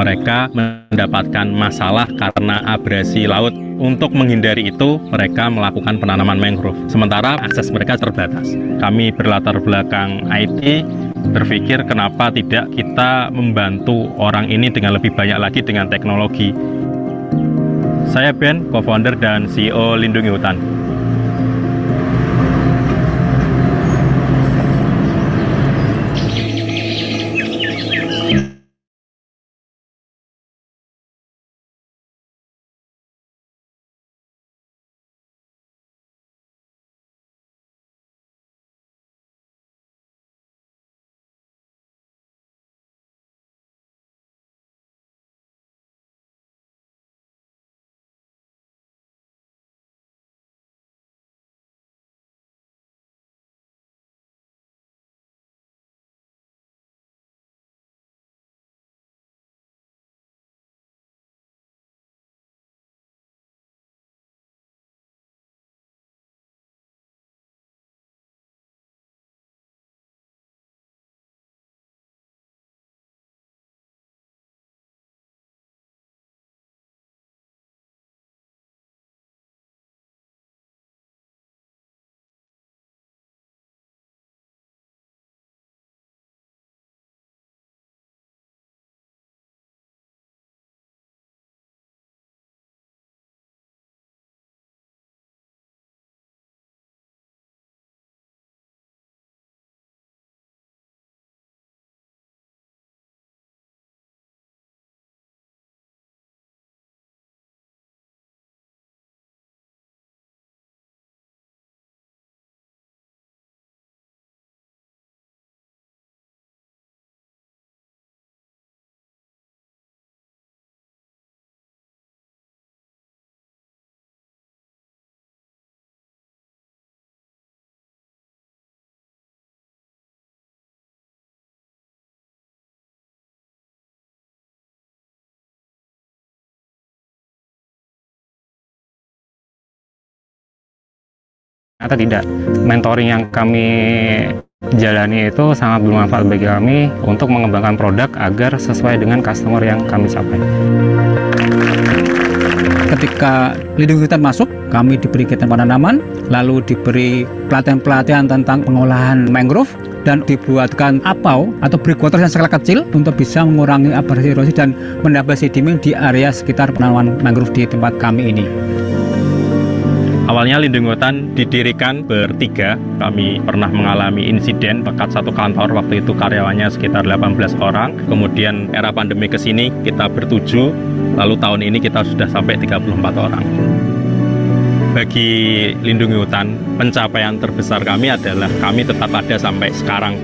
mereka mendapatkan masalah karena abrasi laut. Untuk menghindari itu, mereka melakukan penanaman mangrove. Sementara akses mereka terbatas. Kami berlatar belakang IT, berpikir kenapa tidak kita membantu orang ini dengan lebih banyak lagi dengan teknologi. Saya Ben, co-founder dan CEO Lindungi Hutan. Atau tidak, mentoring yang kami jalani itu sangat bermanfaat bagi kami untuk mengembangkan produk agar sesuai dengan customer yang kami capai. Ketika Lindungi Hutan masuk, kami diberi kegiatan penanaman, lalu diberi pelatihan-pelatihan tentang pengolahan mangrove, dan dibuatkan apau atau breakwater yang skala kecil untuk bisa mengurangi abrasi erosi dan menambah sedimen di area sekitar penanaman mangrove di tempat kami ini. Awalnya Lindungi Hutan didirikan bertiga. Kami pernah mengalami insiden dekat satu kantor, waktu itu karyawannya sekitar 18 orang. Kemudian era pandemi ke sini kita bertujuh, lalu tahun ini kita sudah sampai 34 orang. Bagi Lindungi Hutan, pencapaian terbesar kami adalah kami tetap ada sampai sekarang.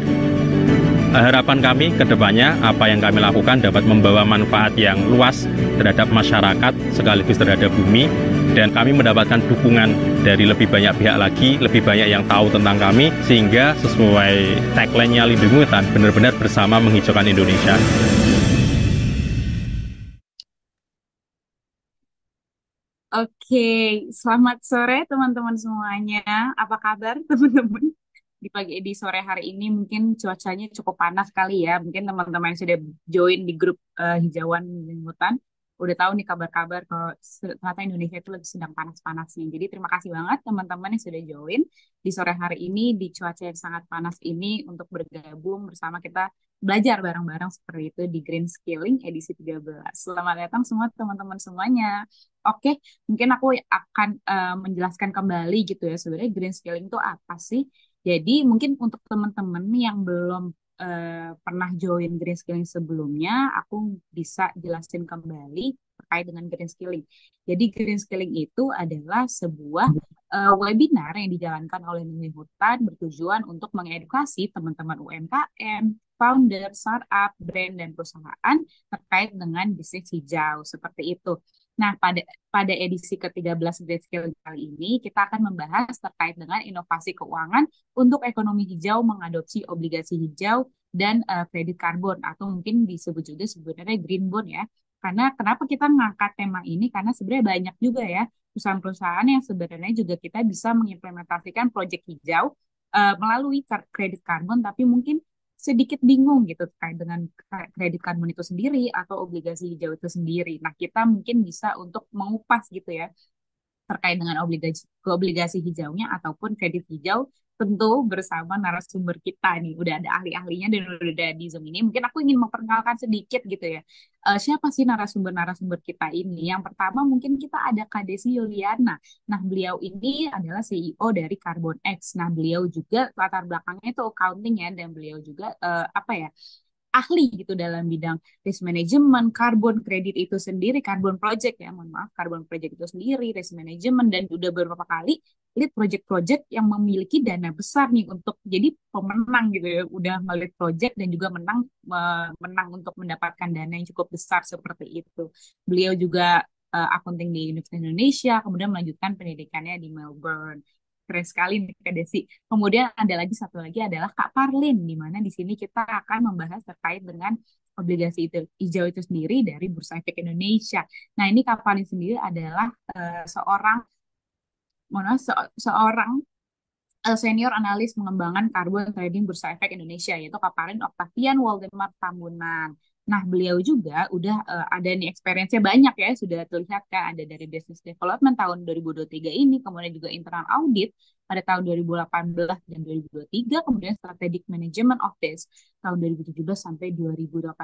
Harapan kami ke depannya, apa yang kami lakukan dapat membawa manfaat yang luas terhadap masyarakat sekaligus terhadap bumi, dan kami mendapatkan dukungan dari lebih banyak pihak lagi, lebih banyak yang tahu tentang kami, sehingga sesuai tagline-nya Lindungi Hutan, benar-benar bersama menghijaukan Indonesia. Oke, selamat sore teman-teman semuanya. Apa kabar teman-teman? Di pagi di sore hari ini mungkin cuacanya cukup panas kali ya. Mungkin teman-teman yang sudah join di grup hijauan Lindungi Hutan udah tahu nih kabar-kabar kalau ternyata Indonesia itu lagi sedang panas-panasnya. Jadi terima kasih banget teman-teman yang sudah join di sore hari ini di cuaca yang sangat panas ini untuk bergabung bersama kita belajar bareng-bareng seperti itu di Green Skilling edisi 13. Selamat datang semua teman-teman semuanya. Oke, mungkin aku akan menjelaskan kembali gitu ya sebenarnya green skilling itu apa sih? Jadi mungkin untuk teman-teman yang belum pernah join green skilling sebelumnya, aku bisa jelasin kembali terkait dengan green skilling. Jadi green skilling itu adalah sebuah webinar yang dijalankan oleh Lindungi Hutan bertujuan untuk mengedukasi teman-teman UMKM, founder, startup, brand, dan perusahaan terkait dengan bisnis hijau seperti itu. Nah, pada edisi ke-13 Green Skilling kali ini, kita akan membahas terkait dengan inovasi keuangan untuk ekonomi hijau mengadopsi obligasi hijau dan kredit karbon, atau mungkin disebut juga sebenarnya green bond ya. Karena kenapa kita mengangkat tema ini? Karena sebenarnya banyak juga ya perusahaan-perusahaan yang sebenarnya juga kita bisa mengimplementasikan proyek hijau melalui kredit karbon, tapi mungkin sedikit bingung gitu terkait dengan kredit karbon itu sendiri atau obligasi hijau itu sendiri. Nah, kita mungkin bisa untuk mengupas gitu ya terkait dengan obligasi hijaunya ataupun kredit hijau, tentu bersama narasumber kita nih. Udah ada ahli-ahlinya dan udah ada di Zoom ini. Mungkin aku ingin memperkenalkan sedikit gitu ya. Siapa sih narasumber-narasumber kita ini? Yang pertama mungkin kita ada Kak Desi Yuliana. Nah, beliau ini adalah CEO dari Carbon X. Nah, beliau juga latar belakangnya itu accounting ya, dan beliau juga apa ya, ahli gitu dalam bidang risk management, carbon credit itu sendiri, carbon project ya, mohon maaf, carbon project itu sendiri, risk management, dan udah beberapa kali lead project-project yang memiliki dana besar nih untuk jadi pemenang gitu ya, udah nge-lead project dan juga menang untuk mendapatkan dana yang cukup besar seperti itu. Beliau juga akunting di Universitas Indonesia, kemudian melanjutkan pendidikannya di Melbourne. Keren sekali nih Kak Desi. Kemudian ada lagi satu lagi adalah Kak Parlin, di mana di sini kita akan membahas terkait dengan obligasi itu, hijau itu sendiri dari Bursa Efek Indonesia. Nah, ini Kak Parlin sendiri adalah seorang, seorang senior analis pengembangan karbon trading Bursa Efek Indonesia, yaitu Kak Parlin Octavian Waldemar Tambunan. Nah, beliau juga udah ada nih experience-nya banyak ya, sudah terlihat kan ada dari business development tahun 2023 ini, kemudian juga internal audit pada tahun 2018 dan 2023, kemudian strategic management office tahun 2017 sampai 2018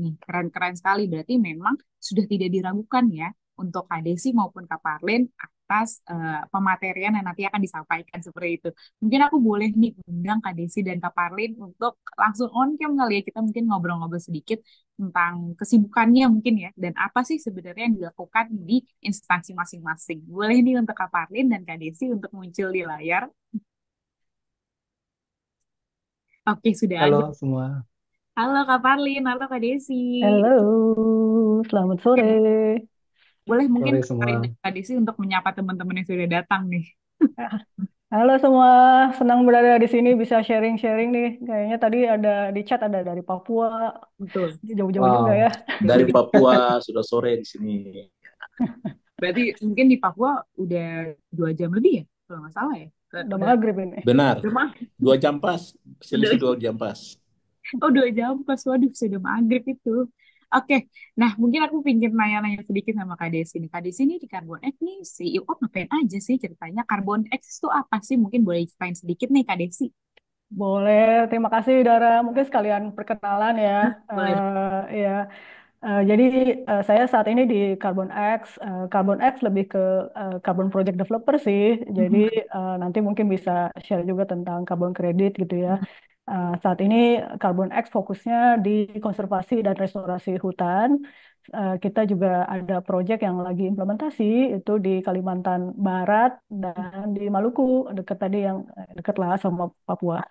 nih. Keren-keren sekali, berarti memang sudah tidak diragukan ya untuk Kak Desi maupun Kak Parlin atas pematerian yang nanti akan disampaikan seperti itu. Mungkin aku boleh nih undang Kak Desi dan Kak Parlin untuk langsung on cam kali ya, kita mungkin ngobrol-ngobrol sedikit tentang kesibukannya mungkin ya, dan apa sih sebenarnya yang dilakukan di instansi masing-masing. Boleh nih untuk Kak Parlin dan Kak Desi untuk muncul di layar. Oke, sudah ada. Halo semua. Halo Kak Parlin, halo Kak Desi. Halo, selamat sore. Oke, boleh mungkin Sore Kak semua. Parlin dan Kak Desi untuk menyapa teman-teman yang sudah datang nih. Halo semua, senang berada di sini bisa sharing-sharing nih. Kayaknya tadi ada di chat ada dari Papua, Betul. jauh-jauh juga ya. Wow, Dari Sudah. Papua sudah sore di sini. Berarti mungkin di Papua udah 2 jam lebih ya, kalau nggak salah ya. Udah Udah, maghrib ini. Benar, udah mah, 2 jam pas, selisih udah, 2 jam pas. oh 2 jam pas, waduh sudah maghrib itu. Oke, nah mungkin aku pinjam nanya-nanya sedikit sama Kak Desi nih. Kak Desi nih di Carbon X nih CEO ngapain aja sih ceritanya? Carbon X itu apa sih? Mungkin boleh ceritain sedikit nih Kak Desi. Boleh, terima kasih Dara. Mungkin sekalian perkenalan ya. Boleh. Ya, jadi saya saat ini di Carbon X. Carbon X lebih ke carbon project developer sih. Jadi nanti mungkin bisa share juga tentang carbon credit gitu ya. Saat ini Carbon X fokusnya di konservasi dan restorasi hutan. Kita juga ada proyek yang lagi implementasi itu di Kalimantan Barat dan di Maluku, dekat tadi yang dekat lah sama Papua.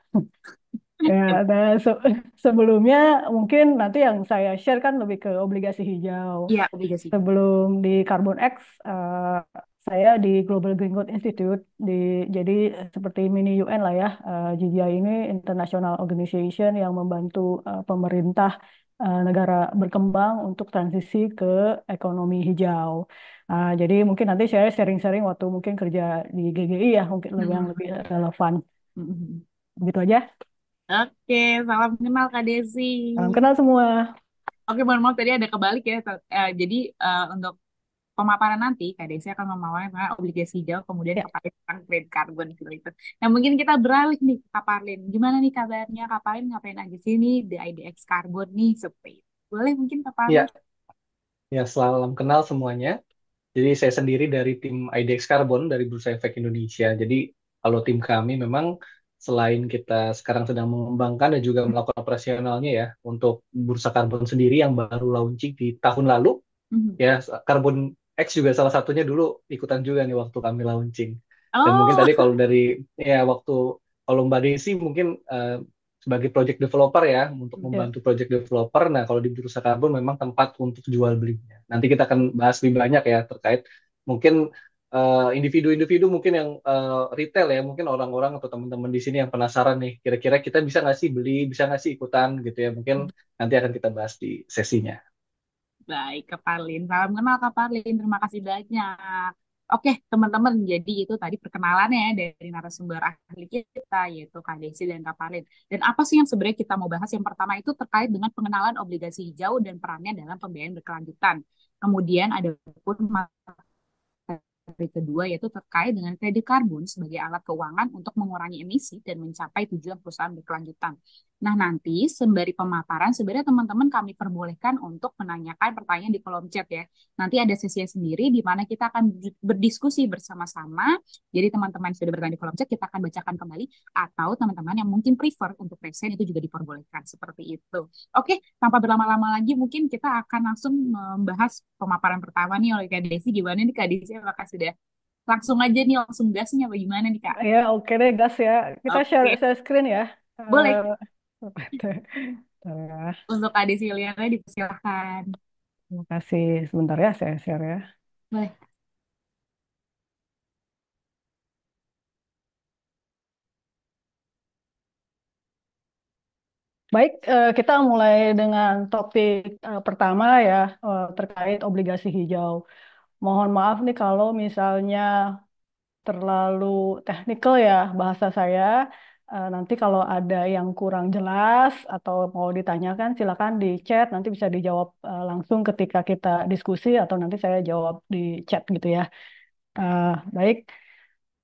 Ya, nah, sebelumnya mungkin nanti yang saya share kan lebih ke obligasi hijau. Iya, obligasi. Sebelum di Carbon X, saya di Global Green Growth Institute, jadi seperti mini UN lah ya. GGI ini International Organization yang membantu pemerintah negara berkembang untuk transisi ke ekonomi hijau. Jadi mungkin nanti saya sharing-sharing waktu mungkin kerja di GGI ya, mungkin yang lebih relevan. Begitu aja. Oke, salam kenal Kak Desi. Salam kenal semua. Oke, mohon maaf tadi ada kebalik ya. Jadi untuk pemaparan nanti, Kak Desi akan memaparkan tentang obligasi hijau, kemudian Ya. Kak Parlin tentang kredit karbon gitu itu. Nah, mungkin kita beralih nih ke Kak Parlin. Gimana nih kabarnya? Kak Parlin ngapain aja sih nih di IDX Carbon nih? Seperti itu. Boleh mungkin Kak Parlin? Ya, ya salam kenal semuanya. Jadi saya sendiri dari tim IDX Carbon dari Bursa Efek Indonesia. Jadi kalau tim kami memang selain kita sekarang sedang mengembangkan dan juga melakukan operasionalnya ya untuk Bursa Karbon sendiri yang baru launching di tahun lalu, ya Carbon X juga salah satunya dulu ikutan juga nih waktu kami launching. Dan mungkin Oh, tadi kalau dari ya waktu kalau Mbak Desi mungkin sebagai project developer ya untuk Ya. membantu project developer. Nah, kalau di Bursa Karbon memang tempat untuk jual belinya. Nanti kita akan bahas lebih banyak ya terkait mungkin individu-individu mungkin yang retail ya, mungkin orang-orang atau teman-teman di sini yang penasaran nih, kira-kira kita bisa nggak sih beli, bisa nggak sih ikutan gitu ya. Mungkin nanti akan kita bahas di sesinya. baik Kak Parlin. Salam kenal Kak Parlin. Terima kasih banyak. Oke, teman-teman, jadi itu tadi perkenalannya dari narasumber ahli kita, yaitu Kak Desi dan Kak Farid. Dan apa sih yang sebenarnya kita mau bahas? Yang pertama itu terkait dengan pengenalan obligasi hijau dan perannya dalam pembiayaan berkelanjutan. Kemudian ada pun materi kedua yaitu terkait dengan kredit karbon sebagai alat keuangan untuk mengurangi emisi dan mencapai tujuan perusahaan berkelanjutan. Nah, nanti sembari pemaparan, sebenarnya teman-teman kami perbolehkan untuk menanyakan pertanyaan di kolom chat ya. Nanti ada sesi sendiri di mana kita akan berdiskusi bersama-sama. Jadi teman-teman sudah bertanya di kolom chat, kita akan bacakan kembali. Atau teman-teman yang mungkin prefer untuk present itu juga diperbolehkan. Seperti itu. Oke, tanpa berlama-lama lagi, mungkin kita akan langsung membahas pemaparan pertama nih oleh Kak Desi. Gimana nih Kak Desi? Apakah sudah langsung aja nih, langsung gasnya apa gimana nih Kak? Ya, oke deh, gas ya. Kita Oke, share screen ya. boleh. Bentar ya. Untuk Kak Desi Liana dipersilahkan. Terima kasih. Sebentar ya, saya share ya. Boleh. Baik, kita mulai dengan topik pertama ya, terkait obligasi hijau. Mohon maaf nih kalau misalnya terlalu teknikal ya bahasa saya. Nanti kalau ada yang kurang jelas atau mau ditanyakan, silakan di chat. Nanti bisa dijawab langsung ketika kita diskusi atau nanti saya jawab di chat gitu ya. Eh, Baik.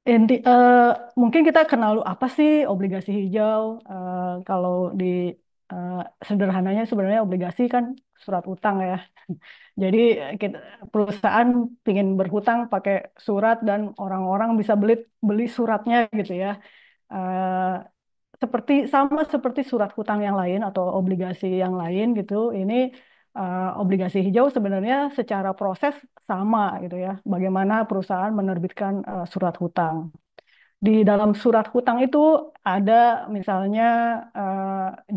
Inti, mungkin kita kenal dulu apa sih obligasi hijau. Kalau di eh, sederhananya sebenarnya obligasi kan surat utang ya. Jadi kita, perusahaan ingin berhutang pakai surat dan orang-orang bisa beli suratnya gitu ya. Eh, sama seperti surat hutang yang lain atau obligasi yang lain gitu. Ini obligasi hijau sebenarnya secara proses sama gitu ya. Bagaimana perusahaan menerbitkan surat hutang. Di dalam surat hutang itu ada misalnya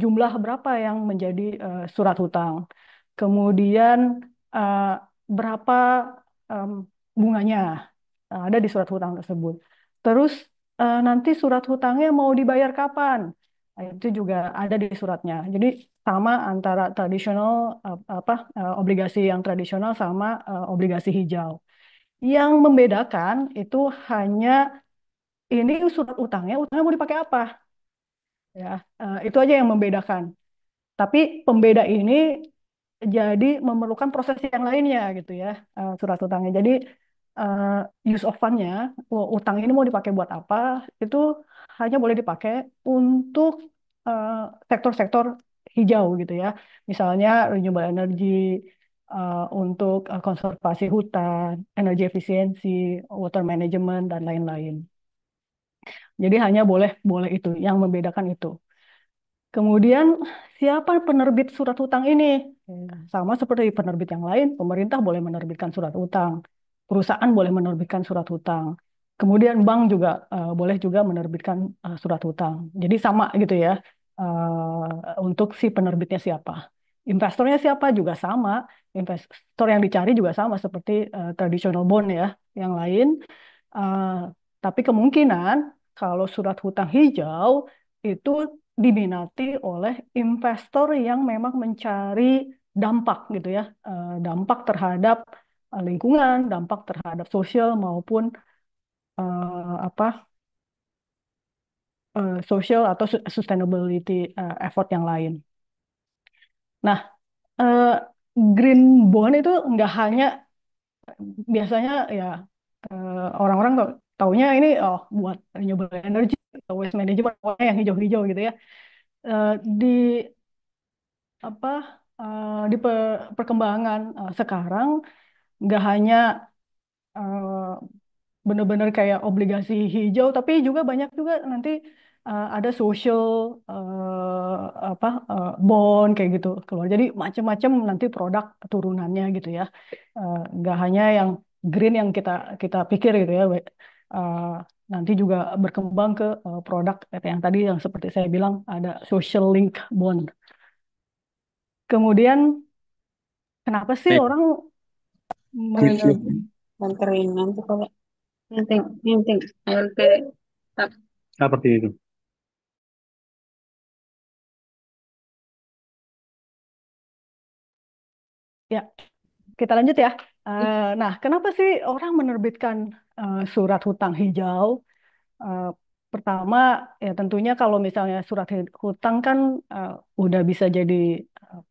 jumlah berapa yang menjadi surat hutang. Kemudian eh, berapa em, bunganya ada di surat hutang tersebut. Terus nanti surat hutangnya mau dibayar kapan? Nah, itu juga ada di suratnya. Jadi sama antara tradisional obligasi yang tradisional sama obligasi hijau. Yang membedakan itu hanya ini surat utangnya mau dipakai apa? Ya, itu aja yang membedakan. Tapi pembeda ini jadi memerlukan proses yang lainnya gitu ya, surat utangnya. Jadi use of fund-nya, utang ini mau dipakai buat apa? Itu hanya boleh dipakai untuk eh, sektor-sektor hijau gitu ya. Misalnya renewable energy, untuk konservasi hutan, energi efisiensi, water management dan lain-lain. Jadi hanya boleh boleh itu yang membedakan itu. Kemudian siapa penerbit surat hutang ini? Ya, sama seperti penerbit yang lain, pemerintah boleh menerbitkan surat hutang, perusahaan boleh menerbitkan surat hutang. Kemudian bank juga boleh juga menerbitkan surat hutang. Jadi sama gitu ya, untuk si penerbitnya siapa. Investornya siapa juga sama. Investor yang dicari juga sama seperti traditional bond ya, yang lain. Eh, tapi kemungkinan kalau surat hutang hijau itu diminati oleh investor yang memang mencari dampak gitu ya, dampak terhadap lingkungan, dampak terhadap sosial maupun apa social atau sustainability effort yang lain. Nah, eh, green bond itu nggak hanya biasanya ya orang-orang taunya ini buat renewable energy, waste management, pokoknya yang hijau-hijau gitu ya. Eh, di apa di perkembangan sekarang nggak hanya eh, benar-benar kayak obligasi hijau, tapi juga banyak juga nanti ada social bond kayak gitu keluar. Jadi macam-macam nanti produk turunannya gitu ya. Nggak hanya yang green yang kita kita pikir gitu ya. Eh, Nanti juga berkembang ke produk yang tadi yang seperti saya bilang ada social link bond. Kemudian kenapa sih Baik, orang Review menerbit? anterin nanti kalau nyenteng nyenteng LT tak Seperti itu. Ya, kita lanjut ya. Nah, kenapa sih orang menerbitkan surat hutang hijau? Eh, Pertama, ya tentunya kalau misalnya surat hutang kan eh, udah bisa jadi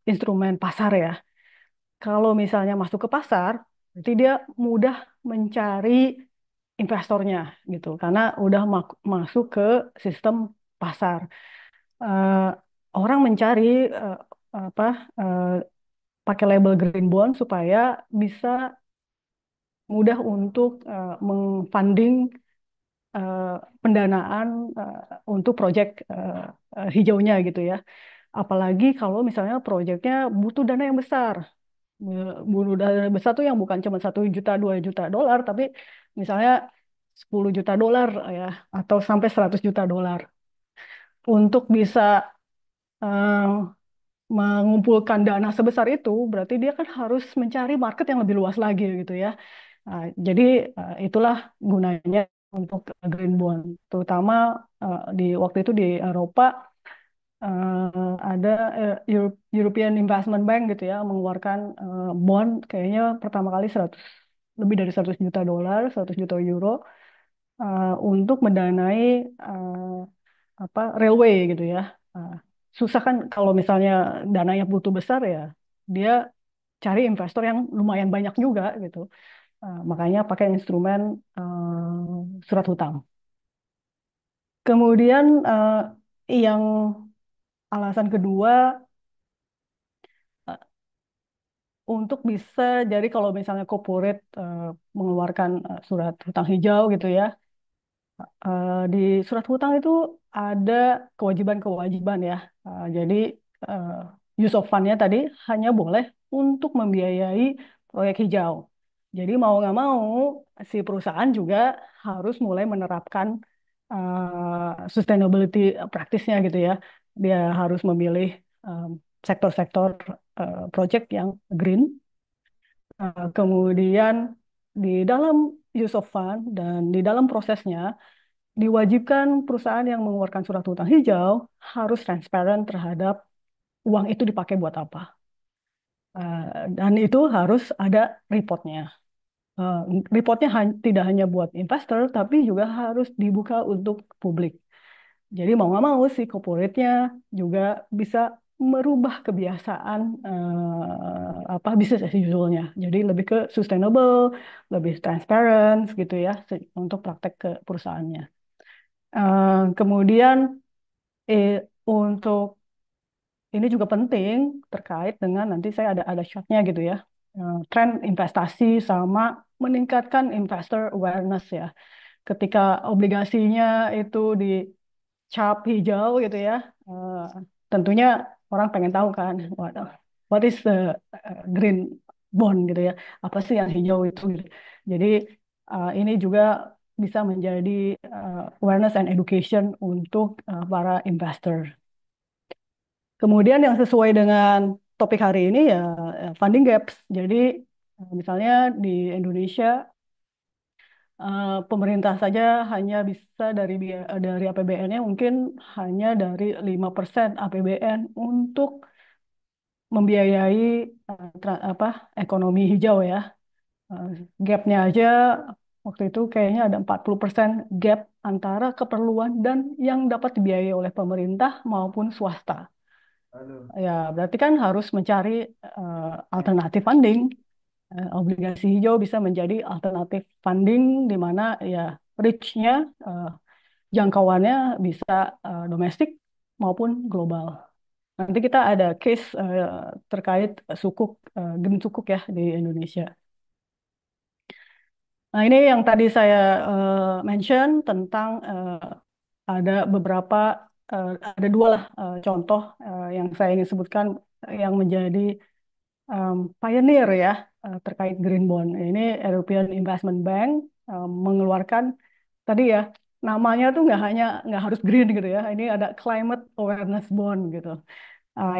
instrumen pasar ya. Kalau misalnya masuk ke pasar, berarti dia mudah mencari investornya gitu, karena udah masuk ke sistem pasar. Eh, Orang mencari eh, apa eh, pakai label green bond supaya bisa mudah untuk mengfunding eh, pendanaan untuk proyek hijaunya gitu ya. Apalagi kalau misalnya proyeknya butuh dana yang besar. Butuh dana yang besar tuh yang bukan cuma 1 juta, 2 juta dolar, tapi misalnya 10 juta dolar ya, atau sampai 100 juta dolar. Untuk bisa eh, mengumpulkan dana sebesar itu, berarti dia kan harus mencari market yang lebih luas lagi gitu ya. Nah, jadi itulah gunanya untuk green bond, terutama di waktu itu di Eropa ada European Investment Bank gitu ya mengeluarkan bond kayaknya pertama kali 100 lebih dari 100 juta dolar, 100 juta euro untuk mendanai railway gitu ya. Uh, Susah kan kalau misalnya dananya butuh besar ya, dia cari investor yang lumayan banyak juga gitu. Makanya pakai instrumen surat hutang. Kemudian yang alasan kedua eh, untuk bisa jadi kalau misalnya corporate mengeluarkan surat hutang hijau gitu ya, di surat hutang itu ada kewajiban-kewajiban ya. Jadi eh, use of fund-nya tadi hanya boleh untuk membiayai proyek hijau. Jadi mau nggak mau si perusahaan juga harus mulai menerapkan sustainability practice-nya gitu ya. Dia harus memilih eh, sektor-sektor project yang green. Kemudian di dalam use of fund dan di dalam prosesnya diwajibkan perusahaan yang mengeluarkan surat hutang hijau harus transparan terhadap uang itu dipakai buat apa. Dan itu harus ada reportnya. Eh, Reportnya tidak hanya buat investor, tapi juga harus dibuka untuk publik. Jadi mau nggak mau si corporate-nya juga bisa merubah kebiasaan business as usual-nya. Jadi lebih ke sustainable, lebih transparent gitu ya untuk praktek ke perusahaannya. Kemudian untuk ini juga penting terkait dengan nanti saya ada shotnya gitu ya. Tren investasi sama meningkatkan investor awareness ya. Ketika obligasinya itu dicap hijau gitu ya, eh, tentunya orang pengen tahu kan, what is the green bond gitu ya, apa sih yang hijau itu gitu. Jadi ini juga bisa menjadi awareness and education untuk para investor. Kemudian yang sesuai dengan topik hari ini ya funding gaps. Jadi misalnya di Indonesia pemerintah saja hanya bisa dari APBN-nya mungkin hanya dari 5% APBN untuk membiayai ekonomi hijau ya. Eh, Gap-nya aja waktu itu kayaknya ada 40% gap antara keperluan dan yang dapat dibiayai oleh pemerintah maupun swasta. Ya, berarti kan harus mencari alternatif funding. Obligasi hijau bisa menjadi alternatif funding di mana ya reach-nya, jangkauannya bisa domestik maupun global. Nanti kita ada case terkait sukuk, Gem Sukuk ya di Indonesia. Nah, ini yang tadi saya mention tentang ada beberapa, ada dua lah contoh yang saya ingin sebutkan yang menjadi pioneer ya terkait green bond. Ini European Investment Bank mengeluarkan tadi ya namanya tuh nggak harus green gitu ya. Ini ada climate awareness bond gitu.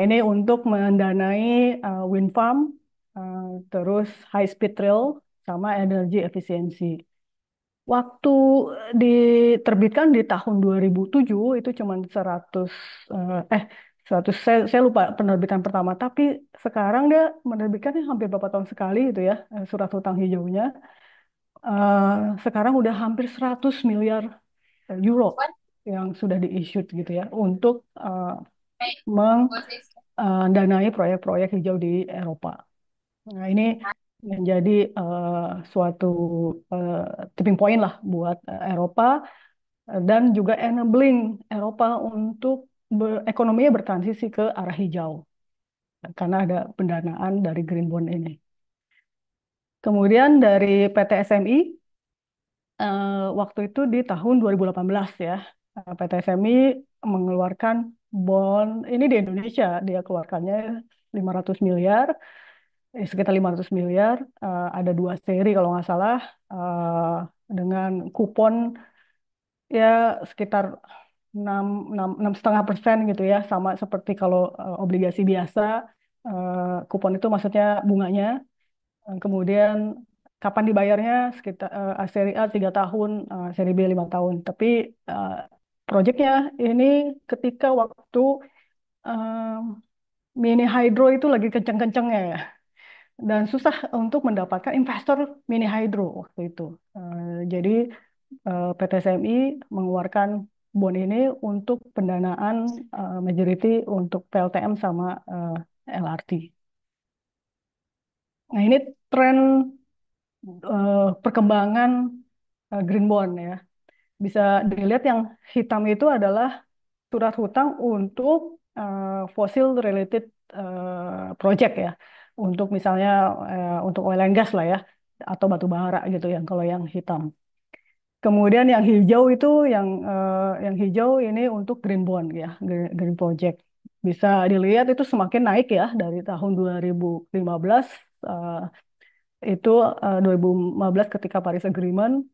Ini untuk mendanai wind farm, terus high speed rail sama energi efisiensi. Waktu diterbitkan di tahun 2007 itu cuma 100 eh saya lupa penerbitan pertama, tapi sekarang dia menerbitkannya hampir berapa tahun sekali itu ya, surat hutang hijaunya. Sekarang udah hampir 100 miliar euro yang sudah di-issued gitu ya untuk mendanai proyek-proyek hijau di Eropa. Nah, ini menjadi suatu eh, tipping point lah buat Eropa dan juga enabling Eropa untuk ekonominya bertransisi ke arah hijau karena ada pendanaan dari Green Bond ini. Kemudian dari PT SMI waktu itu di tahun 2018 ya, PT SMI mengeluarkan bond ini di Indonesia, dia keluarkannya 500 miliar, sekitar 500 miliar, ada 2 seri kalau nggak salah, eh, dengan kupon ya sekitar 6,5% gitu ya, sama seperti kalau obligasi biasa. Kupon itu maksudnya bunganya. Kemudian kapan dibayarnya sekitar seri A 3 tahun, seri B 5 tahun. Tapi eh, proyeknya ini ketika waktu eh, mini hydro itu lagi kenceng-kencengnya ya, dan susah untuk mendapatkan investor mini hydro waktu itu. Jadi PT SMI mengeluarkan bond ini untuk pendanaan majority untuk PLTM sama LRT. Nah, ini tren perkembangan green bond ya. Bisa dilihat yang hitam itu adalah surat hutang untuk fossil related project ya. Untuk misalnya untuk oil and gas lah ya, atau batu bara gitu ya kalau yang hitam. Kemudian yang hijau itu yang hijau ini untuk green bond ya, green project. Bisa dilihat itu semakin naik ya dari tahun 2015, eh, itu 2015 ketika Paris Agreement,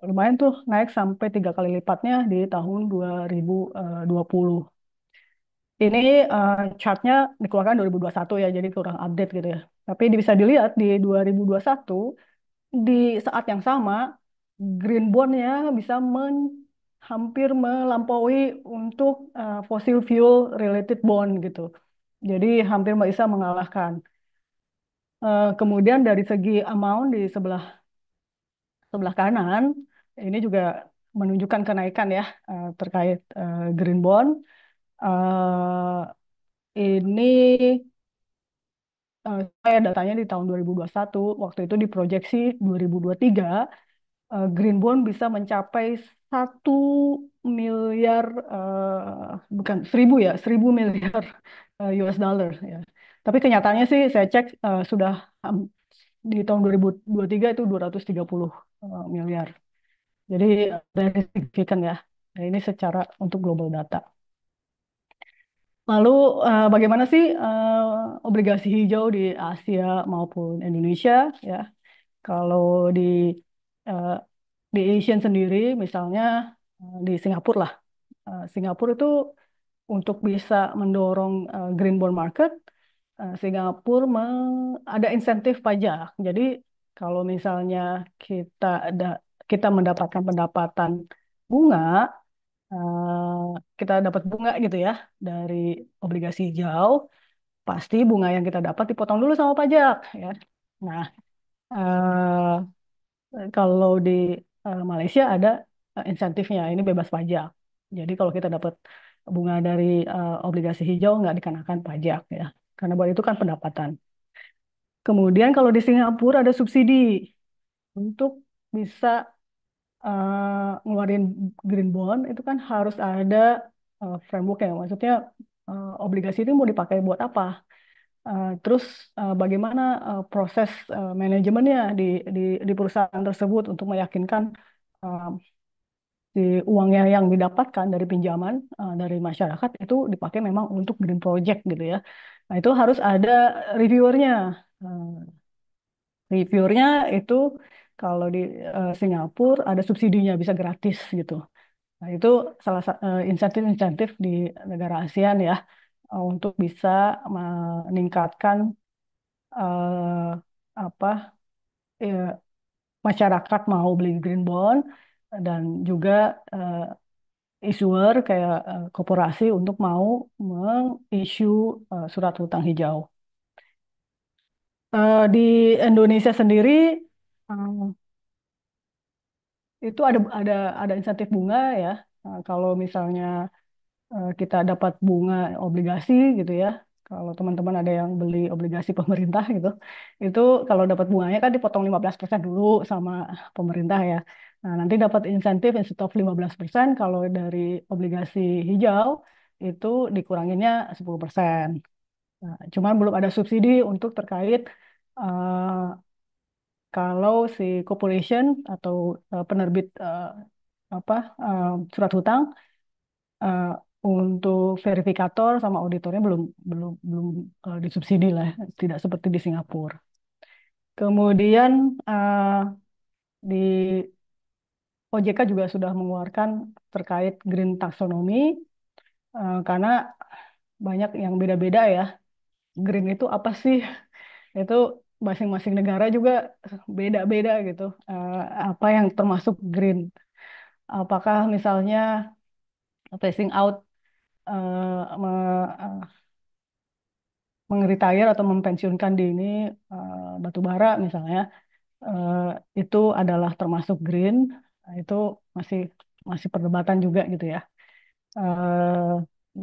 lumayan tuh naik sampai 3 kali lipatnya di tahun 2020. Ini chartnya dikeluarkan 2021 ya, jadi kurang update gitu ya. Tapi bisa dilihat di 2021 di saat yang sama green bond-nya bisa hampir melampaui untuk fossil fuel related bond gitu. Jadi hampir bisa mengalahkan. Kemudian dari segi amount di sebelah sebelah kanan ini juga menunjukkan kenaikan ya terkait green bond. Eh, ini saya datanya di tahun 2021, waktu itu diproyeksi 2023 green bond bisa mencapai 1 miliar, bukan 1.000 miliar US dollar ya. Tapi kenyataannya sih saya cek sudah di tahun 2023 itu 230 miliar. Jadi dari signifikan ya. Nah, ini secara untuk global data. Lalu bagaimana sih obligasi hijau di Asia maupun Indonesia ya? Kalau di eh, di Asian sendiri, misalnya di Singapura lah. Singapura itu untuk bisa mendorong green bond market, Singapura ada insentif pajak. Jadi kalau misalnya kita ada kita mendapatkan pendapatan bunga, kita dapat bunga gitu ya dari obligasi hijau, pasti bunga yang kita dapat dipotong dulu sama pajak ya. Nah, kalau di Malaysia ada insentifnya, ini bebas pajak. Jadi kalau kita dapat bunga dari obligasi hijau nggak dikenakan pajak ya, karena buat itu kan pendapatan. Kemudian kalau di Singapura ada subsidi untuk bisa ngeluarin green bond itu kan harus ada framework ya, maksudnya obligasi itu mau dipakai buat apa? Terus bagaimana proses manajemennya di perusahaan tersebut untuk meyakinkan uh, si uangnya yang didapatkan dari pinjaman dari masyarakat itu dipakai memang untuk green project gitu ya. Nah, itu harus ada reviewernya. Uh, Reviewernya itu kalau di Singapura ada subsidinya bisa gratis gitu. Nah, itu salah satu insentif-insentif di negara ASEAN ya untuk bisa meningkatkan eh, apa ya, masyarakat mau beli green bond dan juga issuer kayak korporasi untuk mau mengissue surat hutang hijau. Di Indonesia sendiri itu ada insentif bunga ya. Kalau misalnya kita dapat bunga obligasi gitu ya. Kalau teman-teman ada yang beli obligasi pemerintah gitu, itu kalau dapat bunganya kan dipotong 15% dulu sama pemerintah ya. Nah, nanti dapat insentif instead of 15%, kalau dari obligasi hijau itu dikuranginnya 10%. Nah, cuman belum ada subsidi untuk terkait eh, kalau si corporation atau penerbit apa surat hutang eh, untuk verifikator sama auditornya belum belum belum disubsidi lah, tidak seperti di Singapura. Kemudian di OJK juga sudah mengeluarkan terkait green taxonomy karena banyak yang beda-beda ya. Green itu apa sih? Itu masing-masing negara juga beda-beda gitu. Apa yang termasuk green? Apakah misalnya phasing out meng-retire atau mempensiunkan dini batu bara misalnya eh, itu adalah termasuk green. Nah, itu masih masih perdebatan juga gitu ya. Eh,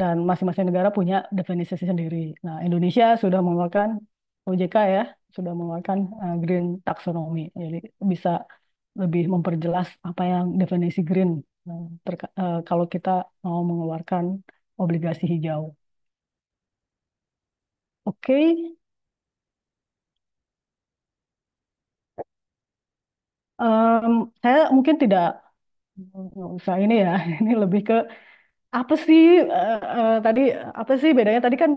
dan masing-masing negara punya definisi sendiri. Nah, Indonesia sudah mengeluarkan OJK ya, sudah mengeluarkan green taxonomy. Jadi bisa lebih memperjelas apa yang definisi green kalau kita mau mengeluarkan obligasi hijau. Oke. Em, saya mungkin tidak nggak usah ini ya. Ini lebih ke apa sih tadi apa sih bedanya tadi kan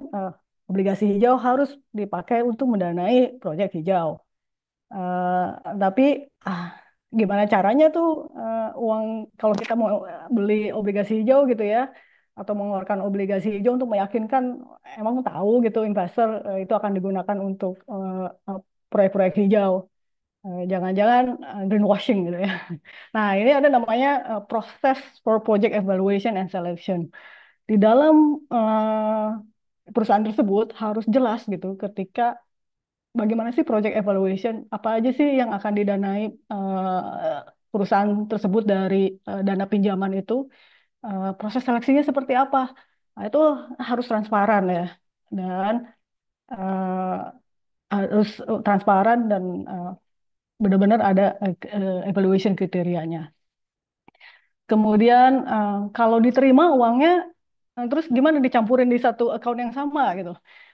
obligasi hijau harus dipakai untuk mendanai proyek hijau. Eh, tapi ah, gimana caranya tuh uang kalau kita mau beli obligasi hijau gitu ya atau mengeluarkan obligasi hijau untuk meyakinkan emang tahu gitu investor itu akan digunakan untuk proyek-proyek hijau. Jangan-jangan greenwashing gitu ya. Nah, ini ada namanya proses for project evaluation and selection. Di dalam perusahaan tersebut harus jelas gitu ketika bagaimana sih project evaluation, apa aja sih yang akan didanai perusahaan tersebut dari dana pinjaman itu, proses seleksinya seperti apa. Nah, itu harus transparan ya. Dan eh, harus transparan dan benar-benar ada evaluation kriterianya. Kemudian kalau diterima uangnya, terus gimana dicampurin di satu account yang sama gitu.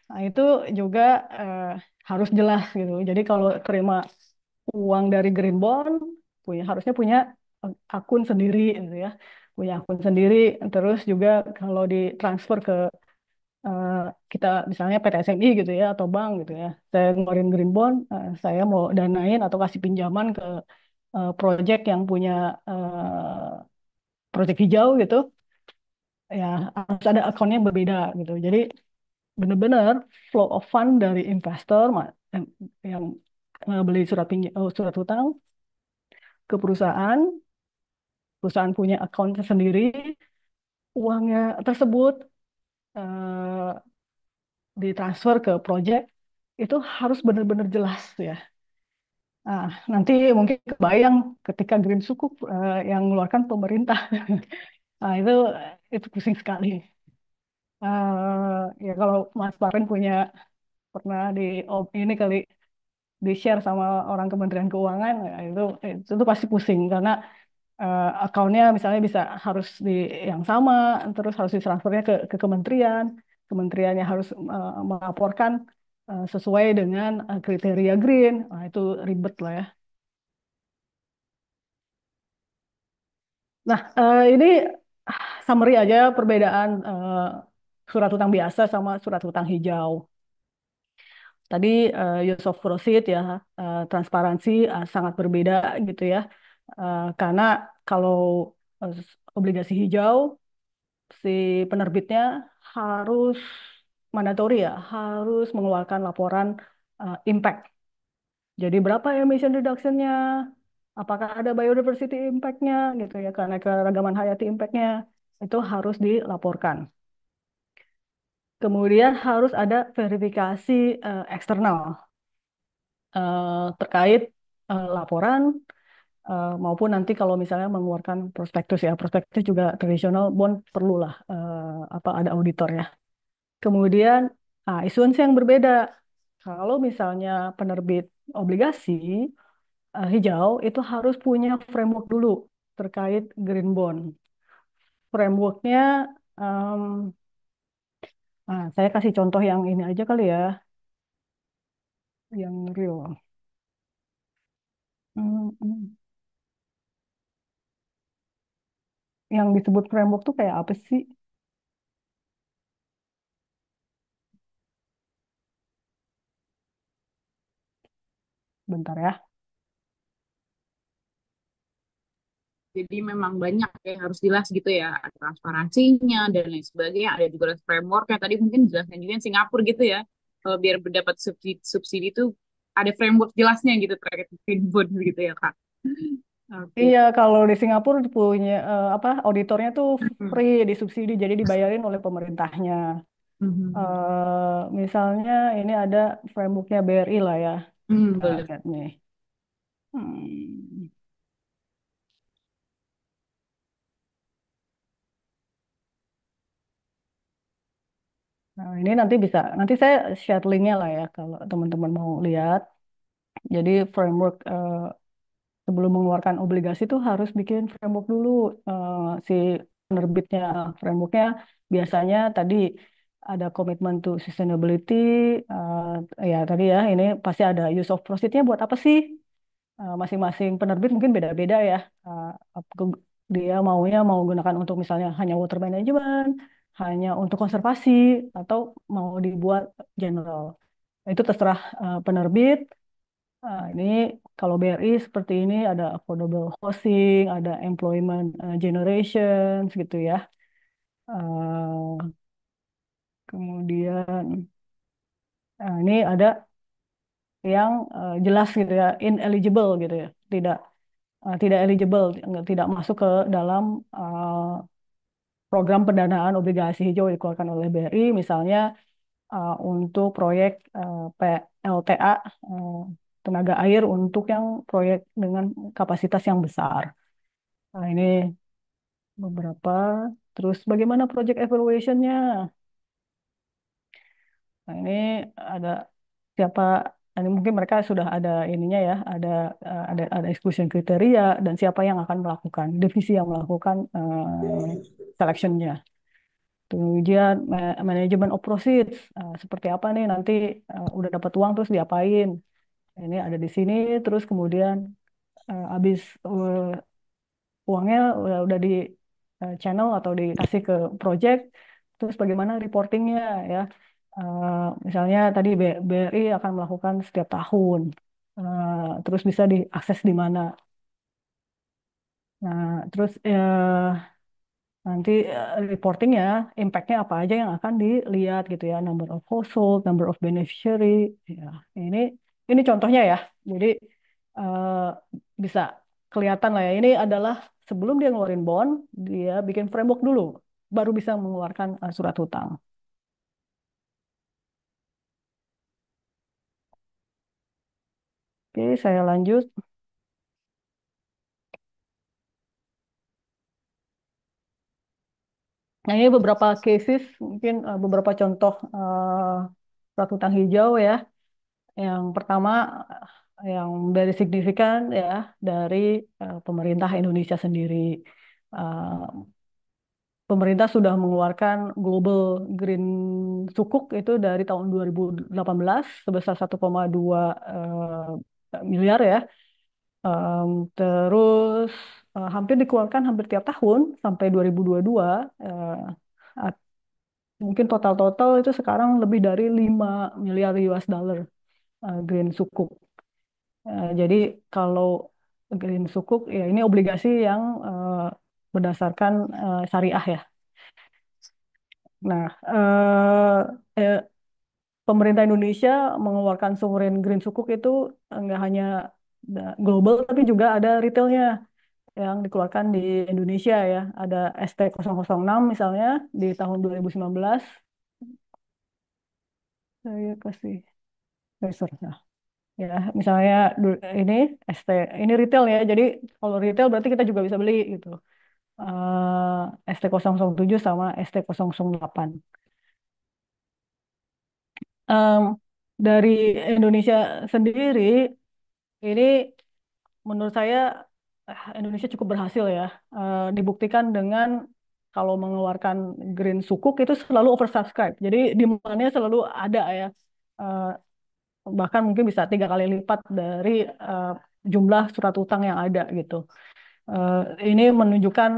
Nah, itu juga eh, harus jelas gitu. Jadi kalau terima uang dari Green Bond, harusnya punya akun sendiri gitu ya. Punya akun sendiri, terus juga kalau ditransfer ke eh, kita misalnya PT SMI gitu ya atau bank gitu ya. Saya ngeluarin Green Bond, saya mau danain atau kasih pinjaman ke project yang punya project hijau gitu ya harus ada akunnya yang berbeda gitu. Jadi benar-benar flow of fund dari investor yang beli surat hutang ke perusahaan, perusahaan punya akun sendiri, uangnya tersebut eh, ditransfer ke project itu harus benar-benar jelas ya. Nah, nanti mungkin kebayang ketika Green Sukuk yang mengeluarkan pemerintah. Nah, itu pusing sekali. Ya kalau Mas Paren pernah ini kali di share sama orang Kementerian Keuangan ya itu pasti pusing karena akunnya misalnya bisa harus di yang sama terus harus ditransfernya ke kementerian, kementeriannya harus melaporkan sesuai dengan kriteria green. Nah, itu ribet lah ya. Nah, ini summary aja perbedaan surat hutang biasa sama surat hutang hijau. Tadi use of proceed ya, transparansi sangat berbeda gitu ya. Karena kalau eh, obligasi hijau, si penerbitnya harus mandatori ya, harus mengeluarkan laporan impact. Jadi berapa emission reduction-nya, apakah ada biodiversity impact-nya gitu ya, karena keragaman hayati impact-nya. itu harus dilaporkan. Kemudian harus ada verifikasi eksternal terkait laporan maupun nanti kalau misalnya mengeluarkan prospektus ya, prospektus juga tradisional bond perlulah apa ada auditor ya. Kemudian issuance yang berbeda. Kalau misalnya penerbit obligasi hijau itu harus punya framework dulu terkait green bond. Frameworknya, em, saya kasih contoh yang ini aja kali ya, yang real. Hmm, hmm. Yang disebut framework tuh kayak apa sih? Bentar ya. Jadi memang banyak yang harus jelas gitu ya, ada transparansinya dan lain sebagainya. Ada juga frameworknya. Tadi mungkin jelasnya juga yang Singapura gitu ya. Kalau biar berdapat subsidi, subsidi itu ada framework jelasnya gitu terkait green bond gitu ya Kak. Oke. Iya, kalau di Singapura punya apa auditornya tuh Hmm. free, disubsidi, jadi dibayarin oleh pemerintahnya. Mhm. Misalnya ini ada frameworknya BRI lah ya. Boleh. Lihat nih. Hmm. Nah, ini nanti bisa, nanti saya share linknya lah ya kalau teman-teman mau lihat. Jadi framework sebelum mengeluarkan obligasi itu harus bikin framework dulu si penerbitnya. Frameworknya biasanya tadi ada komitmen to sustainability, ya tadi ya ini pasti ada use of proceeds-nya buat apa sih? Masing-masing penerbit mungkin beda-beda ya. Eh, dia maunya mau gunakan untuk misalnya hanya water management, hanya untuk konservasi, atau mau dibuat general. Itu terserah penerbit. Ini kalau BRI seperti ini ada affordable housing, ada employment generations gitu ya. Eh, kemudian ini ada yang jelas gitu ya, ineligible gitu ya, tidak eligible, tidak masuk ke dalam program pendanaan obligasi hijau yang dikeluarkan oleh BRI, misalnya untuk proyek PLTA eh, tenaga air untuk yang proyek dengan kapasitas yang besar. Nah, ini beberapa. Terus bagaimana project evaluation-nya? Nah, ini ada siapa, ini mungkin mereka sudah ada ininya ya, ada exclusion kriteria dan siapa yang akan melakukan, divisi yang melakukan selection-nya. Kemudian manajemen of proceeds, seperti apa nih nanti udah dapat uang terus diapain? Ini ada di sini, terus kemudian habis uangnya udah di channel atau dikasih ke project, terus bagaimana reportingnya ya. Misalnya tadi BRI akan melakukan setiap tahun. Terus bisa diakses di mana. Nah, terus nanti reportingnya, impact-nya apa aja yang akan dilihat gitu ya, number of household, number of beneficiary. Ya, ini ini contohnya ya. Jadi eh, bisa kelihatan lah ya. Ini adalah sebelum dia ngeluarin bond, dia bikin framework dulu, baru bisa mengeluarkan surat hutang. Oke, saya lanjut. Nah, ini beberapa cases, mungkin beberapa contoh surat hutang hijau ya. Yang pertama, yang dari signifikan ya, dari pemerintah Indonesia sendiri. Eh, Pemerintah sudah mengeluarkan Global Green Sukuk itu dari tahun 2018 sebesar 1,2 miliar ya. Terus hampir dikeluarkan hampir tiap tahun sampai 2022. At- Mungkin total-total itu sekarang lebih dari 5 miliar US dollar Green Sukuk. Jadi kalau Green Sukuk ya ini obligasi yang berdasarkan syariah ya. Nah, eh, pemerintah Indonesia mengeluarkan sovereign green sukuk itu nggak hanya global tapi juga ada retailnya. yang dikeluarkan di Indonesia ya. Ada ST006 misalnya di tahun 2019. Saya kasih cursor. Nah, ya, misalnya ini ST, ini retail ya. Jadi kalau retail berarti kita juga bisa beli gitu. ST007 sama ST008. Em, dari Indonesia sendiri, ini menurut saya Indonesia cukup berhasil ya. Dibuktikan dengan kalau mengeluarkan green sukuk itu selalu oversubscribe. Jadi demand-nya selalu ada ya. Eh, Bahkan mungkin bisa 3 kali lipat dari eh, jumlah surat utang yang ada gitu. Eh, ini menunjukkan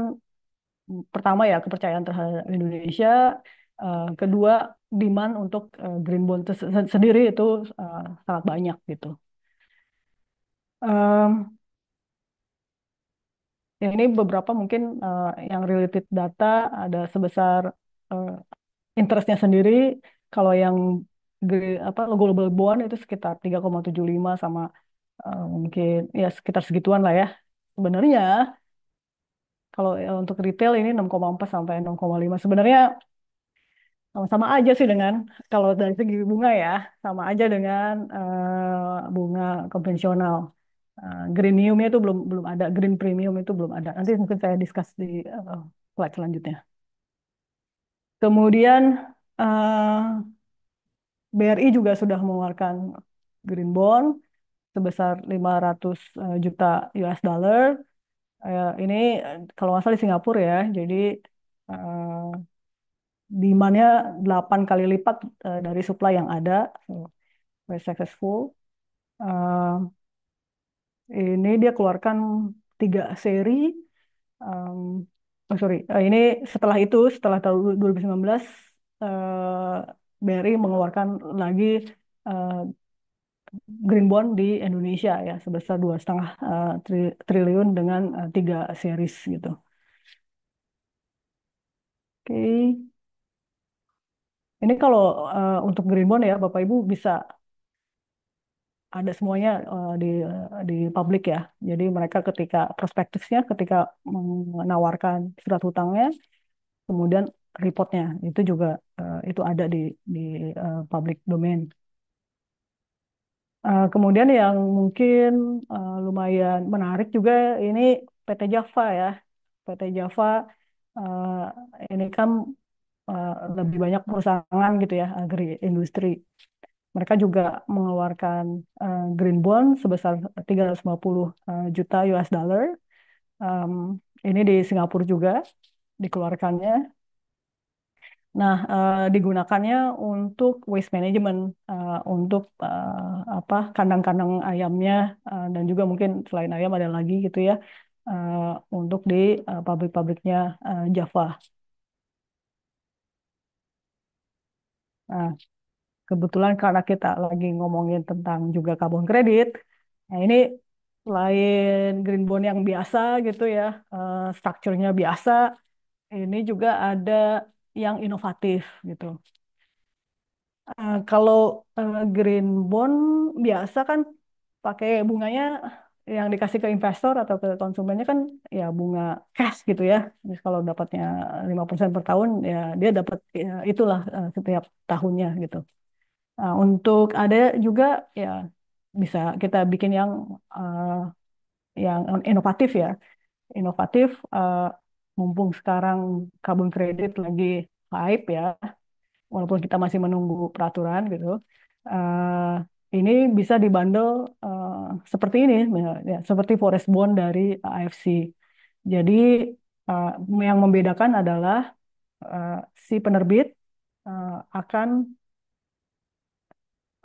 pertama ya kepercayaan terhadap Indonesia. Kedua, demand untuk green bond sendiri itu sangat banyak gitu. Em, Ya, ini beberapa mungkin yang related data ada sebesar eh, interestnya sendiri. Kalau yang apa global bond itu sekitar 3,75 sama mungkin ya sekitar segituan lah ya. Sebenarnya kalau untuk retail ini 6,4 sampai 6,5. Sebenarnya sama-sama aja sih dengan kalau dari segi bunga ya, sama aja dengan bunga konvensional. Greenium itu belum belum ada, green premium itu belum ada. Nanti mungkin saya discuss di slide selanjutnya. Kemudian BRI juga sudah mengeluarkan green bond sebesar 500 juta US dollar. Ini kalau nggak salah di Singapura ya. Jadi eh, demand-nya 8 kali lipat dari supply yang ada. So, very successful. Eh, ini dia keluarkan 3 seri. Um, oh sorry, ini setelah itu, setelah tahun 2019, BRI mengeluarkan lagi eh, green bond di Indonesia ya sebesar 2,5 triliun dengan 3 series gitu. Oke, ini kalau untuk green bond ya Bapak Ibu bisa ada semuanya di publik ya. Jadi mereka ketika prospektusnya, ketika menawarkan surat hutangnya, kemudian reportnya itu juga itu ada di public domain. Kemudian yang mungkin lumayan menarik juga ini PT Java ya. PT Java eh, ini kan eh, lebih banyak perusahaan gitu ya, agri industri. Mereka juga mengeluarkan green bond sebesar 350 juta US dollar. Em, ini di Singapura juga dikeluarkannya. Nah, digunakannya untuk waste management, untuk apa kandang-kandang ayamnya, dan juga mungkin selain ayam ada lagi gitu ya, eh, untuk di pabrik-pabriknya Java. Nah, kebetulan karena kita lagi ngomongin tentang juga karbon kredit, nah ini selain green bond yang biasa gitu ya, strukturnya biasa, ini juga ada yang inovatif gitu. Kalau green bond biasa kan pakai bunganya yang dikasih ke investor atau ke konsumennya kan ya bunga cash gitu ya. Jadi kalau dapatnya 5% per tahun ya dia dapat ya, itulah setiap tahunnya gitu. Nah, untuk ada juga ya bisa kita bikin eh, yang inovatif ya. Inovatif mumpung sekarang carbon credit lagi hype ya, walaupun kita masih menunggu peraturan gitu. eh, ini bisa dibundle seperti ini, ya, seperti forest bond dari AFC. Jadi eh, yang membedakan adalah eh, si penerbit akan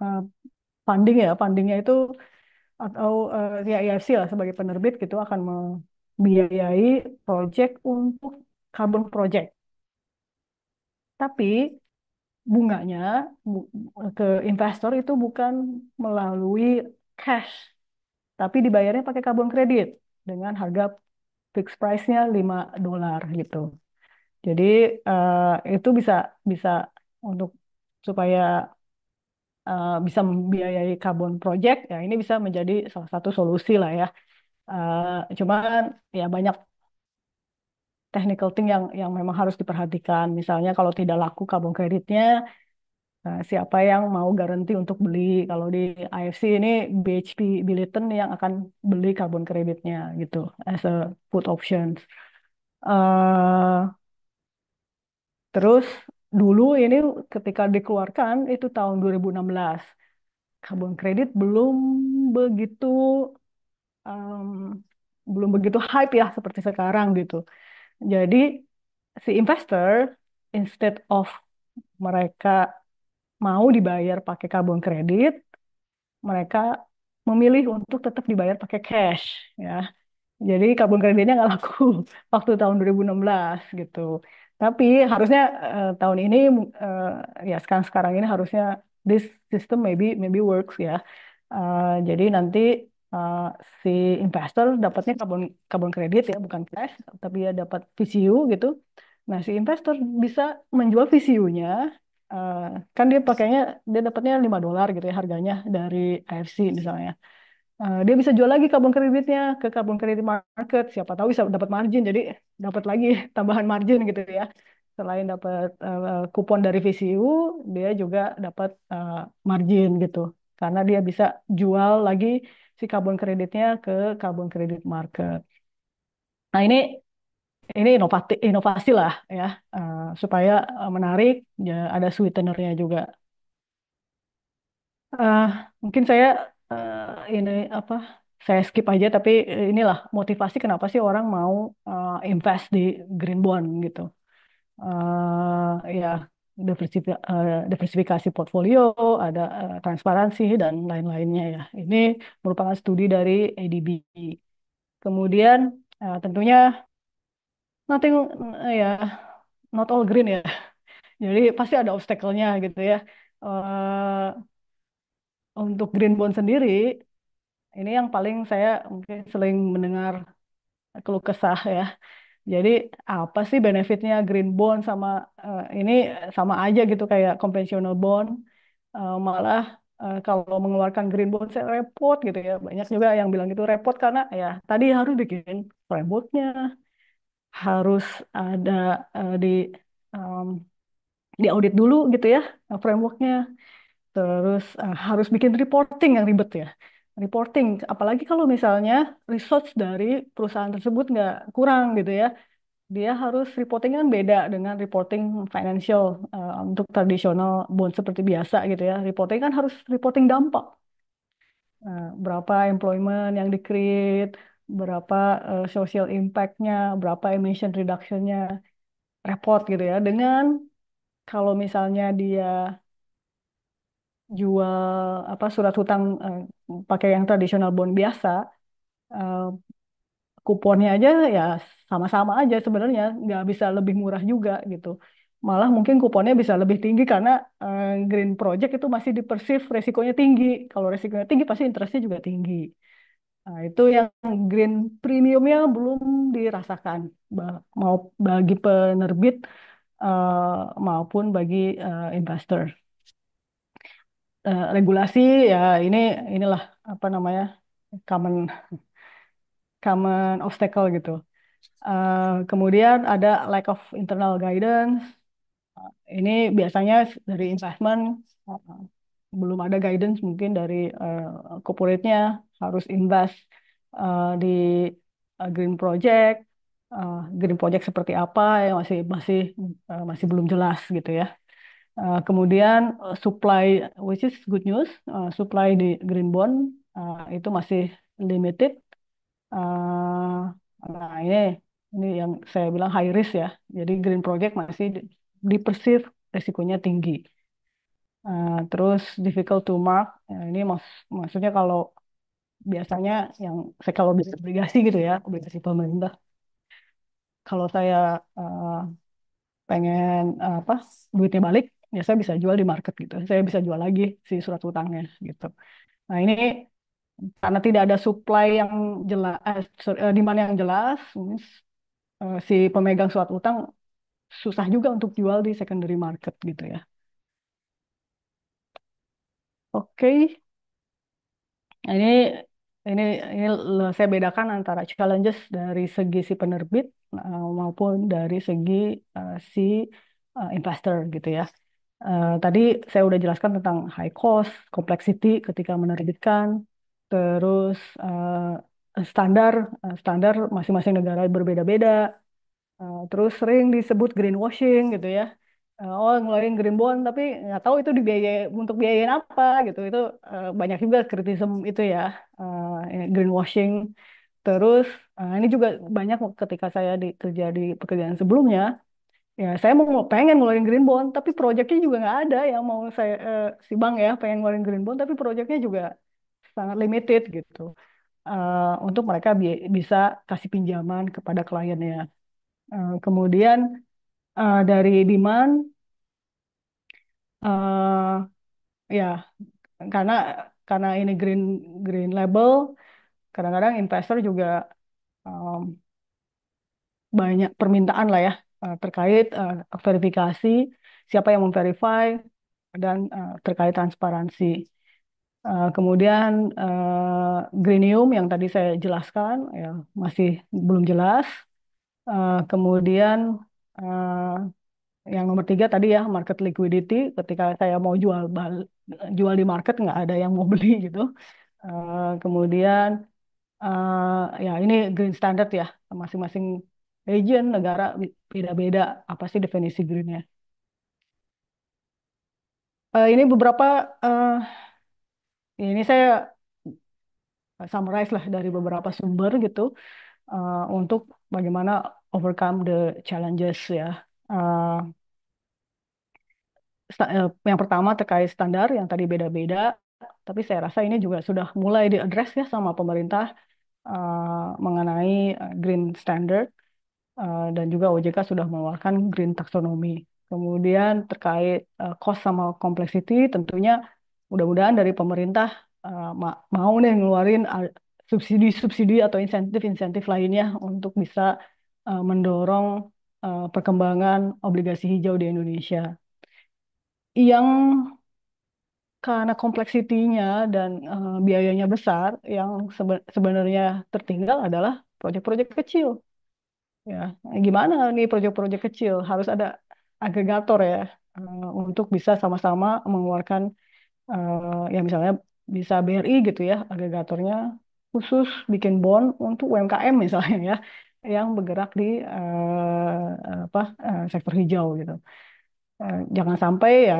eh, funding ya, fundingnya itu atau ya IFC lah sebagai penerbit gitu akan membiayai project untuk carbon project. Tapi bunganya bu- ke investor itu bukan melalui cash, tapi dibayarnya pakai karbon kredit dengan harga fixed price-nya $5 gitu. Jadi itu bisa bisa untuk supaya bisa membiayai carbon project ya ini bisa menjadi salah satu solusi lah ya. Cuman ya banyak technical thing yang memang harus diperhatikan. Misalnya kalau tidak laku karbon kreditnya, siapa yang mau garansi untuk beli? Kalau di IFC ini BHP Billiton yang akan beli karbon kreditnya gitu as a put options. Eh, Terus dulu ini ketika dikeluarkan itu tahun 2016, karbon kredit begitu em, belum begitu hype ya seperti sekarang gitu. Jadi si investor instead of mereka mau dibayar pakai karbon kredit, mereka memilih untuk tetap dibayar pakai cash ya. Jadi karbon kreditnya nggak laku waktu tahun 2016 gitu. Tapi harusnya tahun ini eh, ya sekarang ini harusnya this system maybe works ya. Jadi nanti eh, si investor dapatnya karbon karbon kredit ya bukan cash, tapi ya dapat VCU gitu. Nah si investor bisa menjual VCU-nya. eh, Kan dia pakainya dia dapatnya $5 gitu ya harganya dari AFC misalnya. Dia bisa jual lagi karbon kreditnya ke karbon kredit market. Siapa tahu bisa dapat margin, jadi dapat lagi tambahan margin gitu ya. Selain dapat kupon dari VCU, dia juga dapat margin gitu. Karena dia bisa jual lagi si karbon kreditnya ke karbon kredit market. Nah ini inovasi lah ya, supaya menarik, ya ada sweetenernya juga. Eh, Mungkin saya ini apa saya skip aja tapi inilah motivasi kenapa sih orang mau invest di green bond gitu. Ya diversifikasi portfolio, ada transparansi dan lain-lainnya ya. Ini merupakan studi dari ADB. Kemudian tentunya nothing ya not all green ya. Jadi pasti ada obstacle-nya gitu ya. Eh, untuk green bond sendiri ini yang paling saya mungkin sering mendengar keluh kesah ya. Jadi apa sih benefitnya green bond sama ini sama aja gitu kayak konvensional bond. Malah kalau mengeluarkan green bond saya repot gitu ya. Banyak juga yang bilang itu repot karena ya tadi harus bikin frameworknya, harus ada um, di audit dulu gitu ya frameworknya. Terus harus bikin reporting yang ribet ya. Reporting, apalagi kalau misalnya research dari perusahaan tersebut nggak kurang gitu ya. Dia harus reporting kan beda dengan reporting financial untuk tradisional bond seperti biasa gitu ya. Reporting kan harus reporting dampak. Berapa employment yang di-create, berapa social impact-nya, berapa emission reduction-nya, report gitu ya. Dengan kalau misalnya dia jual apa surat hutang pakai yang tradisional bond biasa, eh, kuponnya aja ya sama-sama aja sebenarnya nggak bisa lebih murah juga gitu. Malah mungkin kuponnya bisa lebih tinggi karena green project itu masih di-perceive resikonya tinggi. Kalau resikonya tinggi pasti interestnya juga tinggi. Nah, itu yang green premiumnya belum dirasakan mau bagi penerbit maupun bagi investor. Regulasi ya inilah apa namanya common common obstacle gitu. Kemudian ada lack of internal guidance. Ini biasanya dari investment uh, belum ada guidance mungkin dari corporate-nya harus invest di green project. Green project seperti apa yang masih belum jelas gitu ya. Kemudian supply, which is good news, supply di green bond itu masih limited. Eh, nah ini yang saya bilang high risk ya. Jadi green project masih di-perceive risikonya tinggi. Terus difficult to mark. Ini maksudnya kalau biasanya yang saya kalau beli obligasi gitu ya, obligasi pemerintah. Kalau saya eh, pengen apa duitnya balik, ya saya bisa jual di market gitu. Saya bisa jual lagi si surat utangnya gitu. Nah ini karena tidak ada supply yang jelas, demand yang jelas, si pemegang surat utang susah juga untuk jual di secondary market gitu ya. Oke, Nah, ini ini saya bedakan antara challenges dari segi si penerbit maupun dari segi si investor gitu ya. Tadi saya udah jelaskan tentang high cost, complexity ketika menerbitkan, terus standar standar masing-masing negara berbeda-beda. Terus sering disebut greenwashing gitu ya. Oh, ngeluarin green bond tapi nggak tahu itu dibiayai untuk biayain apa gitu. Itu banyak juga kritisem itu ya, greenwashing. Terus ini juga banyak ketika saya kerja di pekerjaan sebelumnya. Ya, saya mau pengen ngeluarin green bond, tapi proyeknya juga nggak ada yang mau saya si bank ya pengen ngeluarin green bond, tapi proyeknya juga sangat limited gitu. Untuk mereka bisa kasih pinjaman kepada kliennya. Kemudian dari demand, ya karena ini green green label, kadang-kadang investor juga um, banyak permintaan lah ya terkait verifikasi siapa yang memverify dan terkait transparansi. Kemudian greenium yang tadi saya jelaskan ya masih belum jelas. Kemudian eh, yang nomor tiga tadi ya market liquidity, ketika saya mau jual di market nggak ada yang mau beli gitu. Kemudian ya ini green standard ya, masing-masing region negara beda-beda apa sih definisi greennya. Ini beberapa ini saya summarize lah dari beberapa sumber gitu untuk bagaimana overcome the challenges ya. Eh, yang pertama terkait standar yang tadi beda-beda, tapi saya rasa ini juga sudah mulai diadres ya sama pemerintah mengenai green standard, dan juga OJK sudah mengeluarkan green taxonomy. Kemudian terkait cost sama complexity, tentunya mudah-mudahan dari pemerintah mau nih ngeluarin subsidi-subsidi atau insentif-insentif lainnya untuk bisa mendorong perkembangan obligasi hijau di Indonesia. Yang karena kompleksitinya dan biayanya besar, yang sebenarnya tertinggal adalah proyek-proyek kecil. Ya, gimana nih proyek-proyek kecil? Harus ada agregator ya untuk bisa sama-sama mengeluarkan ya misalnya bisa BRI gitu ya agregatornya khusus bikin bond untuk UMKM misalnya ya yang bergerak di sektor hijau gitu. Jangan sampai ya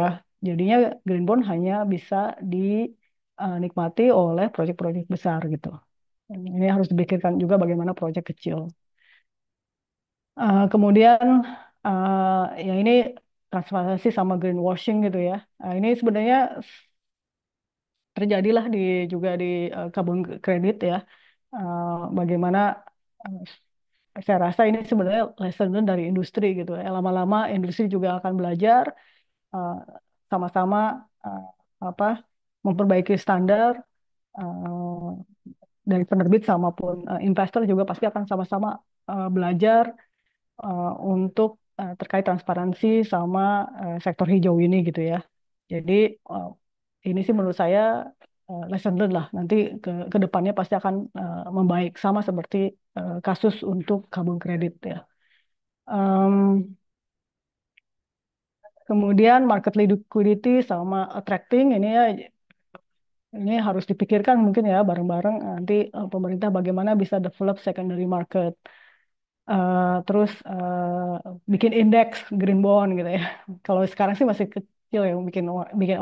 jadinya green bond hanya bisa dinikmati oleh proyek-proyek besar gitu. Ini harus dipikirkan juga bagaimana proyek kecil. Kemudian ya ini transparansi sama greenwashing gitu ya. Ini sebenarnya terjadilah juga di karbon kredit ya. Bagaimana saya rasa ini sebenarnya lesson learned dari industri gitu ya. Lama-lama industri juga akan belajar eh, sama-sama eh, apa memperbaiki standar eh, dari penerbit sama pun investor juga pasti akan sama-sama belajar untuk terkait transparansi sama sektor hijau ini gitu ya. Jadi eh, ini sih menurut saya lesson learned lah. Nanti ke depannya pasti akan membaik sama seperti kasus untuk karbon kredit ya. Em, Kemudian market liquidity sama attracting ini ya ini harus dipikirkan mungkin ya bareng-bareng nanti pemerintah bagaimana bisa develop secondary market. Terus bikin indeks green bond gitu ya. Kalau sekarang sih masih kecil ya, bikin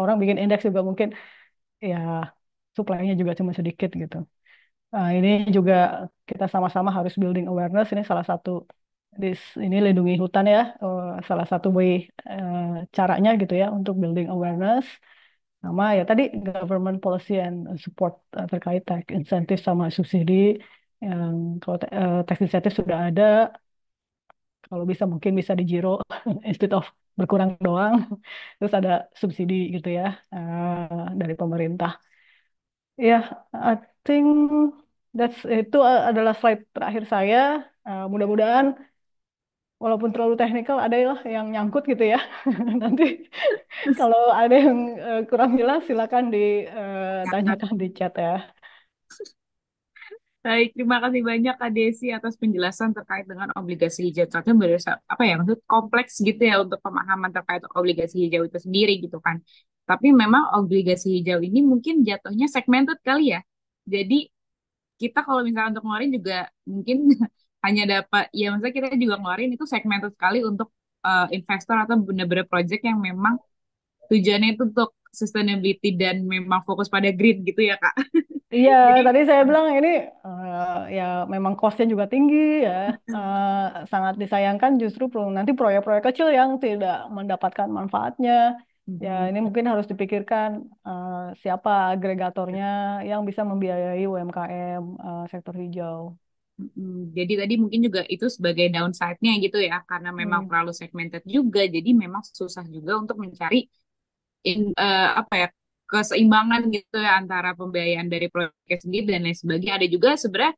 orang bikin indeks juga mungkin ya supply-nya juga cuma sedikit gitu. Ini juga kita sama-sama harus building awareness. Ini salah satu ini lindungi hutan ya, salah satu way caranya gitu ya untuk building awareness. Sama ya tadi government policy and support terkait tax incentive sama subsidi. Yang kalau tax incentive sudah ada, kalau bisa mungkin bisa di zero instead of berkurang doang. Terus ada subsidi gitu ya dari pemerintah. Ya, I think itu adalah slide terakhir saya. Mudah-mudahan walaupun terlalu teknikal ada lah yang nyangkut gitu ya. Nanti kalau ada yang kurang jelas silakan Ya, ditanyakan di chat ya. Baik, terima kasih banyak Kak Desi atas penjelasan terkait dengan obligasi hijau. Ternyata apa ya, maksud kompleks gitu ya untuk pemahaman terkait obligasi hijau itu sendiri gitu kan. Tapi memang obligasi hijau ini mungkin jatuhnya segmented kali ya. Jadi kita kalau misalnya untuk ngeluarin juga mungkin hanya dapat, ya maksudnya kita juga ngeluarin itu segmented sekali untuk investor atau benar-benar project yang memang tujuannya itu untuk sustainability dan memang fokus pada green gitu ya Kak. Iya, Jadi tadi saya bilang ini ya memang cost-nya juga tinggi ya. Sangat disayangkan justru nanti proyek-proyek kecil yang tidak mendapatkan manfaatnya. Ya, ini mungkin harus dipikirkan siapa agregatornya yang bisa membiayai UMKM sektor hijau. Jadi tadi mungkin juga itu sebagai downside-nya gitu ya, karena memang Hmm. terlalu segmented juga, jadi memang susah juga untuk mencari apa ya, keseimbangan gitu ya antara pembiayaan dari proyek sendiri dan lain sebagainya. Ada juga sebenarnya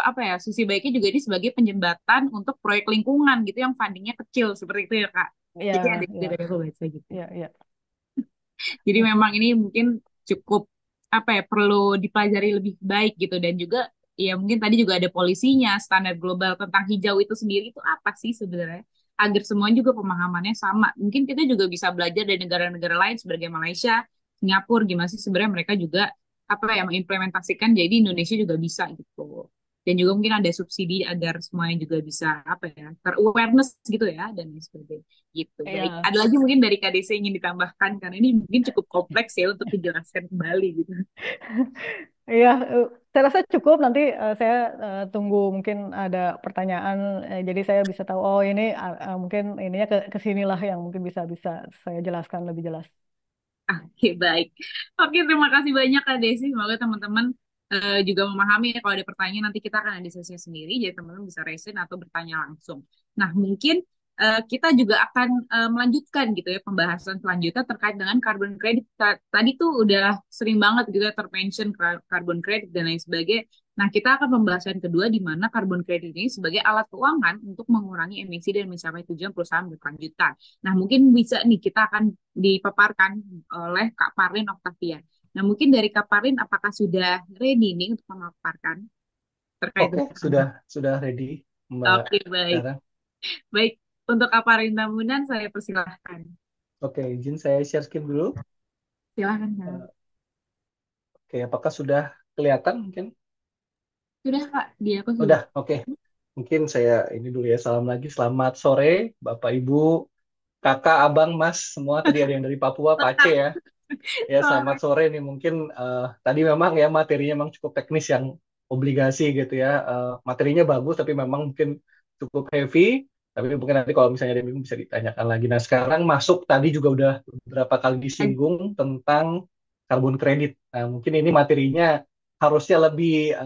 apa ya, sisi baiknya juga ini sebagai penjembatan untuk proyek lingkungan gitu yang fundingnya kecil seperti itu ya Kak. Ya, Jadi ada juga ya, dari aku baca gitu. ya, ya. Jadi memang ini mungkin cukup apa ya, perlu dipelajari lebih baik gitu, dan juga ya mungkin tadi juga ada polisinya, standar global tentang hijau itu sendiri itu apa sih sebenarnya, agar semua juga pemahamannya sama. Mungkin kita juga bisa belajar dari negara-negara lain sebagai Malaysia, Singapura, gimana sih sebenarnya mereka juga apa ya mengimplementasikan, jadi Indonesia juga bisa gitu. Dan juga mungkin ada subsidi agar semuanya juga bisa apa ya, ter-awareness gitu ya dan lain sebagainya gitu. Baik, Ya. ada lagi mungkin dari KDC yang ingin ditambahkan karena ini mungkin cukup kompleks ya untuk dijelaskan kembali gitu. Iya, saya rasa cukup. Nanti saya tunggu mungkin ada pertanyaan, jadi saya bisa tahu. Oh ini mungkin ininya ke sinilah yang mungkin bisa bisa saya jelaskan lebih jelas. Oke, baik. Oke, terima kasih banyak Kak Desi. Semoga teman-teman juga memahami ya, kalau ada pertanyaan nanti kita akan ada sesi sendiri, jadi teman-teman bisa raise atau bertanya langsung. Nah, mungkin kita juga akan melanjutkan gitu ya pembahasan selanjutnya terkait dengan carbon credit. Tadi tuh udah sering banget gitu ya termention carbon credit dan lain sebagainya. Nah, kita akan pembahasan kedua di mana carbon credit ini sebagai alat keuangan untuk mengurangi emisi dan mencapai tujuan perusahaan berkelanjutan. Nah, mungkin bisa nih kita akan dipaparkan oleh Kak Parlin Octavia. Nah, mungkin dari Kak Parlin, apakah sudah ready nih untuk memaparkan terkait Oke, dengan? sudah ready, Mbak Oke, baik. Dara. Baik, untuk Kak Parlin Tambunan, saya persilahkan. Oke, izin saya share screen dulu. Silahkan, Kak. Eh, Oke, apakah sudah kelihatan mungkin? Sudah, Kak. Dia aku sudah. Udah, oke. Mungkin saya ini dulu ya, salam lagi. Selamat sore, Bapak, Ibu, Kakak, Abang, Mas, semua. Tadi ada yang dari Papua, Pak Aceh ya. Ya, selamat Sore. sore nih. Mungkin tadi memang ya materinya memang cukup teknis yang obligasi gitu ya. Materinya bagus, tapi memang mungkin cukup heavy. Tapi mungkin nanti kalau misalnya ada yang bingung bisa ditanyakan lagi. Nah, sekarang masuk tadi juga udah beberapa kali disinggung tentang karbon kredit. Nah, mungkin ini materinya harusnya lebih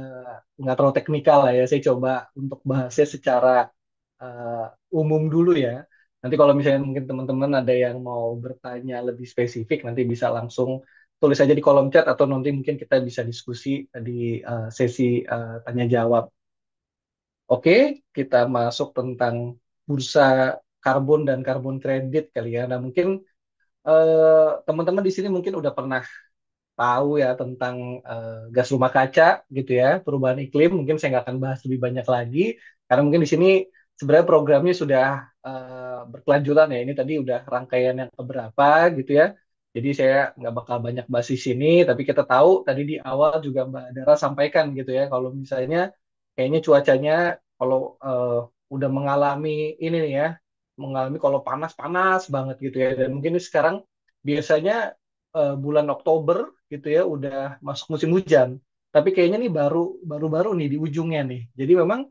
nggak terlalu teknikal lah ya. Saya coba untuk bahasnya secara umum dulu ya. Nanti kalau misalnya mungkin teman-teman ada yang mau bertanya lebih spesifik, nanti bisa langsung tulis aja di kolom chat atau nanti mungkin kita bisa diskusi di sesi tanya jawab. Oke, kita masuk tentang bursa karbon dan karbon kredit kali ya. Nah, mungkin teman-teman di sini mungkin udah pernah tahu ya tentang gas rumah kaca gitu ya, perubahan iklim. Mungkin saya nggak akan bahas lebih banyak lagi karena mungkin di sini sebenarnya programnya sudah berkelanjutan ya. Ini tadi udah rangkaian yang keberapa gitu ya. Jadi saya nggak bakal banyak bahas di sini, tapi kita tahu tadi di awal juga Mbak Dara sampaikan gitu ya, kalau misalnya kayaknya cuacanya kalau udah mengalami ini nih ya, mengalami kalau panas-panas banget gitu ya. Dan mungkin sekarang biasanya bulan Oktober gitu ya udah masuk musim hujan. Tapi kayaknya nih baru-baru nih di ujungnya nih. Jadi memang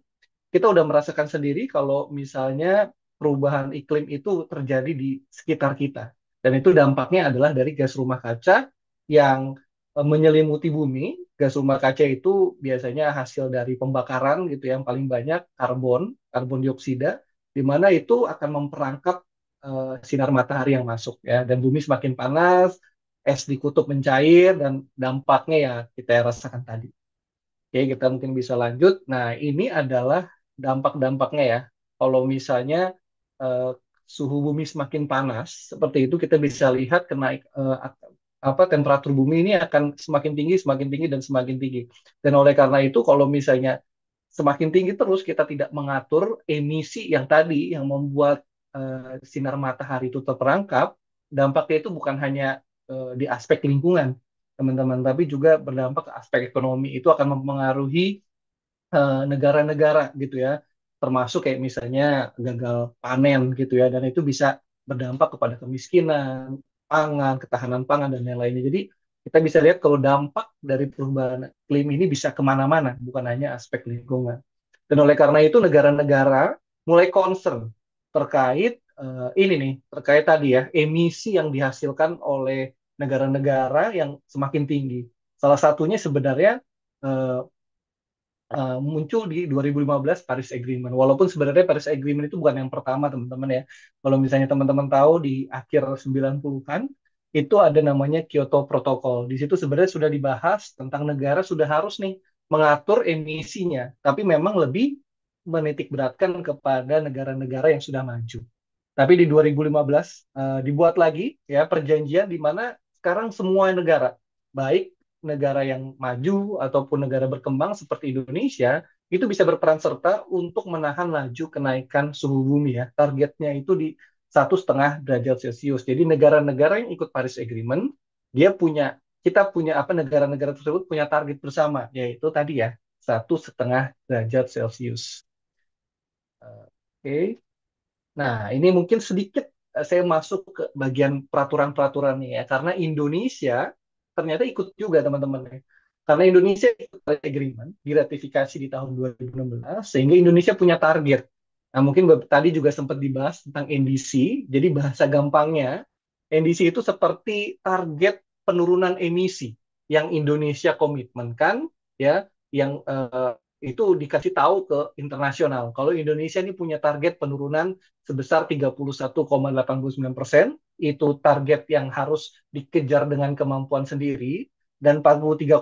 kita udah merasakan sendiri kalau misalnya perubahan iklim itu terjadi di sekitar kita. Dan itu dampaknya adalah dari gas rumah kaca yang menyelimuti bumi. Gas rumah kaca itu biasanya hasil dari pembakaran gitu yang paling banyak karbon dioksida, di mana itu akan memperangkap sinar matahari yang masuk ya. Dan bumi semakin panas, es di kutub mencair, dan dampaknya ya kita rasakan tadi. Oke, kita mungkin bisa lanjut. Nah, ini adalah dampak-dampaknya ya. Kalau misalnya eh, suhu bumi semakin panas, seperti itu kita bisa lihat temperatur bumi ini akan semakin tinggi dan semakin tinggi. Dan oleh karena itu kalau misalnya semakin tinggi terus kita tidak mengatur emisi yang tadi yang membuat sinar matahari itu terperangkap, dampaknya itu bukan hanya di aspek lingkungan, teman-teman, tapi juga berdampak ke aspek ekonomi. Itu akan mempengaruhi negara-negara gitu ya, termasuk kayak misalnya gagal panen gitu ya, dan itu bisa berdampak kepada kemiskinan, pangan, ketahanan pangan dan lain-lainnya. Jadi kita bisa lihat kalau dampak dari perubahan iklim ini bisa kemana-mana, bukan hanya aspek lingkungan. Dan oleh karena itu negara-negara mulai concern terkait ini nih, terkait tadi ya, emisi yang dihasilkan oleh negara-negara yang semakin tinggi. Salah satunya sebenarnya eh, muncul di 2015 Paris Agreement. Walaupun sebenarnya Paris Agreement itu bukan yang pertama, teman-teman ya. Kalau misalnya teman-teman tahu di akhir 90-an itu ada namanya Kyoto Protocol. Di situ sebenarnya sudah dibahas tentang negara sudah harus nih mengatur emisinya, tapi memang lebih menitik beratkan kepada negara-negara yang sudah maju. Tapi di 2015 dibuat lagi ya perjanjian di mana sekarang semua negara, baik negara yang maju ataupun negara berkembang seperti Indonesia, itu bisa berperan serta untuk menahan laju kenaikan suhu bumi ya. Targetnya itu di 1,5 derajat Celcius. Jadi negara-negara yang ikut Paris Agreement, kita punya apa negara-negara tersebut punya target bersama, yaitu tadi ya 1,5 derajat Celcius. Oke. Nah, ini mungkin sedikit saya masuk ke bagian peraturan-peraturannya ya, karena Indonesia ternyata ikut juga teman-teman ya. Karena Indonesia ikut Paris Agreement, diratifikasi di tahun 2016, sehingga Indonesia punya target. Nah, mungkin tadi juga sempat dibahas tentang NDC, jadi bahasa gampangnya, NDC itu seperti target penurunan emisi yang Indonesia komitmenkan, ya, yang itu dikasih tahu ke internasional. Kalau Indonesia ini punya target penurunan sebesar 31,89%, itu target yang harus dikejar dengan kemampuan sendiri, dan 43,2%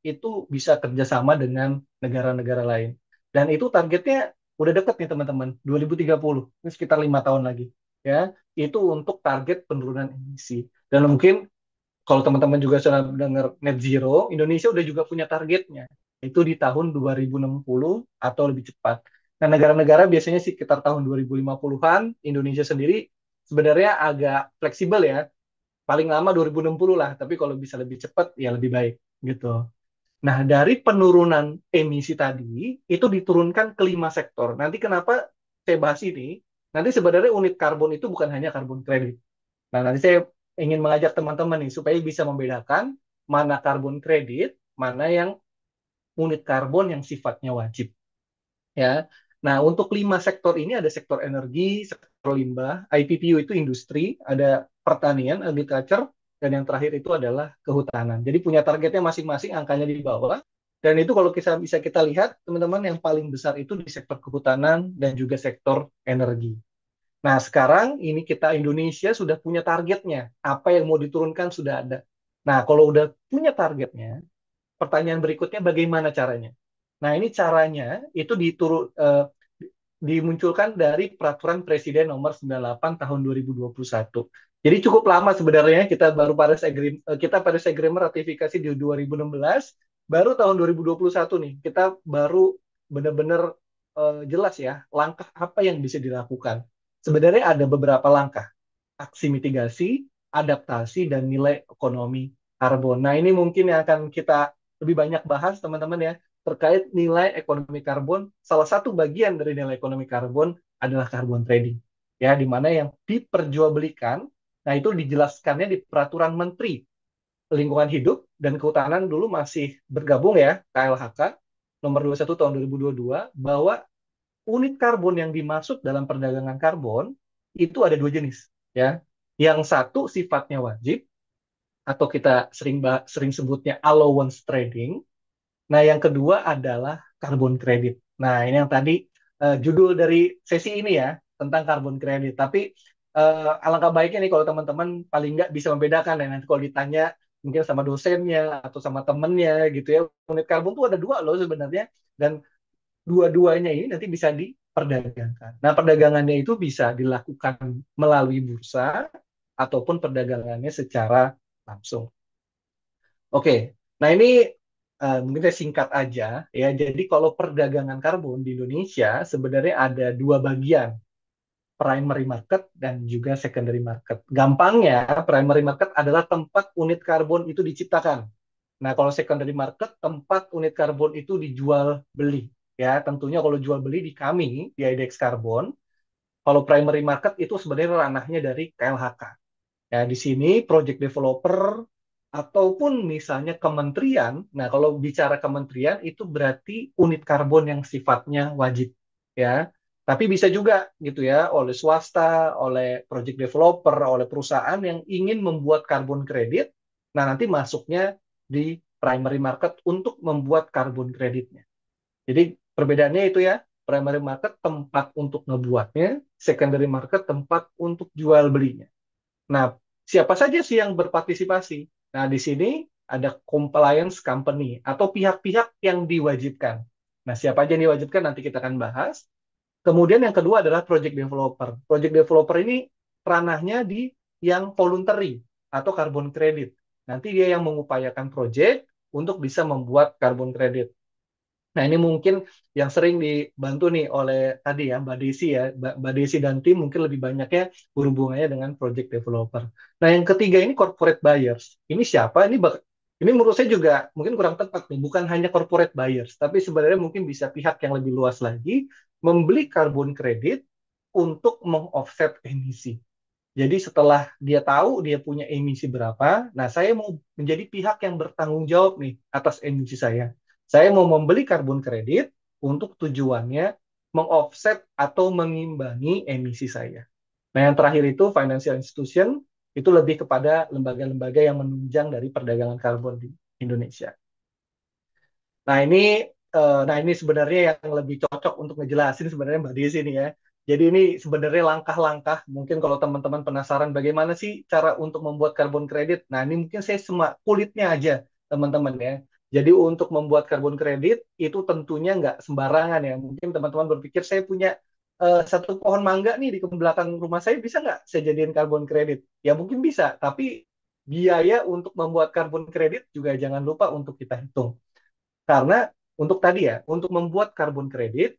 itu bisa kerjasama dengan negara-negara lain. Dan itu targetnya udah deket nih teman-teman, 2030, ini sekitar 5 tahun lagi. Ya, itu untuk target penurunan emisi. Dan mungkin kalau teman-teman juga sudah mendengar net zero, Indonesia udah juga punya targetnya. Itu di tahun 2060 atau lebih cepat. Nah, negara-negara biasanya sekitar tahun 2050-an, Indonesia sendiri sebenarnya agak fleksibel ya. Paling lama 2060 lah, tapi kalau bisa lebih cepat ya lebih baik gitu. Nah, dari penurunan emisi tadi, itu diturunkan ke 5 sektor. Nanti kenapa saya bahas ini? Nanti sebenarnya unit karbon itu bukan hanya karbon kredit. Nah, nanti saya ingin mengajak teman-teman nih supaya bisa membedakan mana karbon kredit, mana yang unit karbon yang sifatnya wajib. Ya. Nah, untuk 5 sektor ini ada sektor energi, sektor limbah, IPPU itu industri, ada pertanian, agriculture, dan yang terakhir itu adalah kehutanan. Jadi punya targetnya masing-masing, angkanya di bawah. Dan itu kalau bisa kita lihat, teman-teman, yang paling besar itu di sektor kehutanan dan juga sektor energi. Nah, sekarang ini kita Indonesia sudah punya targetnya. Apa yang mau diturunkan sudah ada. Nah, kalau udah punya targetnya, pertanyaan berikutnya bagaimana caranya? Nah, ini caranya itu dimunculkan dari Peraturan Presiden Nomor 98 Tahun 2021. Jadi cukup lama sebenarnya kita Paris Agreement ratifikasi di 2016, baru tahun 2021 nih kita baru benar-benar jelas ya langkah apa yang bisa dilakukan. Sebenarnya ada beberapa langkah: aksi mitigasi, adaptasi, dan nilai ekonomi karbon. Nah, ini mungkin yang akan kita lebih banyak bahas, teman-teman ya, terkait nilai ekonomi karbon. Salah satu bagian dari nilai ekonomi karbon adalah carbon trading, ya, di mana yang diperjualbelikan. Nah, itu dijelaskannya di Peraturan Menteri Lingkungan Hidup dan Kehutanan, dulu masih bergabung ya, KLHK, nomor 21 tahun 2022, bahwa unit karbon yang dimaksud dalam perdagangan karbon itu ada 2 jenis, ya. Yang satu sifatnya wajib atau kita sering sebutnya allowance trading. Nah, yang kedua adalah carbon credit. Nah, ini yang tadi judul dari sesi ini ya, tentang carbon credit. Tapi alangkah baiknya nih kalau teman-teman paling nggak bisa membedakan ya, nanti kalau ditanya mungkin sama dosennya atau sama temennya gitu ya, unit karbon tuh ada 2 loh sebenarnya, dan dua-duanya ini nanti bisa diperdagangkan. Nah, perdagangannya itu bisa dilakukan melalui bursa ataupun perdagangannya secara langsung. Oke, nah ini mungkin saya singkat aja ya. Jadi kalau perdagangan karbon di Indonesia sebenarnya ada dua bagian, primary market dan juga secondary market. Gampangnya, primary market adalah tempat unit karbon itu diciptakan. Nah, kalau secondary market, tempat unit karbon itu dijual beli. Ya, tentunya kalau jual beli di kami, di IDX Carbon, kalau primary market itu sebenarnya ranahnya dari KLHK. Ya, di sini project developer ataupun misalnya kementerian. Nah, kalau bicara kementerian itu berarti unit karbon yang sifatnya wajib, ya. Tapi bisa juga gitu ya oleh swasta, oleh project developer, oleh perusahaan yang ingin membuat karbon kredit. Nah, nanti masuknya di primary market untuk membuat karbon kreditnya. Jadi perbedaannya itu ya, primary market tempat untuk ngebuatnya, secondary market tempat untuk jual belinya. Nah, siapa saja sih yang berpartisipasi? Nah, di sini ada compliance company atau pihak-pihak yang diwajibkan. Nah, siapa aja yang diwajibkan nanti kita akan bahas. Kemudian yang kedua adalah project developer. Project developer ini ranahnya di yang voluntary atau carbon credit. Nanti dia yang mengupayakan project untuk bisa membuat carbon credit. Nah, ini mungkin yang sering dibantu nih oleh tadi ya, Mbak Desi ya. Mbak Desi dan tim mungkin lebih banyaknya berhubungannya dengan project developer. Nah, yang ketiga ini corporate buyers. Ini siapa? Ini menurut saya juga mungkin kurang tepat nih. Bukan hanya corporate buyers, tapi sebenarnya mungkin bisa pihak yang lebih luas lagi membeli carbon credit untuk meng-offset emisi. Jadi setelah dia tahu dia punya emisi berapa, nah saya mau menjadi pihak yang bertanggung jawab nih atas emisi saya. Saya mau membeli karbon kredit untuk tujuannya mengoffset atau mengimbangi emisi saya. Nah yang terakhir itu financial institution, itu lebih kepada lembaga-lembaga yang menunjang dari perdagangan karbon di Indonesia. Nah ini sebenarnya yang lebih cocok untuk ngejelasin sebenarnya Mbak Desi nih ya. Jadi ini sebenarnya langkah-langkah, mungkin kalau teman-teman penasaran bagaimana sih cara untuk membuat karbon kredit. Nah ini mungkin saya cuma kulitnya aja teman-teman ya. Jadi untuk membuat karbon kredit itu tentunya nggak sembarangan ya. Mungkin teman-teman berpikir saya punya satu pohon mangga nih di belakang rumah saya, bisa nggak saya jadiin karbon kredit? Ya mungkin bisa, tapi biaya untuk membuat karbon kredit juga jangan lupa untuk kita hitung. Karena untuk tadi ya, untuk membuat karbon kredit,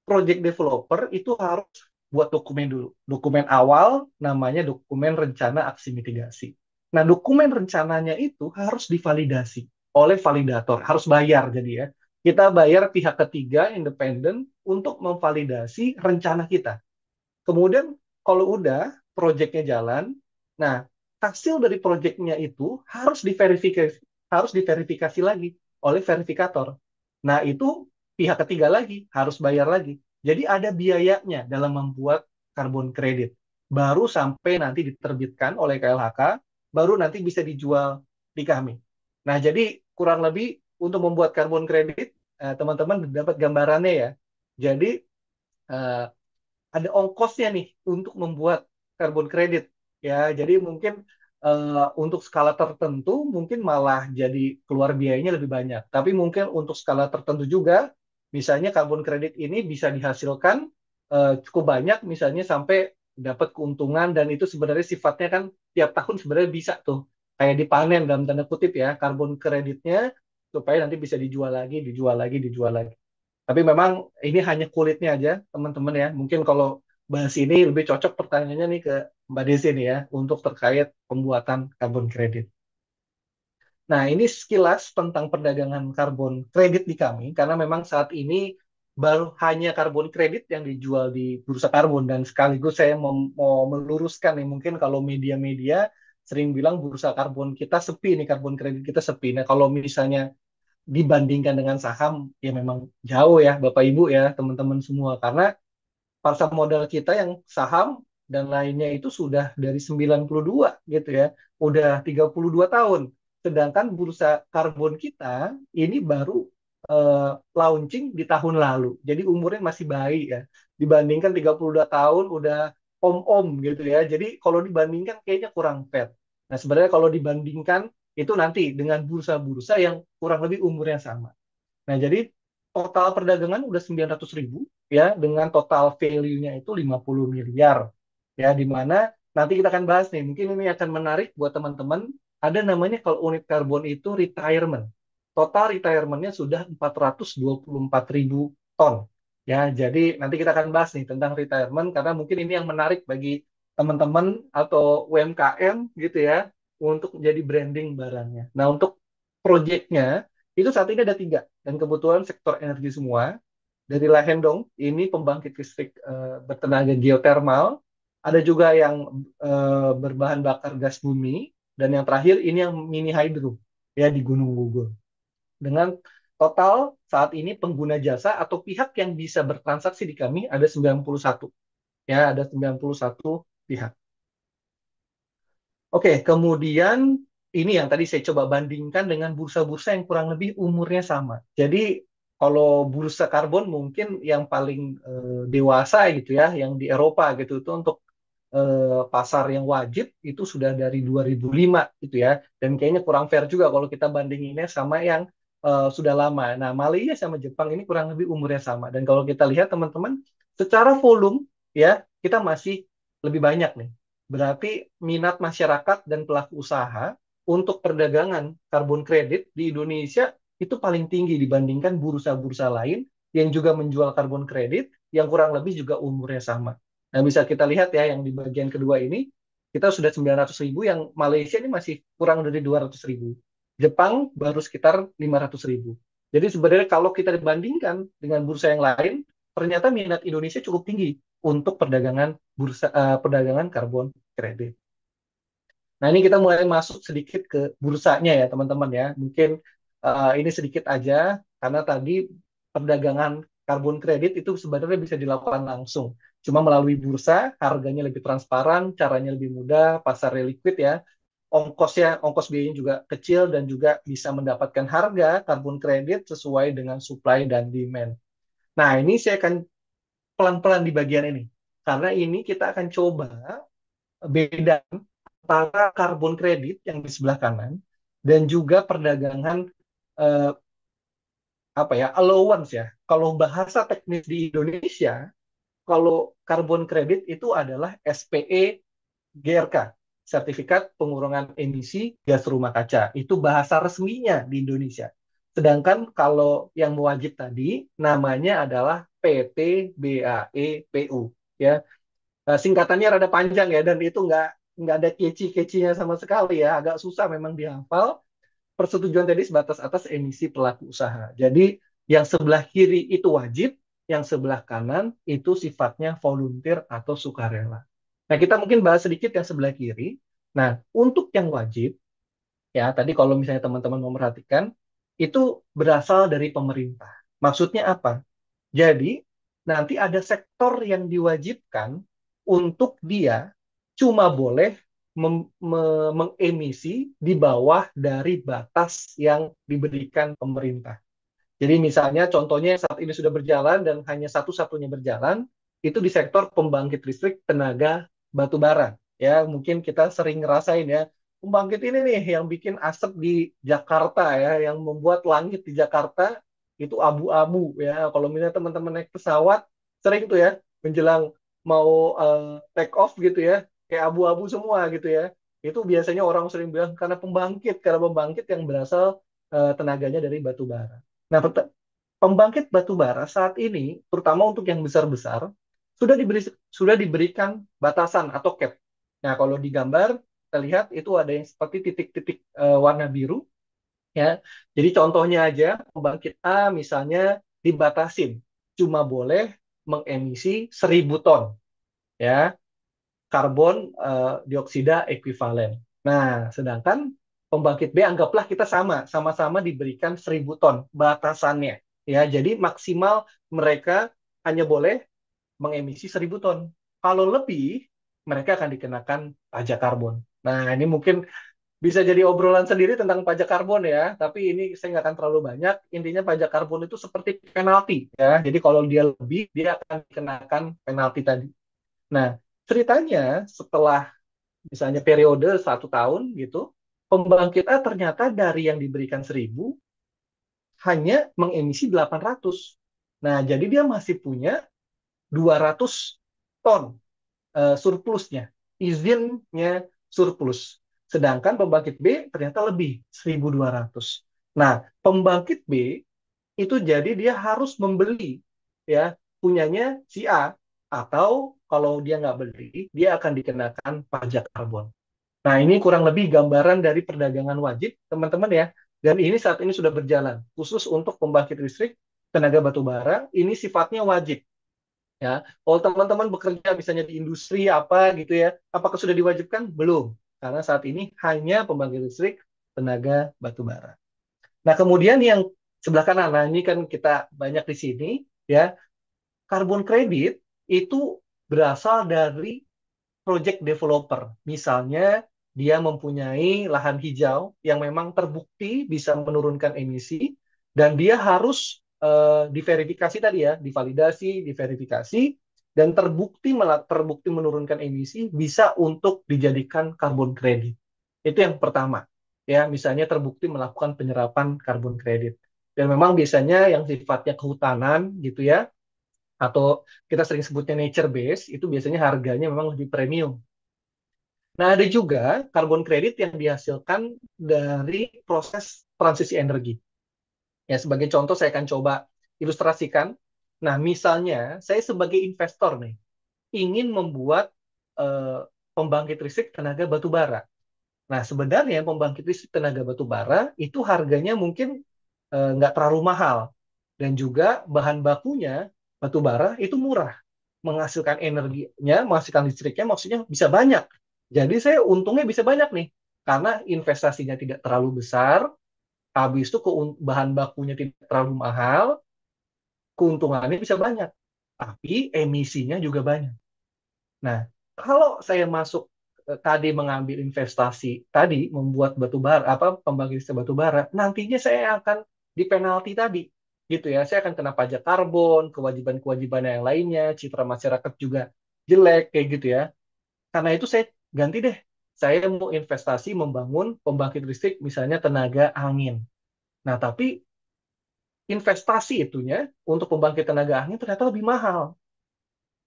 project developer itu harus buat dokumen dulu. Dokumen awal namanya dokumen rencana aksi mitigasi. Nah, dokumen rencananya itu harus divalidasi oleh validator, harus bayar jadi ya. Kita bayar pihak ketiga independen untuk memvalidasi rencana kita. Kemudian kalau udah proyeknya jalan, nah hasil dari proyeknya itu harus diverifikasi lagi oleh verifikator. Nah itu pihak ketiga lagi harus bayar lagi. Jadi ada biayanya dalam membuat karbon kredit. Baru sampai nanti diterbitkan oleh KLHK, baru nanti bisa dijual di kami. Nah jadi kurang lebih untuk membuat karbon kredit, teman-teman dapat gambarannya ya. Jadi eh, ada ongkosnya nih untuk membuat karbon kredit ya. Jadi mungkin untuk skala tertentu mungkin malah jadi keluar biayanya lebih banyak. Tapi mungkin untuk skala tertentu juga, misalnya karbon kredit ini bisa dihasilkan cukup banyak, misalnya sampai dapat keuntungan dan itu sebenarnya sifatnya kan tiap tahun sebenarnya bisa tuh kayak dipanen dalam tanda kutip ya karbon kreditnya supaya nanti bisa dijual lagi, dijual lagi, dijual lagi. Tapi memang ini hanya kulitnya aja, teman-teman ya. Mungkin kalau bahas ini lebih cocok pertanyaannya nih ke Mbak Desi nih ya, untuk terkait pembuatan karbon kredit. Nah, ini sekilas tentang perdagangan karbon kredit di kami, karena memang saat ini baru hanya karbon kredit yang dijual di bursa karbon, dan sekaligus saya mau meluruskan nih, mungkin kalau media-media sering bilang bursa karbon kita sepi nih, karbon kredit kita sepi. Nah, kalau misalnya dibandingkan dengan saham ya memang jauh ya Bapak Ibu ya teman-teman semua karena pasar modal kita yang saham dan lainnya itu sudah dari 92 gitu ya, udah 32 tahun. Sedangkan bursa karbon kita ini baru launching di tahun lalu. Jadi umurnya masih bayi ya. Dibandingkan 32 tahun udah om-om gitu ya. Jadi kalau dibandingkan kayaknya kurang fair. Nah, sebenarnya kalau dibandingkan itu nanti dengan bursa-bursa yang kurang lebih umurnya sama. Nah, jadi total perdagangan udah 900.000 ya dengan total value-nya itu 50 miliar ya di mana nanti kita akan bahas nih mungkin ini akan menarik buat teman-teman ada namanya kalau unit karbon itu retirement. Total retirementnya sudah 424.000 ton. Ya, jadi nanti kita akan bahas nih tentang retirement karena mungkin ini yang menarik bagi teman-teman atau UMKM gitu ya untuk jadi branding barangnya. Nah, untuk proyeknya itu saat ini ada tiga dan kebetulan sektor energi semua. Dari Lahendong ini pembangkit listrik bertenaga geotermal, ada juga yang berbahan bakar gas bumi, dan yang terakhir ini yang mini hydro ya di Gunung Gugur. Dengan total saat ini pengguna jasa atau pihak yang bisa bertransaksi di kami ada 91. Ya, ada 91 pihak. Oke, kemudian ini yang tadi saya coba bandingkan dengan bursa-bursa yang kurang lebih umurnya sama. Jadi kalau bursa karbon mungkin yang paling dewasa gitu ya, yang di Eropa gitu itu untuk pasar yang wajib itu sudah dari 2005 gitu ya. Dan kayaknya kurang fair juga kalau kita bandinginnya sama yang sudah lama. Nah, Malaysia sama Jepang ini kurang lebih umurnya sama. Dan kalau kita lihat teman-teman, secara volume ya kita masih lebih banyak nih. Berarti minat masyarakat dan pelaku usaha untuk perdagangan karbon kredit di Indonesia itu paling tinggi dibandingkan bursa-bursa lain yang juga menjual karbon kredit yang kurang lebih juga umurnya sama. Nah, bisa kita lihat ya yang di bagian kedua ini, kita sudah 900.000, yang Malaysia ini masih kurang dari 200.000. Jepang baru sekitar 500.000. Jadi sebenarnya kalau kita dibandingkan dengan bursa yang lain, ternyata minat Indonesia cukup tinggi untuk perdagangan karbon kredit. Nah, ini kita mulai masuk sedikit ke bursanya ya, teman-teman ya. Mungkin ini sedikit aja, karena tadi perdagangan karbon kredit itu sebenarnya bisa dilakukan langsung. Cuma melalui bursa, harganya lebih transparan, caranya lebih mudah, pasarnya liquid ya. Ongkos biayanya juga kecil dan juga bisa mendapatkan harga karbon kredit sesuai dengan supply dan demand. Nah, ini saya akan pelan-pelan di bagian ini. Karena ini kita akan coba beda antara karbon kredit yang di sebelah kanan dan juga perdagangan eh, allowance ya. Kalau bahasa teknis di Indonesia, kalau karbon kredit itu adalah SPE GRK, Sertifikat Pengurangan Emisi Gas Rumah Kaca. Itu bahasa resminya di Indonesia. Sedangkan kalau yang wajib tadi namanya adalah PT BAE-PU ya. Singkatannya rada panjang ya, dan itu nggak ada keci-kecinya sama sekali ya, agak susah memang dihafal. Persetujuan tadi sebatas atas emisi pelaku usaha. Jadi yang sebelah kiri itu wajib, yang sebelah kanan itu sifatnya volunteer atau sukarela. Nah, kita mungkin bahas sedikit yang sebelah kiri. Nah, untuk yang wajib, ya tadi kalau misalnya teman-teman memperhatikan, itu berasal dari pemerintah. Maksudnya apa? Jadi, nanti ada sektor yang diwajibkan untuk dia cuma boleh mengemisi di bawah dari batas yang diberikan pemerintah. Jadi misalnya contohnya saat ini sudah berjalan dan hanya satu-satunya berjalan, itu di sektor pembangkit listrik tenaga batu bara. Ya, mungkin kita sering ngerasain ya, pembangkit ini nih yang bikin asap di Jakarta ya, yang membuat langit di Jakarta itu abu-abu ya. Kalau misalnya teman-teman naik pesawat, sering tuh ya, menjelang mau take off gitu ya, kayak abu-abu semua gitu ya. Itu biasanya orang sering bilang karena pembangkit yang berasal tenaganya dari batu bara. Nah, pembangkit batu bara saat ini, terutama untuk yang besar-besar, sudah diberikan batasan atau cap. Nah, kalau di gambar kita lihat itu ada yang seperti titik-titik warna biru, ya. Jadi contohnya aja, pembangkit A misalnya dibatasin, cuma boleh mengemisi 1.000 ton, ya, karbon dioksida ekuivalen. Nah, sedangkan pembangkit B anggaplah kita sama-sama diberikan 1.000 ton batasannya. Ya, jadi maksimal mereka hanya boleh mengemisi 1.000 ton. Kalau lebih, mereka akan dikenakan pajak karbon. Nah, ini mungkin bisa jadi obrolan sendiri tentang pajak karbon ya, tapi ini saya nggak akan terlalu banyak. Intinya pajak karbon itu seperti penalti ya. Jadi kalau dia lebih, dia akan dikenakan penalti tadi. Nah, ceritanya setelah misalnya periode 1 tahun gitu, pembangkit A ternyata dari yang diberikan 1.000 hanya mengemisi 800. Nah, jadi dia masih punya 200 ton surplusnya, izinnya surplus. Sedangkan pembangkit B ternyata lebih 1.200. Nah, pembangkit B itu jadi dia harus membeli ya punyanya si A, atau kalau dia nggak beli dia akan dikenakan pajak karbon. Nah, ini kurang lebih gambaran dari perdagangan wajib, teman-teman ya. Dan ini saat ini sudah berjalan. Khusus untuk pembangkit listrik tenaga batu bara, ini sifatnya wajib. Ya, kalau teman-teman bekerja misalnya di industri apa gitu ya, apakah sudah diwajibkan? Belum. Karena saat ini hanya pembangkit listrik tenaga batu bara. Nah, kemudian yang sebelah kanan, nah ini kan kita banyak di sini, ya, karbon kredit itu berasal dari project developer. Misalnya, dia mempunyai lahan hijau yang memang terbukti bisa menurunkan emisi, dan dia harus diverifikasi tadi ya, divalidasi, diverifikasi, dan terbukti menurunkan emisi bisa untuk dijadikan karbon kredit. Itu yang pertama. Ya, misalnya terbukti melakukan penyerapan karbon kredit. Dan memang biasanya yang sifatnya kehutanan gitu ya, atau kita sering sebutnya nature base, itu biasanya harganya memang lebih premium. Nah, ada juga karbon kredit yang dihasilkan dari proses transisi energi. Ya, sebagai contoh saya akan coba ilustrasikan. Nah, misalnya saya sebagai investor nih, ingin membuat eh, pembangkit listrik tenaga batu bara. Nah, sebenarnya pembangkit listrik tenaga batu bara itu harganya mungkin nggak terlalu mahal. Dan juga bahan bakunya, batu bara, itu murah. Menghasilkan energinya, menghasilkan listriknya maksudnya bisa banyak. Jadi saya untungnya bisa banyak nih. Karena investasinya tidak terlalu besar, habis itu bahan bakunya tidak terlalu mahal, keuntungannya bisa banyak. Tapi emisinya juga banyak. Nah, kalau saya masuk tadi mengambil investasi tadi membuat batu bara apa pembangkit listrik batu bara, nantinya saya akan dipenalti tadi gitu ya. Saya akan kena pajak karbon, kewajiban-kewajiban yang lainnya, citra masyarakat juga jelek kayak gitu ya. Karena itu saya ganti deh. Saya mau investasi membangun pembangkit listrik misalnya tenaga angin. Nah, tapi investasi itunya untuk pembangkit tenaga angin ternyata lebih mahal.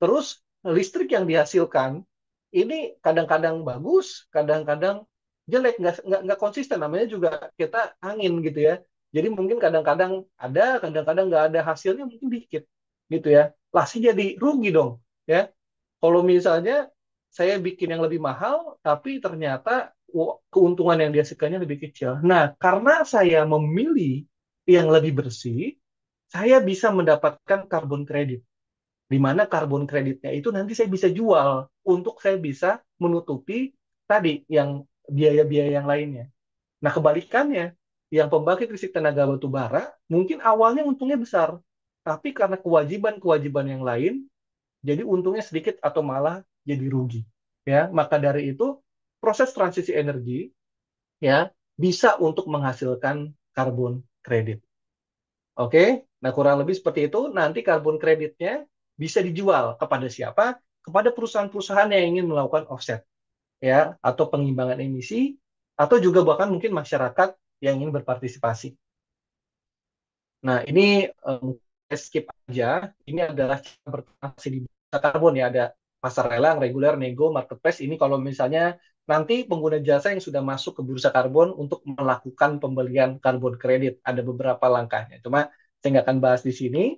Terus listrik yang dihasilkan ini kadang-kadang bagus, kadang-kadang jelek, nggak konsisten. Namanya juga kita angin gitu ya. Jadi mungkin kadang-kadang ada, kadang-kadang nggak ada hasilnya mungkin dikit gitu ya. Lah sih jadi rugi dong ya. Kalau misalnya saya bikin yang lebih mahal, tapi ternyata keuntungan yang dihasilkannya lebih kecil. Nah, karena saya memilih yang lebih bersih, saya bisa mendapatkan karbon kredit di mana karbon kreditnya itu nanti saya bisa jual untuk saya bisa menutupi tadi yang biaya-biaya yang lainnya. Nah, kebalikannya, yang pembangkit listrik tenaga batu bara mungkin awalnya untungnya besar, tapi karena kewajiban-kewajiban yang lain, jadi untungnya sedikit atau malah jadi rugi. Ya, maka dari itu proses transisi energi ya bisa untuk menghasilkan karbon kredit. Oke, nah kurang lebih seperti itu. Nanti karbon kreditnya bisa dijual kepada siapa? Kepada perusahaan-perusahaan yang ingin melakukan offset, ya, atau pengimbangan emisi, atau juga bahkan mungkin masyarakat yang ingin berpartisipasi. Nah, ini saya skip aja. Ini adalah cara bertransaksi di bursa karbon ya. Ada pasar lelang, reguler, nego, marketplace. Ini kalau misalnya nanti pengguna jasa yang sudah masuk ke bursa karbon untuk melakukan pembelian karbon kredit. Ada beberapa langkahnya. Cuma saya nggak akan bahas di sini.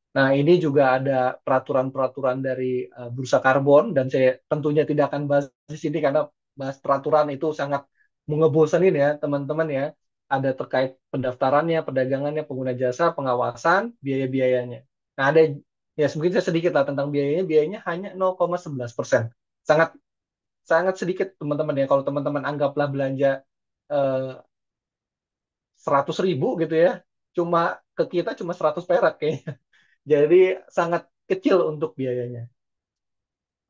Nah, ini juga ada peraturan-peraturan dari bursa karbon. Dan saya tentunya tidak akan bahas di sini karena bahas peraturan itu sangat mengebosanin ya, teman-teman ya. Ada terkait pendaftarannya, perdagangannya, pengguna jasa, pengawasan, biaya-biayanya. Nah, ada ya mungkin saya sedikit lah tentang biayanya. Biayanya hanya 0,11%. Sangat sangat sedikit teman-teman ya. Kalau teman-teman anggaplah belanja eh, 100.000 gitu ya, cuma ke kita cuma 100 perak kayaknya. Jadi sangat kecil untuk biayanya.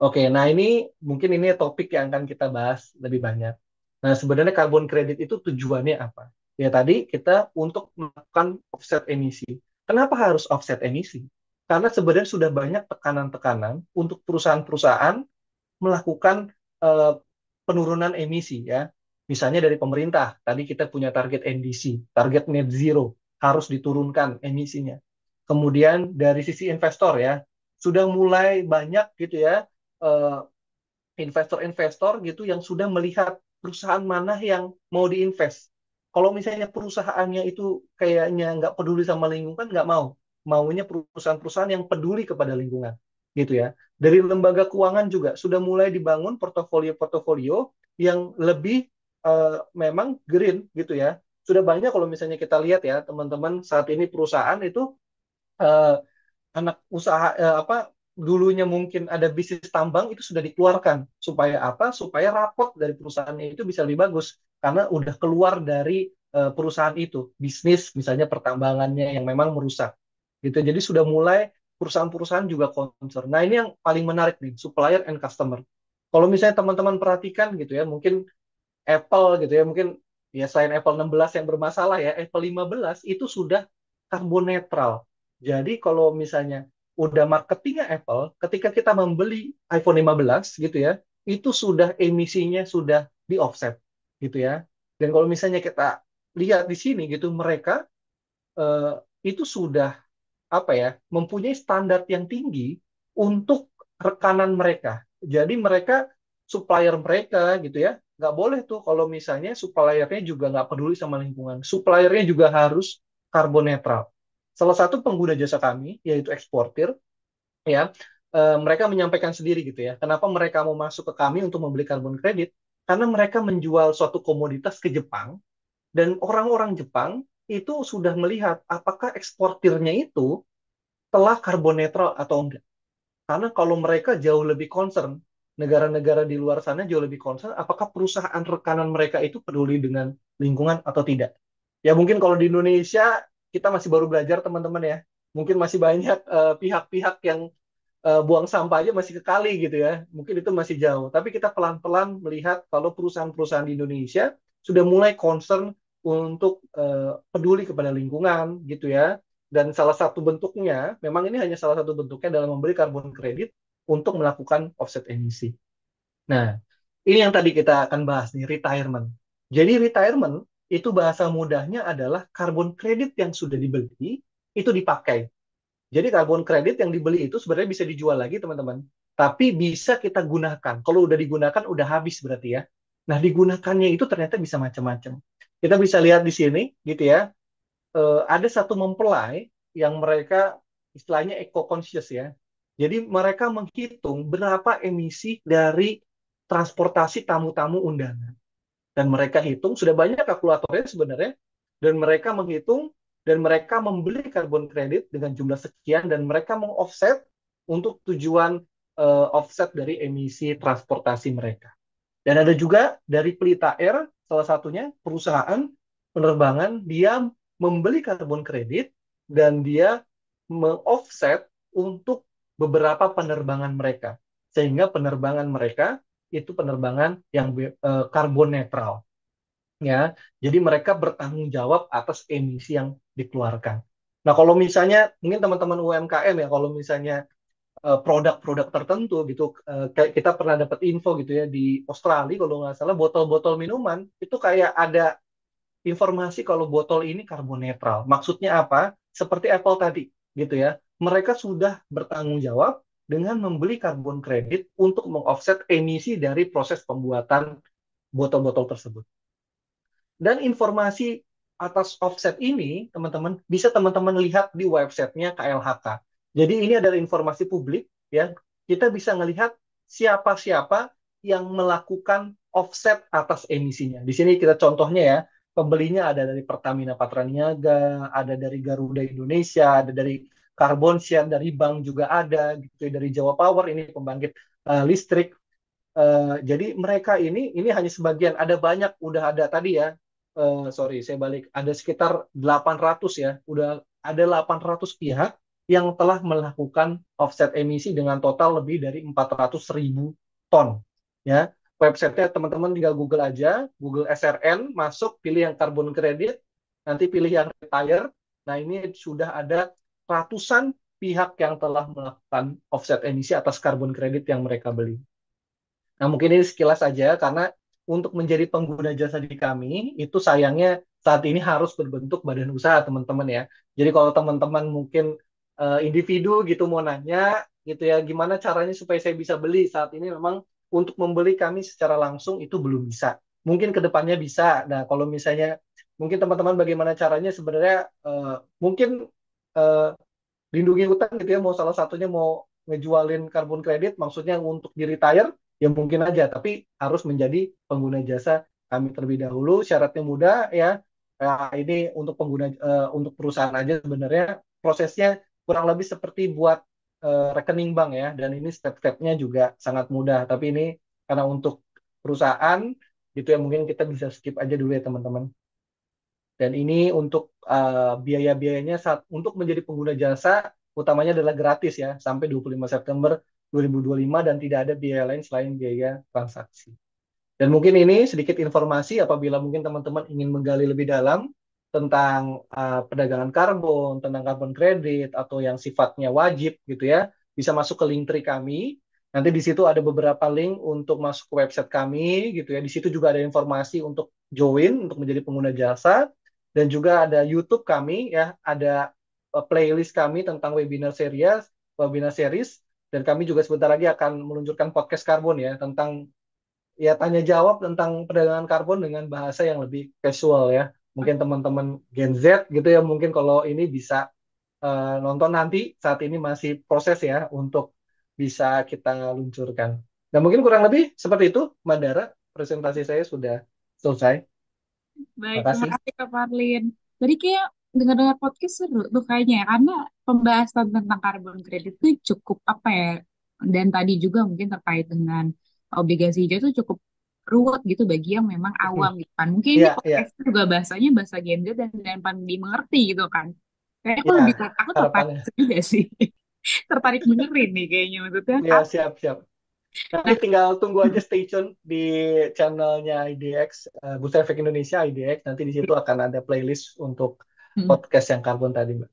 Oke, nah ini mungkin ini topik yang akan kita bahas lebih banyak. Nah, sebenarnya karbon kredit itu tujuannya apa? Ya tadi kita untuk melakukan offset emisi. Kenapa harus offset emisi? Karena sebenarnya sudah banyak tekanan-tekanan untuk perusahaan-perusahaan melakukan eh, penurunan emisi ya. Misalnya dari pemerintah, tadi kita punya target NDC, target net zero, harus diturunkan emisinya. Kemudian dari sisi investor ya, sudah mulai banyak gitu ya eh, investor-investor gitu yang sudah melihat perusahaan mana yang mau diinvest. Kalau misalnya perusahaannya itu kayaknya nggak peduli sama lingkungan, nggak mau. Maunya perusahaan-perusahaan yang peduli kepada lingkungan, gitu ya. Dari lembaga keuangan juga sudah mulai dibangun portofolio-portofolio yang lebih memang green, gitu ya. Sudah banyak kalau misalnya kita lihat ya, teman-teman, saat ini perusahaan itu eh, anak usaha apa dulunya mungkin ada bisnis tambang itu sudah dikeluarkan supaya apa? Supaya rapot dari perusahaannya itu bisa lebih bagus karena udah keluar dari perusahaan itu bisnis misalnya pertambangannya yang memang merusak gitu. Jadi sudah mulai perusahaan-perusahaan juga concern. Nah, ini yang paling menarik nih, supplier and customer. Kalau misalnya teman-teman perhatikan gitu ya, mungkin Apple gitu ya, mungkin ya selain Apple 16 yang bermasalah ya, Apple 15 itu sudah karbon netral. Jadi kalau misalnya udah marketingnya Apple, ketika kita membeli iPhone 15 gitu ya, itu sudah emisinya sudah di offset gitu ya. Dan kalau misalnya kita lihat di sini gitu, mereka eh, itu sudah apa ya, mempunyai standar yang tinggi untuk rekanan mereka. Jadi mereka supplier mereka gitu ya, nggak boleh tuh kalau misalnya suppliernya juga nggak peduli sama lingkungan. Suppliernya juga harus karbon netral. Salah satu pengguna jasa kami yaitu eksportir ya, mereka menyampaikan sendiri gitu ya, kenapa mereka mau masuk ke kami untuk membeli karbon kredit? Karena mereka menjual suatu komoditas ke Jepang dan orang-orang Jepang itu sudah melihat apakah eksportirnya itu telah karbon netral atau enggak. Karena kalau mereka jauh lebih concern, negara-negara di luar sana jauh lebih concern, apakah perusahaan rekanan mereka itu peduli dengan lingkungan atau tidak. Ya mungkin kalau di Indonesia, kita masih baru belajar teman-teman ya. Mungkin masih banyak pihak-pihak yang buang sampah aja masih ke kali gitu ya. Mungkin itu masih jauh. Tapi kita pelan-pelan melihat kalau perusahaan-perusahaan di Indonesia sudah mulai concern untuk peduli kepada lingkungan gitu ya. Dan salah satu bentuknya, memang ini hanya salah satu bentuknya dalam membeli karbon kredit untuk melakukan offset emisi. Nah, ini yang tadi kita akan bahas nih, retirement. Jadi retirement itu bahasa mudahnya adalah karbon kredit yang sudah dibeli itu dipakai. Jadi karbon kredit yang dibeli itu sebenarnya bisa dijual lagi, teman-teman. Tapi bisa kita gunakan. Kalau udah digunakan, udah habis berarti ya. Nah, digunakannya itu ternyata bisa macam-macam. Kita bisa lihat di sini, gitu ya. Ada satu mempelai yang mereka istilahnya eco-conscious ya. Jadi mereka menghitung berapa emisi dari transportasi tamu-tamu undangan. Dan mereka hitung, sudah banyak kalkulatornya sebenarnya, dan mereka menghitung, dan mereka membeli karbon kredit dengan jumlah sekian, dan mereka meng-offset untuk tujuan offset dari emisi transportasi mereka. Dan ada juga dari Pelita Air, salah satunya perusahaan penerbangan, dia membeli karbon kredit, dan dia meng-offset untuk beberapa penerbangan mereka. Sehingga penerbangan mereka itu penerbangan yang karbon netral ya. Jadi mereka bertanggung jawab atas emisi yang dikeluarkan. Nah, kalau misalnya mungkin teman-teman UMKM ya, kalau misalnya produk-produk tertentu gitu, kayak kita pernah dapat info gitu ya di Australia kalau nggak salah botol-botol minuman itu kayak ada informasi kalau botol ini karbon netral. Maksudnya apa? Seperti Apple tadi gitu ya. Mereka sudah bertanggung jawab dengan membeli karbon kredit untuk mengoffset emisi dari proses pembuatan botol-botol tersebut. Dan informasi atas offset ini, teman-teman, bisa teman-teman lihat di websitenya KLHK. Jadi ini adalah informasi publik, ya. Kita bisa melihat siapa-siapa yang melakukan offset atas emisinya. Di sini kita contohnya ya, pembelinya ada dari Pertamina Patraniaga, ada dari Garuda Indonesia, ada dari Carbon Share, dari bank juga ada, gitu ya, dari Jawa Power, ini pembangkit listrik. Jadi mereka ini hanya sebagian, ada banyak, udah ada tadi ya, sorry saya balik, ada sekitar 800 ya, udah ada 800 pihak yang telah melakukan offset emisi dengan total lebih dari 400.000 ton. Ya, websitenya teman-teman tinggal Google aja, Google SRN, masuk, pilih yang karbon kredit, nanti pilih yang retire. Nah ini sudah ada ratusan pihak yang telah melakukan offset emisi atas karbon kredit yang mereka beli. Nah, mungkin ini sekilas saja karena untuk menjadi pengguna jasa di kami itu sayangnya saat ini harus berbentuk badan usaha, teman-teman ya. Jadi kalau teman-teman mungkin individu gitu mau nanya gitu ya, gimana caranya supaya saya bisa beli saat ini memang untuk membeli kami secara langsung itu belum bisa. mungkin ke depannya bisa. Nah, kalau misalnya mungkin teman-teman bagaimana caranya sebenarnya mungkin eh, lindungi hutan gitu ya, mau salah satunya mau ngejualin karbon kredit maksudnya untuk di retire ya mungkin aja, tapi harus menjadi pengguna jasa kami terlebih dahulu. Syaratnya mudah ya. Ini untuk untuk perusahaan aja sebenarnya prosesnya kurang lebih seperti buat rekening bank ya, dan ini step-stepnya juga sangat mudah, tapi ini karena untuk perusahaan gitu ya mungkin kita bisa skip aja dulu ya teman-teman. Dan ini untuk biaya-biayanya untuk menjadi pengguna jasa utamanya adalah gratis ya sampai 25 September 2025 dan tidak ada biaya lain selain biaya transaksi. Dan mungkin ini sedikit informasi apabila mungkin teman-teman ingin menggali lebih dalam tentang perdagangan karbon, tentang karbon kredit atau yang sifatnya wajib gitu ya, bisa masuk ke link tree kami. Nanti di situ ada beberapa link untuk masuk ke website kami gitu ya. Di situ juga ada informasi untuk join untuk menjadi pengguna jasa dan juga ada YouTube kami ya, ada playlist kami tentang webinar series dan kami juga sebentar lagi akan meluncurkan podcast karbon ya tentang ya tanya jawab tentang perdagangan karbon dengan bahasa yang lebih casual ya. Mungkin teman-teman Gen Z gitu ya, mungkin kalau ini bisa nonton nanti, saat ini masih proses ya untuk bisa kita luncurkan. Dan mungkin kurang lebih seperti itu, Mandara. Presentasi saya sudah selesai. Baik, Terima terima kasih. kasih Kak Parlin. Tadi kayak dengar-dengar podcast seru tuh kayaknya ya, karena pembahasan tentang karbon kredit itu cukup apa ya, dan tadi juga mungkin terkait dengan obligasi hijau itu cukup ruwet gitu bagi yang memang awam gitu kan. Mungkin ini Iya, iya, podcast juga bahasanya bahasa Gen Z dan paling dimengerti gitu kan. Kayaknya iya. aku tertarik Harapannya. juga sih. Tertarik dengerin nih kayaknya maksudnya. Ya, siap, siap. Nanti Nah, tinggal tunggu aja, stay tune di channelnya IDX, Bursa Efek Indonesia IDX. Nanti di situ akan ada playlist untuk podcast yang karbon tadi, Mbak.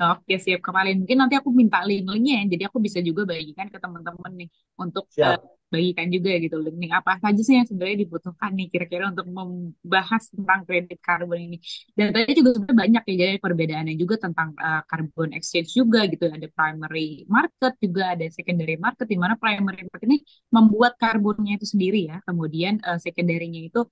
oke, siap kemarin. Mungkin nanti aku minta link-linknya ya. Jadi aku bisa juga bagikan ke teman-teman nih untuk Siap. bagikan juga gitu link apa saja sih yang sebenarnya dibutuhkan nih kira-kira untuk membahas tentang kredit karbon ini. Dan tadi juga sebenarnya banyak ya jadi perbedaannya juga tentang carbon exchange juga gitu. Ada primary market juga ada secondary market di mana primary market ini membuat karbonnya itu sendiri ya. Kemudian secondary-nya itu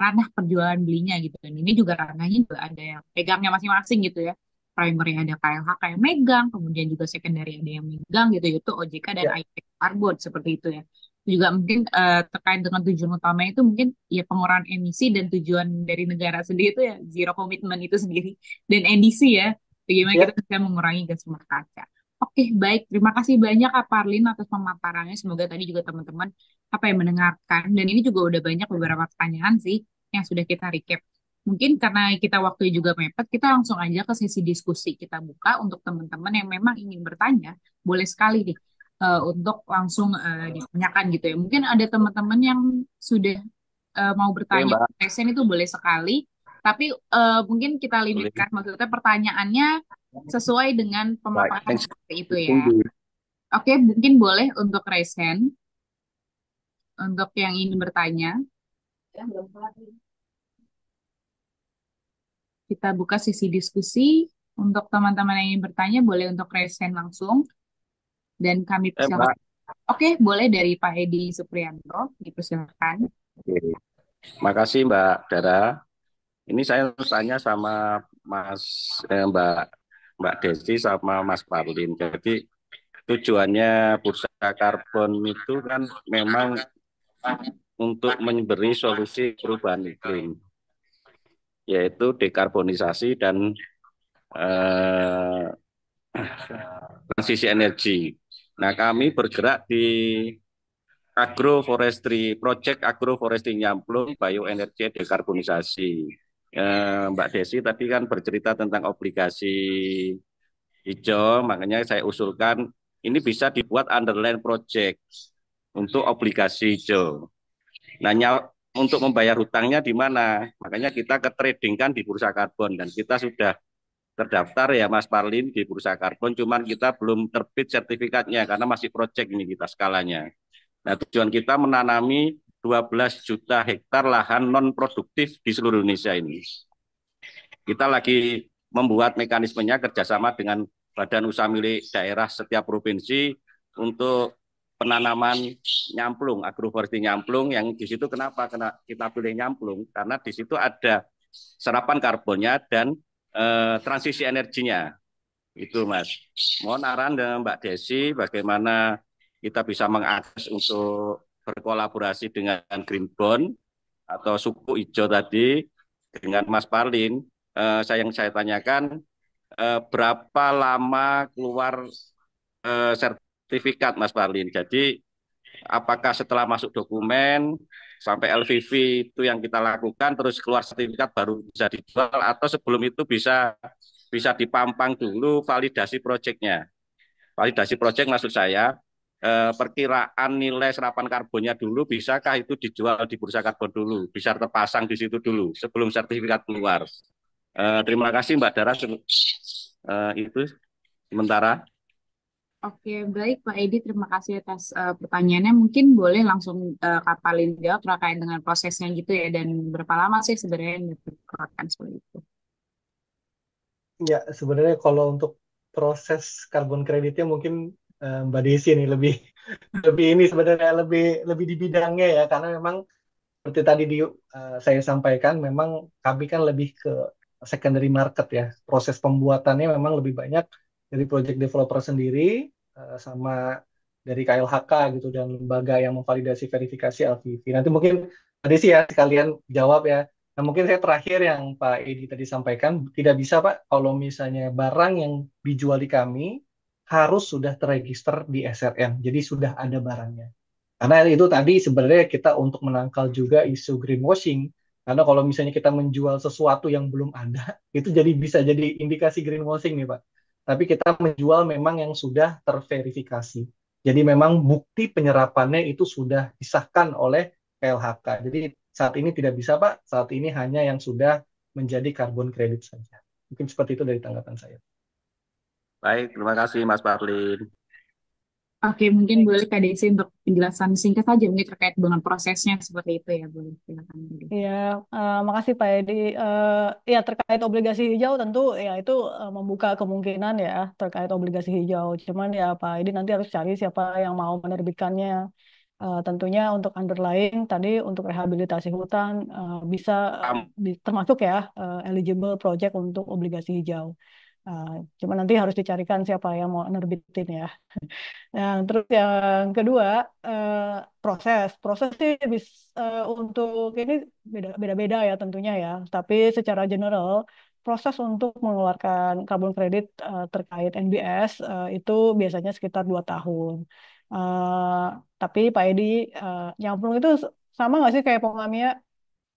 ranah perjualan belinya gitu. Dan ini juga ranahnya juga ada yang pegangnya masing-masing gitu ya primary ada KLHK yang megang, kemudian juga secondary ada yang megang gitu, itu OJK dan Ya, ITEK Carbon seperti itu ya. Juga mungkin terkait dengan tujuan utama itu mungkin ya pengurangan emisi dan tujuan dari negara sendiri itu ya zero commitment itu sendiri dan NDC ya, bagaimana kita ya. bisa mengurangi gas rumah kaca. Oke, baik. Terima kasih banyak Kak Parlin atas pemaparannya. Semoga tadi juga teman-teman apa yang mendengarkan. Dan ini juga udah banyak beberapa pertanyaan sih yang sudah kita recap. Mungkin karena kita waktu juga mepet, kita langsung aja ke sesi diskusi. Kita buka untuk teman-teman yang memang ingin bertanya, boleh sekali nih untuk langsung ditanyakan gitu ya. Mungkin ada teman-teman yang sudah mau Oke, bertanya, Mbak. present itu boleh sekali, tapi mungkin kita Boleh. limitkan, maksudnya pertanyaannya sesuai dengan Baik. pemaparan Yang seperti itu ya. tunggu. Oke, mungkin boleh untuk raise hand, untuk yang ingin bertanya. Kita buka sesi diskusi. Untuk teman-teman yang ingin bertanya, boleh untuk raise hand langsung. Dan kami Mbak. persilakan. Oke, boleh dari Pak Edi Supriyanto. Dipersilakan. Oke. Makasih Mbak Dara. Ini saya tanya sama Mbak Mbak Desi sama Mas Parlin. Jadi tujuannya bursa karbon itu kan memang untuk memberi solusi perubahan iklim, yaitu dekarbonisasi dan eh, transisi energi. Nah, kami bergerak di agroforestry, project agroforestry nyamplung bioenergi dekarbonisasi. Mbak Desi tadi kan bercerita tentang obligasi hijau, makanya saya usulkan ini bisa dibuat underline project untuk obligasi hijau. Nah, untuk membayar hutangnya di mana? Makanya kita ke trading kan di bursa karbon dan kita sudah terdaftar ya Mas Parlin di bursa karbon, cuman kita belum terbit sertifikatnya karena masih project ini kita skalanya. Nah, tujuan kita menanami 12 juta hektar lahan non produktif di seluruh Indonesia ini. Kita lagi membuat mekanismenya kerjasama dengan badan usaha milik daerah setiap provinsi untuk penanaman nyamplung, agroforestry nyamplung, yang di situ kenapa kita pilih nyamplung? Karena di situ ada serapan karbonnya dan transisi energinya. Itu Mas. Mohon arahan dari Mbak Desi bagaimana kita bisa mengakses untuk berkolaborasi dengan Green Bond atau suku hijau tadi dengan Mas Parlin. Yang saya tanyakan, berapa lama keluar sertifikat Mas Parlin? Jadi apakah setelah masuk dokumen sampai LVV itu yang kita lakukan terus keluar sertifikat baru bisa dijual, atau sebelum itu bisa bisa dipampang dulu validasi proyeknya. Validasi proyek maksud saya, perkiraan nilai serapan karbonnya dulu, bisakah itu dijual di bursa karbon dulu, bisa terpasang di situ dulu sebelum sertifikat keluar. Terima kasih Mbak Dara. Itu sementara. Oke, baik Pak Edi, terima kasih atas pertanyaannya. Mungkin boleh langsung Kak Palin jawab terkait dengan prosesnya gitu ya, dan berapa lama sih sebenarnya yang diperlukan seperti itu. Ya, sebenarnya kalau untuk proses karbon kreditnya mungkin Mbak Desi nih lebih lebih ini sebenarnya lebih lebih di bidangnya ya, karena memang seperti tadi saya sampaikan, memang kami kan lebih ke secondary market ya. Proses pembuatannya memang lebih banyak dari project developer sendiri, sama dari KLHK gitu, dan lembaga yang memvalidasi verifikasi LVV. Nanti mungkin tadi sih ya sekalian jawab ya. Nah, mungkin saya terakhir yang Pak Edi tadi sampaikan, tidak bisa Pak kalau misalnya barang yang dijual di kami harus sudah terregister di SRN. Jadi sudah ada barangnya. Karena itu tadi sebenarnya kita untuk menangkal juga isu greenwashing. Karena kalau misalnya kita menjual sesuatu yang belum ada, itu jadi bisa jadi indikasi greenwashing nih Pak. Tapi kita menjual memang yang sudah terverifikasi. Jadi memang bukti penyerapannya itu sudah disahkan oleh KLHK. Jadi saat ini tidak bisa Pak, saat ini hanya yang sudah menjadi karbon kredit saja. Mungkin seperti itu dari tanggapan saya. Baik, terima kasih Mas Parlin. Oke, mungkin boleh Kak Desi untuk penjelasan singkat saja mungkin terkait dengan prosesnya seperti itu ya, boleh silakan. Iya, makasih Pak Edi. Ya terkait obligasi hijau tentu ya itu membuka kemungkinan ya terkait obligasi hijau. Cuman ya Pak Edi nanti harus cari siapa yang mau menerbitkannya. Tentunya untuk underlying tadi untuk rehabilitasi hutan bisa termasuk ya eligible project untuk obligasi hijau. Cuma nanti harus dicarikan siapa yang mau nerbitin ya. Nah, terus yang kedua, eh, proses sih untuk ini beda-beda ya tentunya ya. Tapi secara general, proses untuk mengeluarkan karbon kredit terkait NBS itu biasanya sekitar 2 tahun. Eh, tapi Pak Edi, nyamplung itu sama nggak sih kayak Pongamia?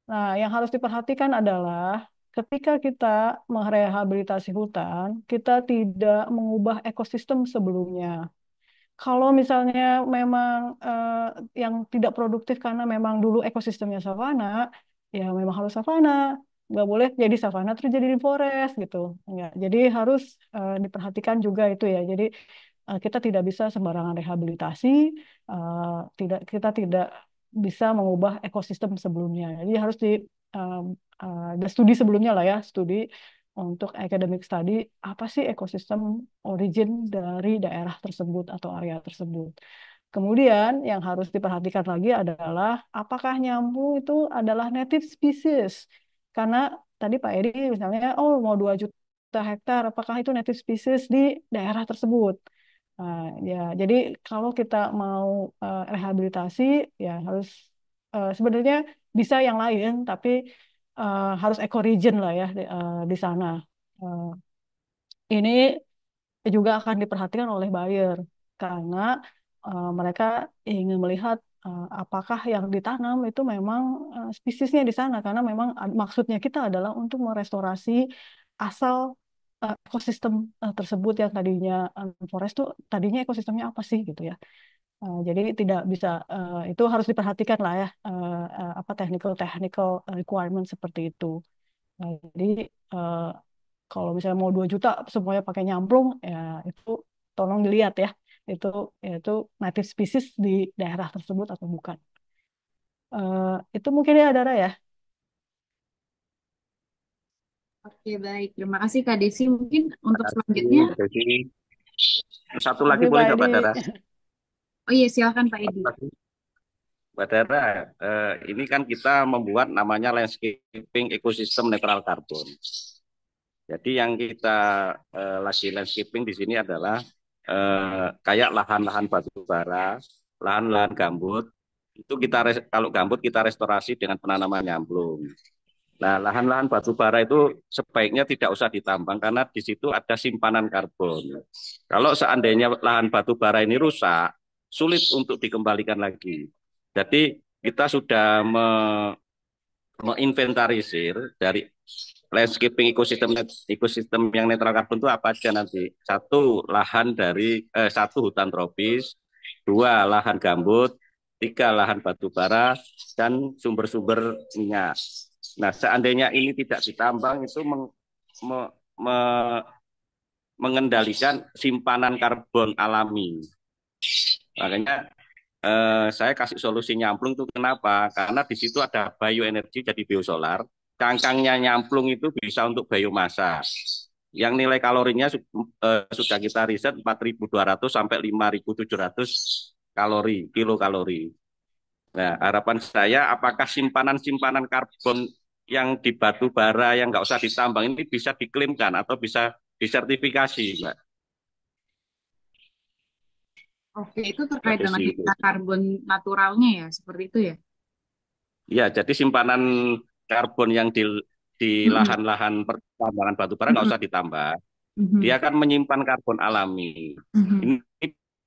Nah, yang harus diperhatikan adalah ketika kita merehabilitasi hutan, kita tidak mengubah ekosistem sebelumnya. Kalau misalnya memang yang tidak produktif karena memang dulu ekosistemnya savana, ya memang harus savana. Nggak boleh jadi savana terus jadi forest gitu. Enggak. Jadi harus diperhatikan juga itu ya. Jadi kita tidak bisa sembarangan rehabilitasi, kita tidak bisa mengubah ekosistem sebelumnya. Jadi harus ada studi sebelumnya lah ya, studi untuk academic study apa sih ekosistem origin dari daerah tersebut atau area tersebut. Kemudian yang harus diperhatikan lagi adalah apakah nyamplung itu adalah native species. Karena tadi Pak Edi misalnya, oh mau 2 juta hektar, apakah itu native species di daerah tersebut? Ya, jadi kalau kita mau rehabilitasi, ya harus sebenarnya bisa yang lain, tapi harus ecoregion lah ya di sana. Eh, ini juga akan diperhatikan oleh buyer karena mereka ingin melihat apakah yang ditanam itu memang spesiesnya di sana karena memang maksudnya kita adalah untuk merestorasi asal ekosistem tersebut yang tadinya forest tuh tadinya ekosistemnya apa sih gitu ya. Jadi tidak bisa itu harus diperhatikan lah ya apa technical technical requirement seperti itu. Jadi eh, kalau misalnya mau 2 juta semuanya pakai nyamplung, ya itu tolong dilihat ya, itu itu native species di daerah tersebut atau bukan. Itu mungkin ya Dara ya. Oke, baik. Terima kasih Kak Desi. Mungkin Terima untuk kasih selanjutnya, Mbak Desi. Satu lagi Oke boleh Pak nggak Edi. Mbak Dara? Oh iya, silakan Pak Edi. Mbak Dara, ini kan kita membuat namanya landscaping ekosistem netral karbon. Jadi yang kita lagi landscaping di sini adalah kayak lahan-lahan batu bara, lahan-lahan gambut. Itu kalau gambut kita restorasi dengan penanaman nyamplung. Nah, lahan-lahan batu bara itu sebaiknya tidak usah ditambang karena di situ ada simpanan karbon. Kalau seandainya lahan batu bara ini rusak, sulit untuk dikembalikan lagi. Jadi kita sudah menginventarisir dari landscaping ekosistem yang netral karbon itu apa aja nanti. Satu hutan tropis, dua lahan gambut, tiga lahan batu bara, dan sumber-sumber minyak. Nah, seandainya ini tidak ditambang itu me- me- mengendalikan simpanan karbon alami. Makanya saya kasih solusi nyamplung itu kenapa? Karena di situ ada bioenergi jadi biosolar. Cangkangnya nyamplung itu bisa untuk biomasa. Yang nilai kalorinya sudah kita riset 4.200 sampai 5.700 kilokalori. Nah, harapan saya apakah simpanan-simpanan karbon yang di batu bara yang nggak usah ditambang ini bisa diklaimkan atau bisa disertifikasi, Mbak. Oke, itu Mbak terkait dengan Desi itu. data karbon naturalnya ya, seperti itu ya? Ya, jadi simpanan karbon yang di Mm-mm. lahan-lahan pertambangan batu bara nggak Mm-mm. usah ditambah. Dia Mhm. akan menyimpan karbon alami. Mhm. Ini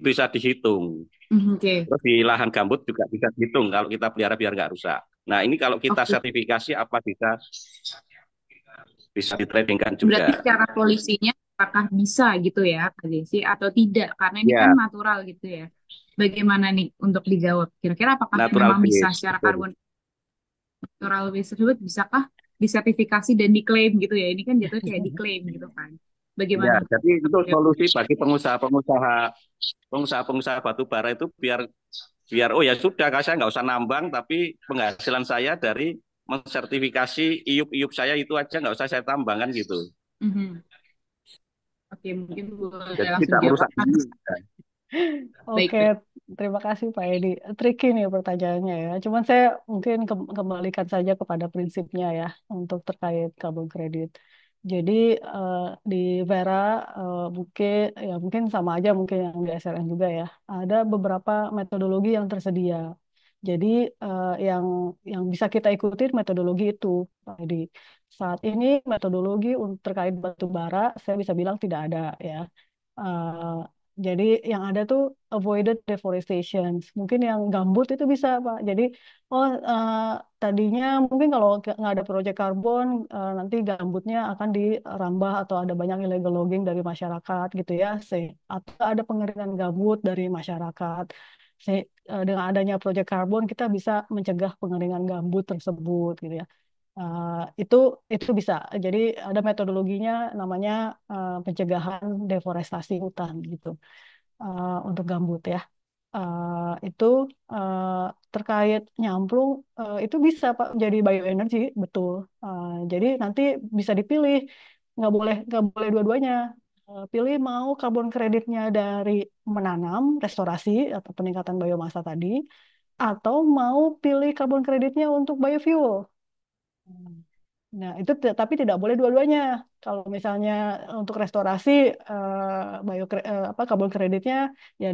bisa dihitung. Mhm. Oke, Terus di lahan gambut juga bisa dihitung kalau kita pelihara biar nggak rusak. Nah, ini kalau kita oke. sertifikasi apa bisa ditradingkan Berarti juga. secara polisinya apakah bisa gitu ya, Kak Desi, atau tidak? Karena ini kan Ya, natural gitu ya. Bagaimana nih untuk dijawab? Kira-kira apakah natural memang bisa base. secara Betul. karbon natural base tersebut bisakah disertifikasi dan diklaim gitu ya? Ini kan jatuh kayak diklaim gitu kan. Ya, Bagaimana? jadi itu solusi bagi pengusaha batu bara itu biar biar oh ya sudah, saya nggak usah nambang, tapi penghasilan saya dari mensertifikasi iup-iup saya itu aja nggak usah saya tambangkan gitu. Mhm. Oke, mungkin boleh Jadi langsung tidak jawab. merusak bumi. Oke, Baik. terima kasih Pak Edi. Tricky nih pertanyaannya ya. Cuman saya mungkin kembalikan saja kepada prinsipnya ya untuk terkait carbon credit. Jadi eh, di Vera, Buke, ya mungkin sama aja mungkin yang di SLN juga ya. Ada beberapa metodologi yang tersedia. Jadi yang bisa kita ikuti metodologi itu, Pak Edi. Saat ini metodologi terkait batu bara, saya bisa bilang tidak ada ya. Eh, jadi yang ada tuh avoided deforestation. Mungkin yang gambut itu bisa, Pak. Jadi, tadinya mungkin kalau nggak ada proyek karbon, nanti gambutnya akan dirambah atau ada banyak illegal logging dari masyarakat gitu ya. Atau ada pengeringan gambut dari masyarakat. Dengan adanya proyek karbon, kita bisa mencegah pengeringan gambut tersebut gitu ya. Itu bisa. Jadi ada metodologinya namanya pencegahan deforestasi hutan gitu untuk gambut ya. Itu uh, terkait nyamplung itu bisa Pak jadi bioenergi betul. Jadi nanti bisa dipilih nggak boleh dua-duanya. Pilih mau karbon kreditnya dari menanam, restorasi atau peningkatan biomasa tadi, atau mau pilih karbon kreditnya untuk biofuel. Nah, itu tapi tidak boleh dua-duanya. Kalau misalnya untuk restorasi karbon kreditnya ya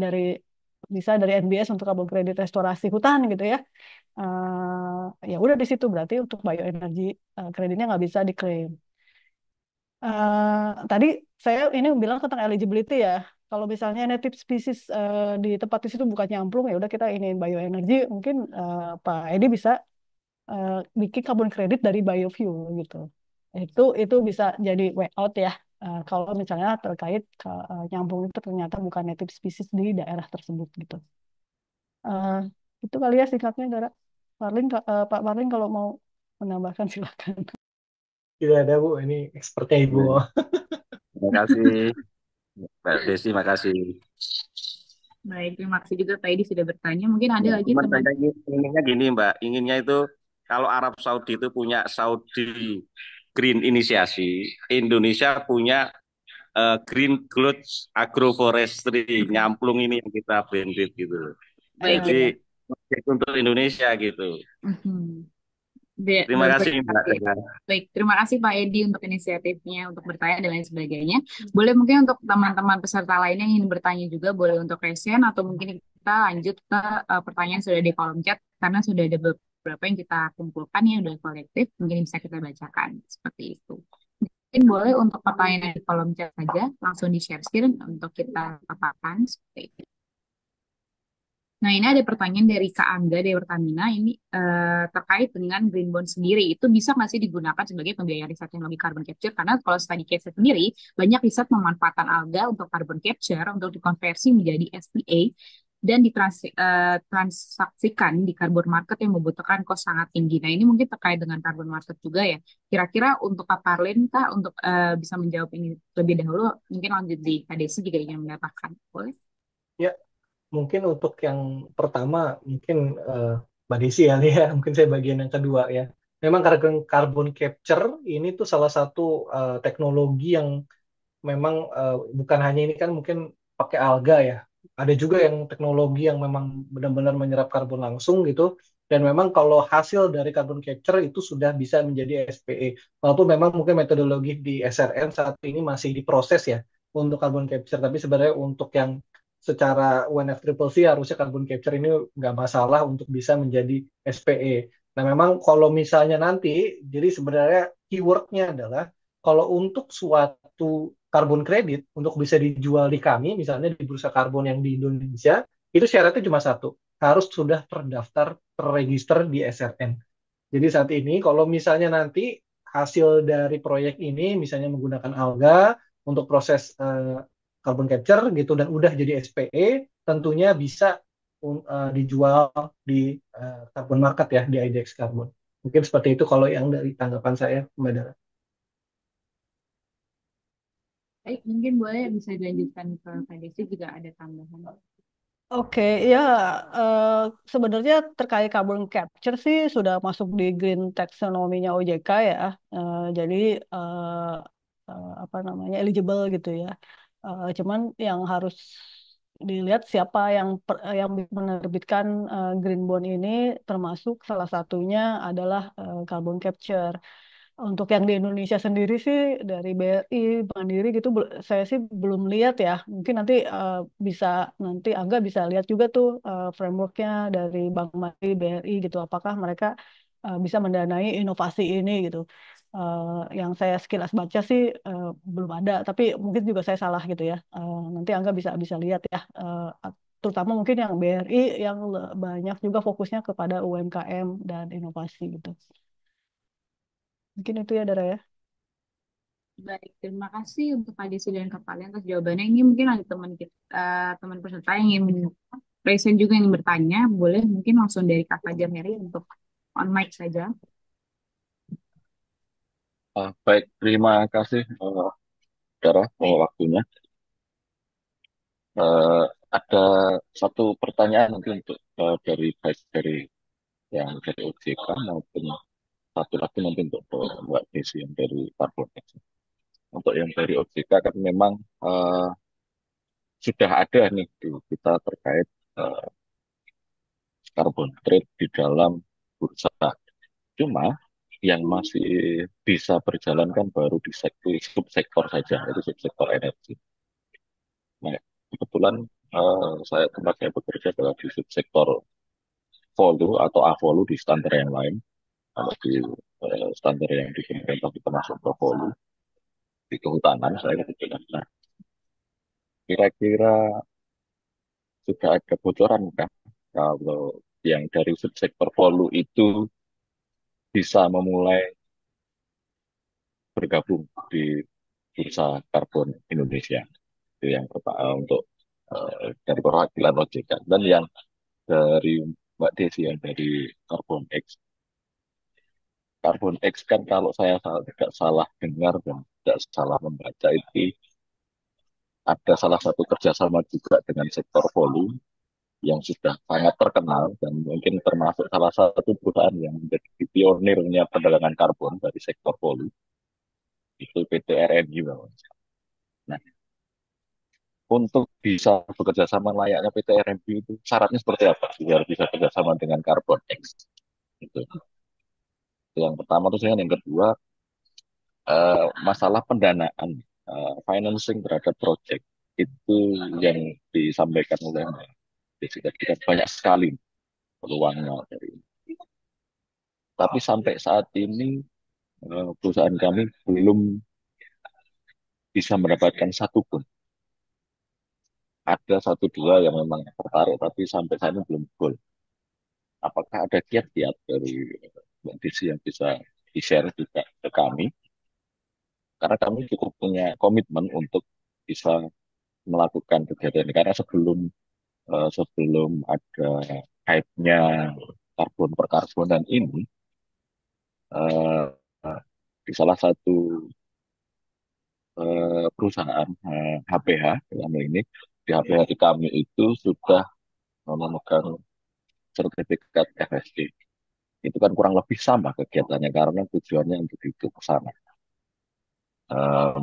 bisa dari NBS untuk karbon kredit restorasi hutan gitu ya. Ya udah di situ berarti untuk bioenergi kreditnya nggak bisa diklaim. Tadi saya ini bilang tentang eligibility ya. Kalau misalnya native species di tempat di situ bukan nyamplung ya udah kita ini bioenergi mungkin Pak Edi bisa eh, bikin carbon credit dari biofuel gitu. Itu bisa jadi way out ya. Kalau misalnya terkait nyambung itu ternyata bukan native species di daerah tersebut gitu. Eh, itu kali ya singkatnya, Dara. Pak Marlin kalau mau menambahkan silakan. Tidak ada Bu, ini expertnya Ibu. Terima kasih, Mbak Desi, makasih. Baik, terima kasih juga Pak Edi sudah bertanya. Mungkin ada Ya, lagi cuman teman. saya inginnya gini, Mbak, inginnya itu kalau Arab Saudi itu punya Saudi Green Initiasi, Indonesia punya Green Growth Agroforestry Nyamplung ini yang kita branded gitu. Baik. Jadi project untuk Indonesia gitu. Mhm. Terima kasih Mbak Oke. Dea. Baik, terima kasih Pak Edi untuk inisiatifnya, untuk bertanya dan lain sebagainya. Boleh mungkin untuk teman-teman peserta lainnya yang ingin bertanya juga, boleh untuk resen atau mungkin kita lanjut ke pertanyaan sudah di kolom chat, karena sudah ada beberapa yang kita kumpulkan yang sudah kolektif, mungkin bisa kita bacakan seperti itu. Mungkin boleh untuk pertanyaan di kolom chat saja, langsung di-share screen untuk kita paparkan seperti itu. Nah, ini ada pertanyaan dari Kak Angga dari Pertamina. Ini terkait dengan green bond sendiri. Itu bisa nggak sih digunakan sebagai pembiayaan riset teknologi carbon capture? Karena kalau study case sendiri, banyak riset memanfaatkan alga untuk carbon capture untuk dikonversi menjadi SPA dan ditransaksikan di carbon market yang membutuhkan cost sangat tinggi. Nah, ini mungkin terkait dengan carbon market juga ya. Kira-kira untuk Kak Parlin, Kak, untuk bisa menjawab ini lebih dahulu, mungkin lanjut di Kak Desi jika ingin mendapatkan. Boleh? Ya, mungkin untuk yang pertama, mungkin Mbak Desi ya, ya, mungkin saya bagian yang kedua ya. Memang carbon capture ini tuh salah satu teknologi yang memang bukan hanya ini kan mungkin pakai alga ya. Ada juga yang teknologi yang memang benar-benar menyerap karbon langsung gitu. Dan memang kalau hasil dari carbon capture itu sudah bisa menjadi SPE. Walaupun memang mungkin metodologi di SRN saat ini masih diproses ya untuk carbon capture. Tapi sebenarnya untuk yang secara UNFCCC harusnya carbon capture ini nggak masalah untuk bisa menjadi SPE. Nah memang kalau misalnya nanti, jadi sebenarnya keywordnya adalah kalau untuk suatu karbon kredit untuk bisa dijual di kami, misalnya di bursa karbon yang di Indonesia, itu syaratnya cuma satu, harus sudah terdaftar, terregister di SRN. Jadi saat ini kalau misalnya nanti hasil dari proyek ini misalnya menggunakan alga untuk proses carbon capture gitu dan udah jadi SPE, tentunya bisa dijual di carbon market ya di IDX Carbon. Mungkin seperti itu kalau yang dari tanggapan saya, Mbak Dara. Baik, mungkin boleh bisa dilanjutkan ke Kak Desi jika ada tambahan. Oke, ya eh, sebenarnya terkait carbon capture sih sudah masuk di green taxonomy-nya OJK ya. Jadi apa namanya eligible gitu ya. Cuman yang harus dilihat siapa yang menerbitkan green bond ini, termasuk salah satunya adalah carbon capture. Untuk yang di Indonesia sendiri sih dari BRI, Mandiri gitu saya sih belum lihat ya. Mungkin nanti bisa nanti Angga bisa lihat juga tuh frameworknya dari Bank Mandiri, BRI gitu. Apakah mereka bisa mendanai inovasi ini gitu. Yang saya sekilas baca sih belum ada, tapi mungkin juga saya salah gitu ya. Nanti Angga bisa bisa lihat ya. Terutama mungkin yang BRI yang banyak juga fokusnya kepada UMKM dan inovasi gitu. Mungkin itu ya Dara ya. Baik, terima kasih untuk Kak Desi dan Kak Palian atas jawabannya. Ini mungkin ada teman kita, teman peserta yang ingin present juga yang bertanya, boleh mungkin langsung dari Kak Fajar Heri untuk on mic saja. Baik, terima kasih Dara waktunya. Eh, ada satu pertanyaan mungkin untuk dari baik dari yang dari OJK maupun satu lagi mungkin untuk Mbak Desi yang dari Carbonex. Untuk yang dari OJK kan memang sudah ada nih di kita terkait eh, carbon trade di dalam bursa. Cuma yang masih bisa berjalan kan baru di subsektor saja, itu subsektor energi. Nah, kebetulan saya tempat saya bekerja adalah di subsektor Volu atau Avolu di standar yang lain. Kalau di standar yang di pemerintah kita masuk ke Volu di kehutanan saya kebetulan. Nah, kira-kira sudah ada bocoran kan kalau yang dari subsektor Volu itu bisa memulai bergabung di bursa karbon Indonesia. Itu yang pertama untuk dari perwakilan OJK dan yang dari Mbak Desi yang dari Carbon X. Carbon X kan kalau saya tidak salah dengar dan tidak salah membaca itu ada salah satu kerjasama juga dengan sektor volume yang sudah sangat terkenal dan mungkin termasuk salah satu perusahaan yang menjadi pionirnya perdagangan karbon dari sektor volume itu PT RNG. Nah, untuk bisa bekerja sama layaknya PT RMB itu syaratnya seperti apa biar bisa bekerjasama dengan Carbon X? Itu yang pertama. Terus yang kedua, masalah pendanaan, financing terhadap proyek itu yang disampaikan oleh Mbak Desi tadi kan banyak sekali peluangnya dari ini. Tapi sampai saat ini perusahaan kami belum bisa mendapatkan satu pun. Ada satu dua yang memang tertarik, tapi sampai saat ini belum goal. Apakah ada kiat-kiat dari Mbak Desi yang bisa di-share juga ke kami? Karena kami cukup punya komitmen untuk bisa melakukan kegiatan ini. Karena sebelum ada hype-nya karbon perkarbonan ini, eh, di salah satu perusahaan HPH dalam ini, di HPH di kami itu sudah memegang sertifikat FSC. Itu kan kurang lebih sama kegiatannya karena tujuannya untuk itu ke sana.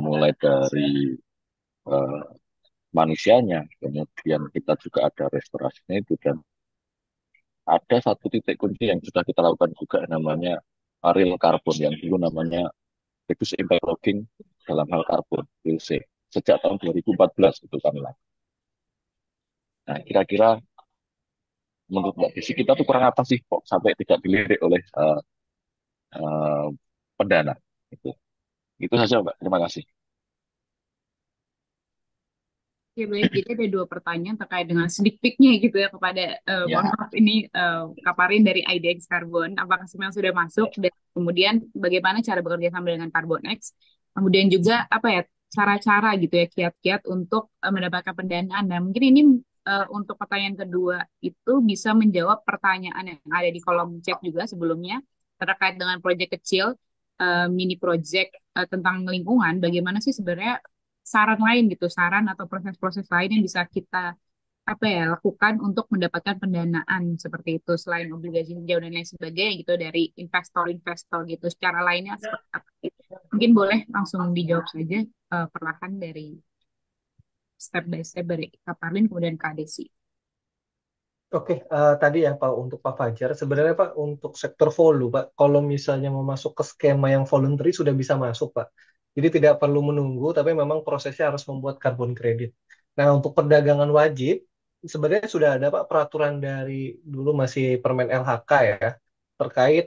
Mulai dari eh, manusianya, kemudian kita juga ada restorasinya itu, dan ada satu titik kunci yang sudah kita lakukan juga namanya real carbon, yang dulu namanya reduce impact logging dalam hal karbon, RILC. Sejak tahun 2014 itu kami lakukan. Nah, kira-kira menurut Mbak Desi kita tuh kurang apa sih kok sampai tidak dilirik oleh uh, pendana? Itu. Itu saja Mbak, terima kasih. Oke, baik. Jadi ada dua pertanyaan terkait dengan sneak peek-nya gitu ya kepada mohon Ya, maaf ini Kaparin dari IDX Carbon. Apakah semua sudah masuk dan kemudian bagaimana cara bekerja sama dengan Carbon X? Kemudian juga apa ya cara-cara gitu ya kiat-kiat untuk mendapatkan pendanaan. Nah, mungkin ini untuk pertanyaan kedua itu bisa menjawab pertanyaan yang ada di kolom chat juga sebelumnya terkait dengan proyek kecil mini project tentang lingkungan. Bagaimana sih sebenarnya saran lain gitu, saran atau proses-proses lain yang bisa kita apa ya lakukan untuk mendapatkan pendanaan seperti itu selain obligasi hijau dan lain sebagainya gitu dari investor-investor gitu. Secara lainnya seperti apa gitu. Mungkin boleh langsung dijawab saja perlahan dari step by step dari Kak Parlin kemudian Kak Desi. Oke, tadi ya Pak untuk Pak Fajar, sebenarnya Pak untuk sektor volu Pak, kalau misalnya mau masuk ke skema yang voluntary sudah bisa masuk Pak. Jadi tidak perlu menunggu, tapi memang prosesnya harus membuat karbon kredit. Nah untuk perdagangan wajib, sebenarnya sudah ada Pak peraturan dari dulu masih Permen LHK ya, terkait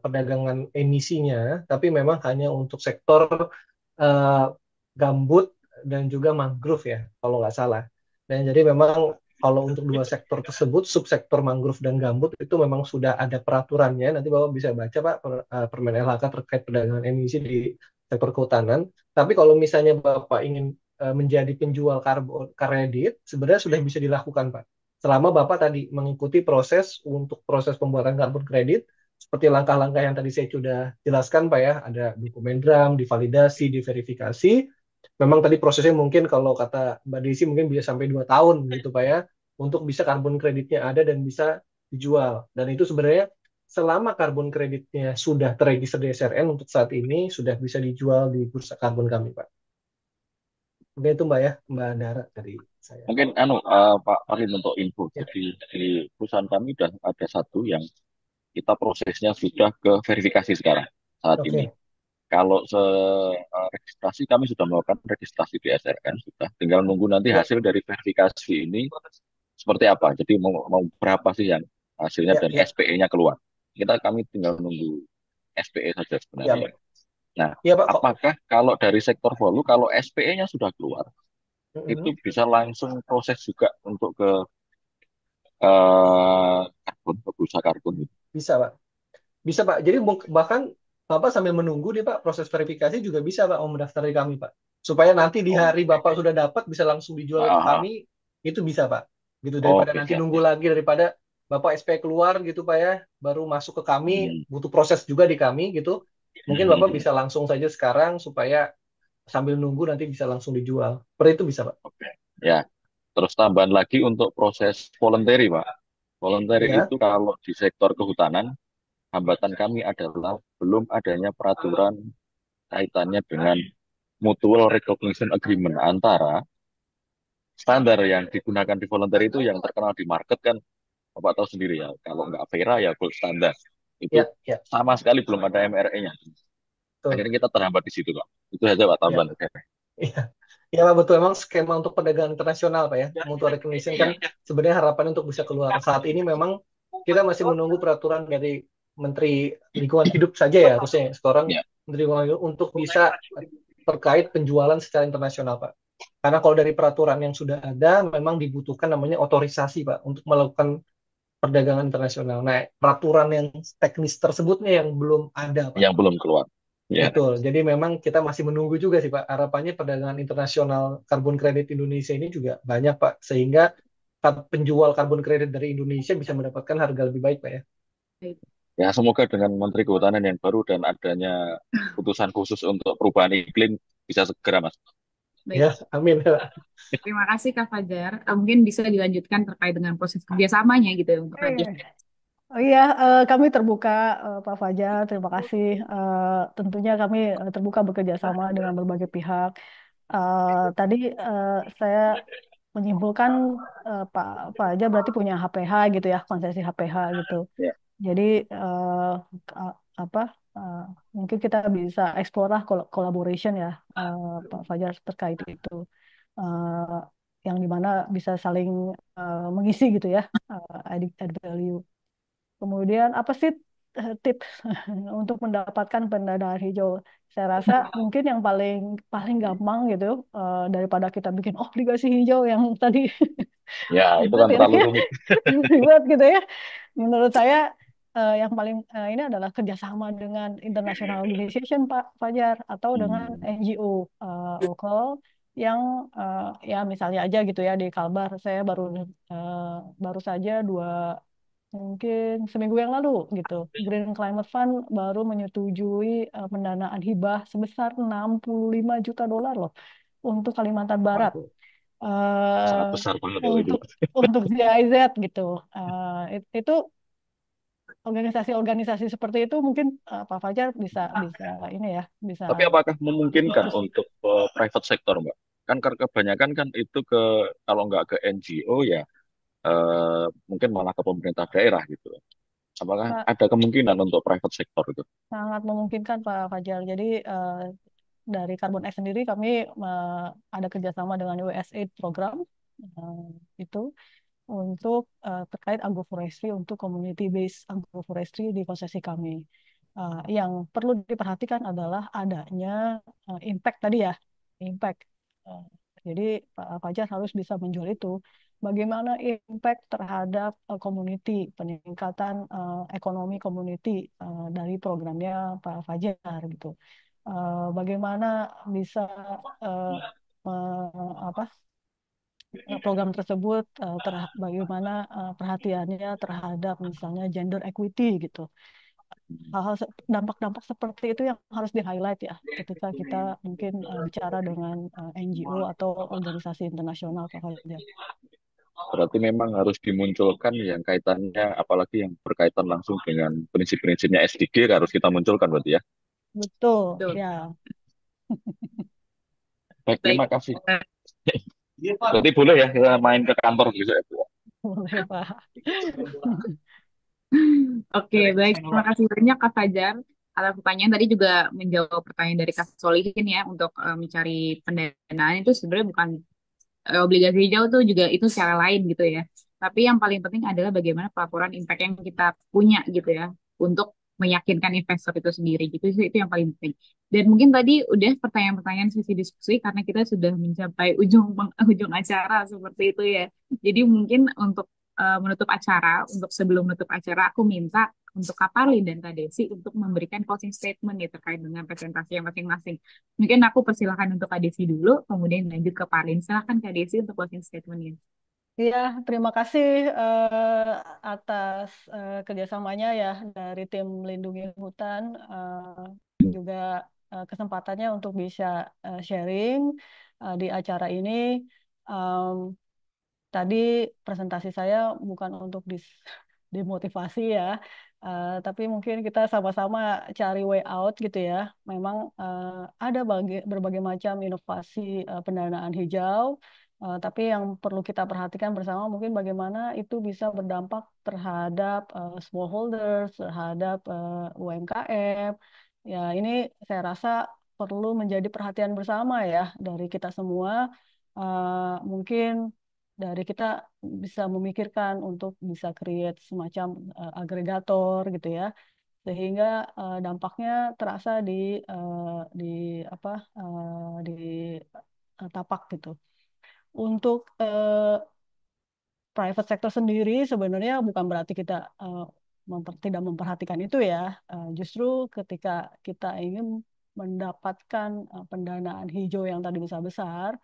perdagangan emisinya, tapi memang hanya untuk sektor eh, gambut dan juga mangrove ya, kalau nggak salah. Dan jadi memang kalau untuk dua sektor tersebut, subsektor mangrove dan gambut itu memang sudah ada peraturannya. Nanti Bapak bisa baca Pak Permen LHK terkait perdagangan emisi di sektor kehutanan. Tapi kalau misalnya Bapak ingin menjadi penjual karbon kredit, sebenarnya sudah bisa dilakukan Pak. Selama Bapak tadi mengikuti proses untuk proses pembuatan karbon kredit, seperti langkah-langkah yang tadi saya sudah jelaskan Pak ya, ada dokumen DRAM, divalidasi, diverifikasi. Memang tadi prosesnya mungkin kalau kata Mbak Desi mungkin bisa sampai 2 tahun gitu Pak ya, untuk bisa karbon kreditnya ada dan bisa dijual. Dan itu sebenarnya selama karbon kreditnya sudah terregister di SRN untuk saat ini sudah bisa dijual di bursa karbon kami Pak. Mungkin itu Mbak ya, Mbak Dara dari saya. mungkin Pak Arin untuk info. Ya, Jadi di perusahaan kami sudah ada satu yang kita prosesnya sudah ke verifikasi sekarang saat ini. oke. Kalau registrasi kami sudah melakukan registrasi di SRN sudah, tinggal nunggu nanti Ya, hasil dari verifikasi ini seperti apa. Jadi mau berapa sih yang hasilnya ya, dan ya, SPE-nya keluar. Kami tinggal nunggu SPE saja ya, sebenarnya. Pak. Nah, Ya, Pak kok. apakah kalau dari sektor hulu kalau SPE-nya sudah keluar itu Mm-mm. bisa langsung proses juga untuk ke karbon, ke bursa karbon itu? Bisa Pak. Bisa Pak. Jadi bahkan Bapak sambil menunggu nih Pak, proses verifikasi juga bisa Pak mau mendaftar di kami Pak. Supaya nanti di hari Oke. Bapak sudah dapat bisa langsung dijual ke Ah, kami, itu bisa Pak. Gitu daripada oke, nanti siap, nunggu siap. lagi daripada Bapak SP keluar gitu Pak ya, baru masuk ke kami, Hmm. butuh proses juga di kami gitu. Mungkin Bapak Hmm. bisa langsung saja sekarang supaya sambil nunggu nanti bisa langsung dijual. Seperti itu bisa Pak. Oke. Ya, terus tambahan lagi untuk proses voluntary, Pak. Voluntary Iya, itu kalau di sektor kehutanan, hambatan kami adalah belum adanya peraturan kaitannya dengan mutual recognition agreement antara standar yang digunakan di volunteer itu yang terkenal di market kan, Bapak tahu sendiri ya, kalau nggak Vera ya gold standar. Itu Ya, ya, sama sekali belum ada MRE-nya. betul. Akhirnya kita terhambat di situ, Pak. Itu saja, Pak, Ya, tambahan saya. iya. Ya, Pak, betul. Emang skema untuk perdagangan internasional, Pak ya. Mutual recognition kan sebenarnya harapan untuk bisa keluar. Saat ini memang kita masih menunggu peraturan dari Menteri Lingkungan Hidup saja ya, harusnya. Sekarang Ya, Menteri Lingkungan Hidup untuk bisa terkait penjualan secara internasional, Pak. Karena kalau dari peraturan yang sudah ada, memang dibutuhkan namanya otorisasi, Pak, untuk melakukan perdagangan internasional. Nah, peraturan yang teknis tersebutnya yang belum ada, Pak. yang belum keluar. Ya, Betul. Jadi memang kita masih menunggu juga sih, Pak. Harapannya perdagangan internasional karbon kredit Indonesia ini juga banyak, Pak. Sehingga penjual karbon kredit dari Indonesia bisa mendapatkan harga lebih baik, Pak ya. Baik. ya semoga dengan Menteri Kehutanan yang baru dan adanya putusan khusus untuk perubahan iklim bisa segera, Mas. Baik. Ya, amin, Pak. Terima kasih Kak Fajar. Mungkin bisa dilanjutkan terkait dengan proses kerjasamanya gitu ya untuk nanti. Oh iya, kami terbuka, Pak Fajar. Terima kasih. Tentunya kami terbuka bekerja sama dengan berbagai pihak. Tadi saya menyimpulkan Pak Fajar berarti punya HPH gitu ya, konsesi HPH gitu. Ya. Jadi apa? eh, mungkin kita bisa explore lah collaboration ya, Pak Fajar terkait itu. Eh, yang dimana bisa saling mengisi gitu ya, add value. Kemudian apa sih tips untuk mendapatkan pendanaan hijau? Saya rasa mungkin yang paling paling gampang gitu daripada kita bikin obligasi hijau yang tadi Ya, itu ribet kan gitu terlalu ya, rumit. ribet gitu ya. Menurut saya yang paling ini adalah kerjasama dengan international organization Pak Fajar atau dengan Hmm. NGO lokal yang ya misalnya aja gitu ya di Kalbar saya baru saja mungkin seminggu yang lalu gitu. Green Climate Fund baru menyetujui pendanaan hibah sebesar 65 juta dolar loh untuk Kalimantan Barat. Waduh, Sangat eh besar banget loh itu. untuk untuk GIZ gitu. Itu organisasi-organisasi seperti itu mungkin Pak Fajar bisa bisa ini ya, bisa Tapi apakah memungkinkan putus. untuk private sector, Mbak? Kan kebanyakan kan itu kalau nggak ke NGO ya mungkin malah ke pemerintah daerah gitu. Apakah Nah, ada kemungkinan untuk private sector itu? sangat memungkinkan Pak Fajar. Jadi dari Carbon X sendiri kami ada kerjasama dengan USAID program eh, itu untuk terkait agroforestry untuk community based agroforestry di konsesi kami. Yang perlu diperhatikan adalah adanya impact tadi ya, impact. Eh, jadi Pak Fajar harus bisa menjual itu. Bagaimana impact terhadap community, peningkatan ekonomi community dari programnya Pak Fajar gitu. Bagaimana bisa eh, apa program tersebut bagaimana perhatiannya terhadap misalnya gender equity gitu. Hal-hal dampak-dampak seperti itu yang harus di-highlight ya ketika kita mungkin bicara dengan NGO atau organisasi internasional Pak Fajar. Berarti memang harus dimunculkan yang kaitannya, apalagi yang berkaitan langsung dengan prinsip-prinsipnya SDG harus kita munculkan berarti ya. Betul, Betul. ya. Baik, Baik. terima kasih. Berarti boleh ya kita main ke kantor besok ya, Bu? Boleh Pak. Oke, baik. Terima kasih banyak Kak Fajar atas pertanyaan tadi juga menjawab pertanyaan dari Kak Solihin ya untuk mencari pendanaan itu sebenarnya bukan obligasi hijau tuh juga itu secara lain gitu ya. Tapi yang paling penting adalah bagaimana pelaporan impact yang kita punya gitu ya untuk meyakinkan investor itu sendiri gitu sih itu yang paling penting. Dan mungkin tadi udah pertanyaan-pertanyaan sesi diskusi karena kita sudah mencapai ujung acara seperti itu ya. Jadi mungkin untuk menutup acara, untuk sebelum menutup acara aku minta untuk Kak Parlin dan Kak Desi untuk memberikan closing statement ya terkait dengan presentasi yang masing-masing. Mungkin aku persilahkan untuk Kak Desi dulu, kemudian lanjut ke Parin. Silahkan Kak Desi untuk closing statement-nya. Iya, terima kasih atas kerjasamanya ya dari tim Lindungi Hutan, juga kesempatannya untuk bisa sharing di acara ini. Em, Tadi presentasi saya bukan untuk demotivasi ya, tapi mungkin kita sama-sama cari way out gitu ya. Memang ada berbagai macam inovasi pendanaan hijau Tapi yang perlu kita perhatikan bersama mungkin bagaimana itu bisa berdampak terhadap smallholders, terhadap UMKM. Ya, ini saya rasa perlu menjadi perhatian bersama ya dari kita semua. Mungkin dari kita bisa memikirkan untuk bisa create semacam agregator gitu ya, sehingga dampaknya terasa di apa di tapak gitu. Untuk private sector sendiri sebenarnya bukan berarti kita tidak memperhatikan itu ya. Justru ketika kita ingin mendapatkan pendanaan hijau yang tadi besar-besar,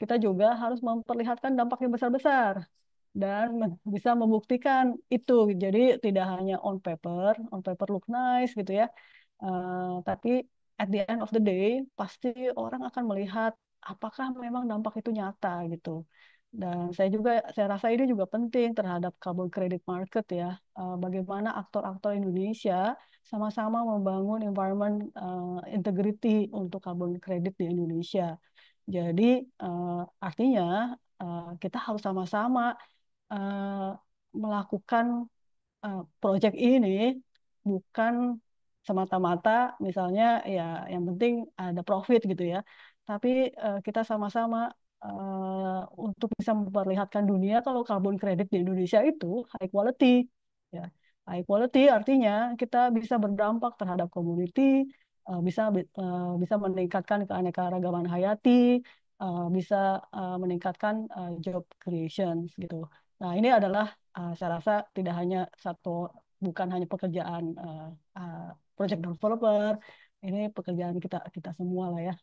kita juga harus memperlihatkan dampak yang besar-besar dan bisa membuktikan itu. Jadi tidak hanya on paper look nice gitu ya, tapi at the end of the day pasti orang akan melihat apakah memang dampak itu nyata gitu. Dan saya rasa ini juga penting terhadap carbon credit market ya. Bagaimana aktor-aktor Indonesia sama-sama membangun environment integrity untuk carbon credit di Indonesia. Jadi artinya kita harus sama-sama eh, melakukan proyek ini bukan semata-mata misalnya ya yang penting ada profit gitu ya. Tapi kita sama-sama untuk bisa memperlihatkan dunia kalau carbon credit di Indonesia itu high quality ya. High quality artinya kita bisa berdampak terhadap community, bisa meningkatkan keanekaragaman hayati, bisa meningkatkan job creations gitu. Nah, ini adalah saya rasa tidak hanya bukan hanya pekerjaan uh, project developer, ini pekerjaan kita kita semua lah ya,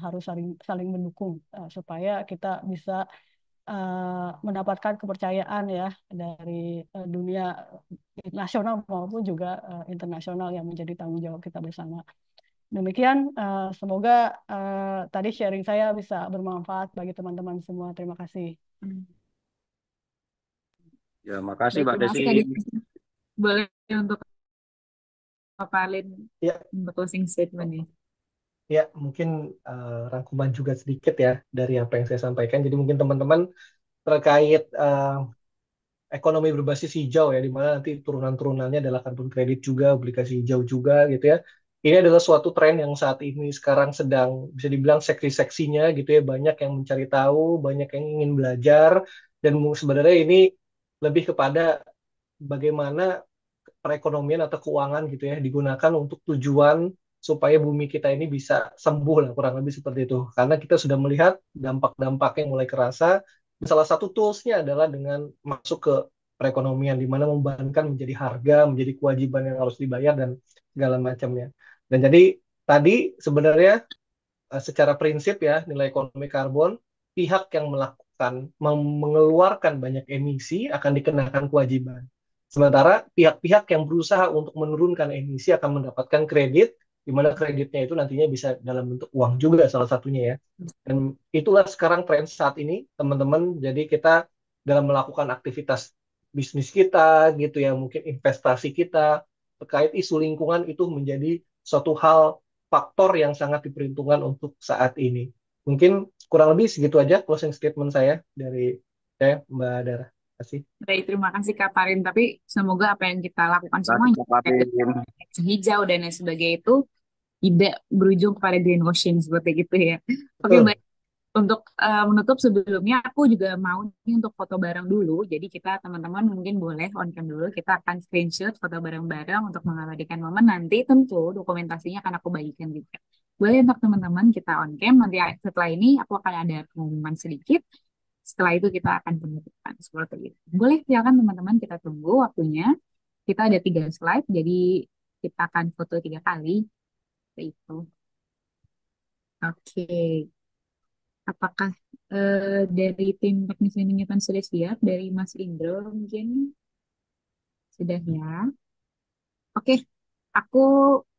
harus saling saling mendukung supaya kita bisa mendapatkan kepercayaan ya dari dunia nasional maupun juga internasional yang menjadi tanggung jawab kita bersama. Demikian, semoga tadi sharing saya bisa bermanfaat bagi teman-teman semua. Terima kasih. Ya, makasih Baik, Mbak terima Desi. kasih Kak Desi. Boleh untuk ngapalin Ya, untuk closing statement nih. ya mungkin rangkuman juga sedikit ya dari apa yang saya sampaikan. Jadi mungkin teman-teman terkait ekonomi berbasis hijau ya, di mana nanti turunan-turunannya adalah karbon kredit juga, obligasi hijau juga gitu ya. Ini adalah suatu tren yang saat ini sekarang sedang bisa dibilang seksi-seksinya gitu ya, banyak yang mencari tahu, banyak yang ingin belajar, dan sebenarnya ini lebih kepada bagaimana perekonomian atau keuangan gitu ya digunakan untuk tujuan supaya bumi kita ini bisa sembuh lah kurang lebih seperti itu. Karena kita sudah melihat dampak-dampak yang mulai kerasa. Salah satu toolsnya adalah dengan masuk ke perekonomian di mana membebankan menjadi harga, menjadi kewajiban yang harus dibayar dan segala macamnya. Dan jadi tadi sebenarnya secara prinsip ya nilai ekonomi karbon pihak yang mengeluarkan banyak emisi akan dikenakan kewajiban. Sementara pihak-pihak yang berusaha untuk menurunkan emisi akan mendapatkan kredit, di mana kreditnya itu nantinya bisa dalam bentuk uang juga salah satunya ya. Dan itulah sekarang tren saat ini, teman-teman. Jadi kita dalam melakukan aktivitas bisnis kita gitu ya, mungkin investasi kita terkait isu lingkungan itu menjadi suatu hal faktor yang sangat diperhitungkan untuk saat ini. Mungkin kurang lebih segitu aja closing statement saya dari saya, Mbak Dara. Terima kasih. Baik, terima kasih Kak Parin. Tapi semoga apa yang kita lakukan Terima kasih semuanya, Kak Fatin. hijau dan lain sebagainya itu tidak berujung kepada greenwashing seperti gitu ya. Oke, Betul. baik. Untuk menutup sebelumnya, aku juga mau nih untuk foto bareng dulu. Jadi kita teman-teman mungkin boleh on cam dulu. Kita akan screenshot foto bareng-bareng untuk mengabadikan momen. Nanti tentu dokumentasinya akan aku bagikan juga. Boleh untuk teman-teman kita on cam. Nanti setelah ini aku akan ada pengumuman sedikit. Setelah itu kita akan penutupan seperti itu. Boleh silakan teman-teman, kita tunggu waktunya. Kita ada 3 slide, jadi kita akan foto 3 kali. Seperti itu. Oke. Apakah dari tim teknis manajemen sudah siap? Dari Mas Indro mungkin sudah ya. Oke, aku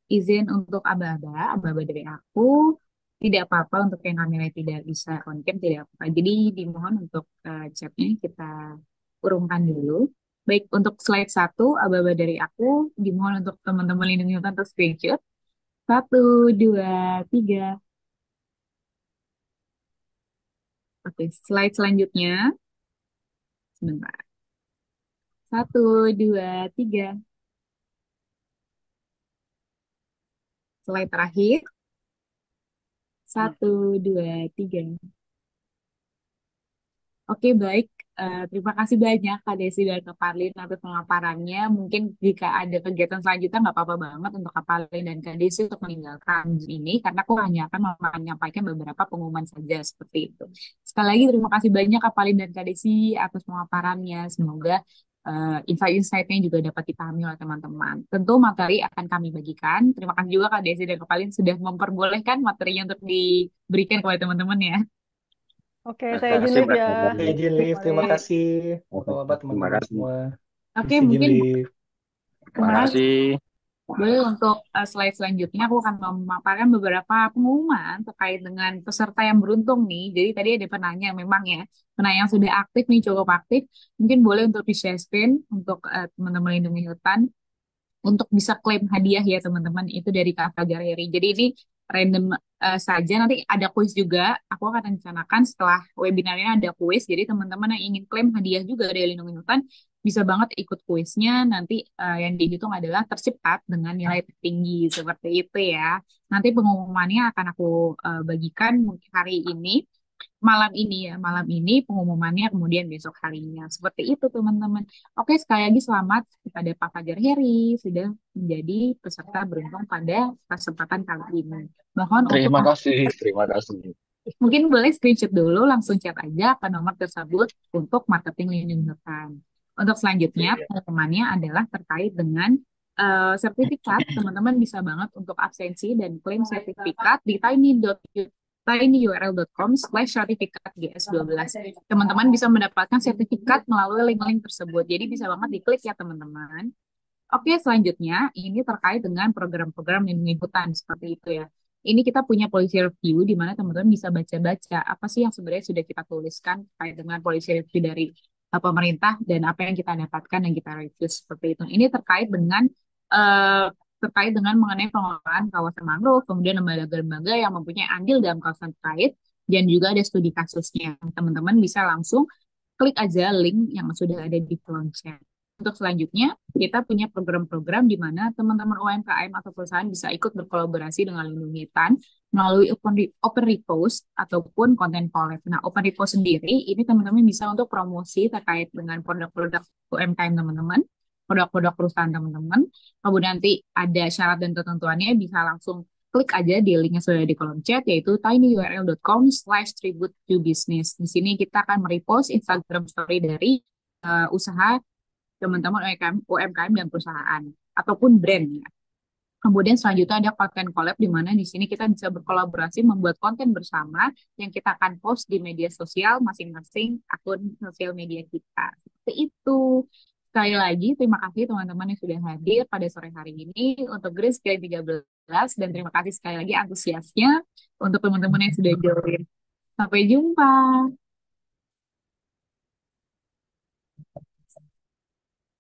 izin untuk aba-aba dari aku. Tidak apa-apa untuk yang kamera tidak bisa on cam, tidak apa-apa. Jadi dimohon untuk chatnya kita urungkan dulu. Baik, untuk slide 1, aba-aba dari aku, dimohon untuk teman-teman lindungi untuk screenshot. 1, 2, 3. Oke, slide selanjutnya. Sebentar. 1, 2, 3. Slide terakhir. 1, 2, 3. Oke, baik. Terima kasih banyak Kak Desi dan Kak Parlin atas pemaparannya. Mungkin jika ada kegiatan selanjutnya nggak apa-apa banget untuk Kak Parlin dan Kak Desi untuk meninggalkan ini, karena aku hanya akan menyampaikan beberapa pengumuman saja seperti itu. Sekali lagi terima kasih banyak Kak Parlin dan Kak Desi atas pemaparannya. Semoga insight-insightnya juga dapat dipahami oleh teman-teman. Tentu materi akan kami bagikan. Terima kasih juga Kak Desi dan Kak Parlin sudah memperbolehkan materinya untuk diberikan kepada teman-teman ya. Oke, Terima saya izin kasih live Mbak ya. Oke, izin Pak live. Terima Malik. kasih Bapak-bapak, Terima teman-teman kasih. semua. Oke, Izin mungkin live. Terima kemarin kasih. boleh untuk slide selanjutnya aku akan memaparkan beberapa pengumuman terkait dengan peserta yang beruntung nih. Jadi tadi ada penanya memang ya, penanya yang sudah aktif nih cukup aktif. Mungkin boleh untuk di share screen untuk teman-teman lindungi hutan untuk bisa klaim hadiah ya teman-teman itu dari Kak Fajar Heri. Jadi ini random saja nanti ada kuis juga. Aku akan rencanakan setelah webinarnya ada kuis. Jadi teman-teman yang ingin klaim hadiah juga dari Lindungi Hutan bisa banget ikut kuisnya. Nanti yang dihitung adalah tercepat dengan nilai tertinggi seperti itu ya. Nanti pengumumannya akan aku bagikan mungkin hari ini malam ini ya, malam ini pengumumannya kemudian besok harinya. Seperti itu teman-teman. Oke, sekali lagi selamat kepada Pak Fajar Heri sudah menjadi peserta beruntung pada kesempatan kali ini. Mohon untuk Terima kasih. mungkin boleh screenshot dulu, langsung chat aja ke nomor tersebut untuk marketing lindung hutan. Untuk selanjutnya, Iya. pengumumannya adalah terkait dengan sertifikat. Teman-teman bisa banget untuk absensi dan klaim sertifikat di tinyurl.com/sertifikat GS12. Teman-teman bisa mendapatkan sertifikat melalui link-link tersebut. Jadi bisa banget diklik ya teman-teman. Oke, selanjutnya ini terkait dengan program-program lindungi hutan seperti itu ya. Ini kita punya policy review di mana teman-teman bisa baca-baca apa sih yang sebenarnya sudah kita tuliskan terkait dengan policy review dari pemerintah dan apa yang kita dapatkan dan kita review seperti itu. Ini eh, terkait dengan mengenai pengelolaan kawasan mangrove, kemudian lembaga-lembaga yang mempunyai andil dalam kawasan terkait dan juga ada studi kasusnya. Teman-teman bisa langsung klik aja link yang sudah ada di kolom chat. Untuk selanjutnya, kita punya program-program di mana teman-teman UMKM atau perusahaan bisa ikut berkolaborasi dengan Lindungi Hutan melalui open repost ataupun konten collab. Nah, open repost sendiri ini teman-teman bisa untuk promosi terkait dengan produk-produk UMKM teman-teman, produk-produk perusahaan teman-teman. Kemudian nanti ada syarat dan ketentuannya bisa langsung klik aja di link yang sudah di kolom chat yaitu tinyurl.com/tribute to business. Di sini kita akan merepost Instagram story dari usaha teman-teman UMKM dan perusahaan ataupun brand ya. Kemudian selanjutnya ada konten collab di mana di sini kita bisa berkolaborasi membuat konten bersama yang kita akan post di media sosial masing-masing akun sosial media kita. Seperti itu. Sekali lagi terima kasih teman-teman yang sudah hadir pada sore hari ini untuk Green Screen 13 dan terima kasih sekali lagi antusiasnya untuk teman-teman yang sudah join. Sampai jumpa.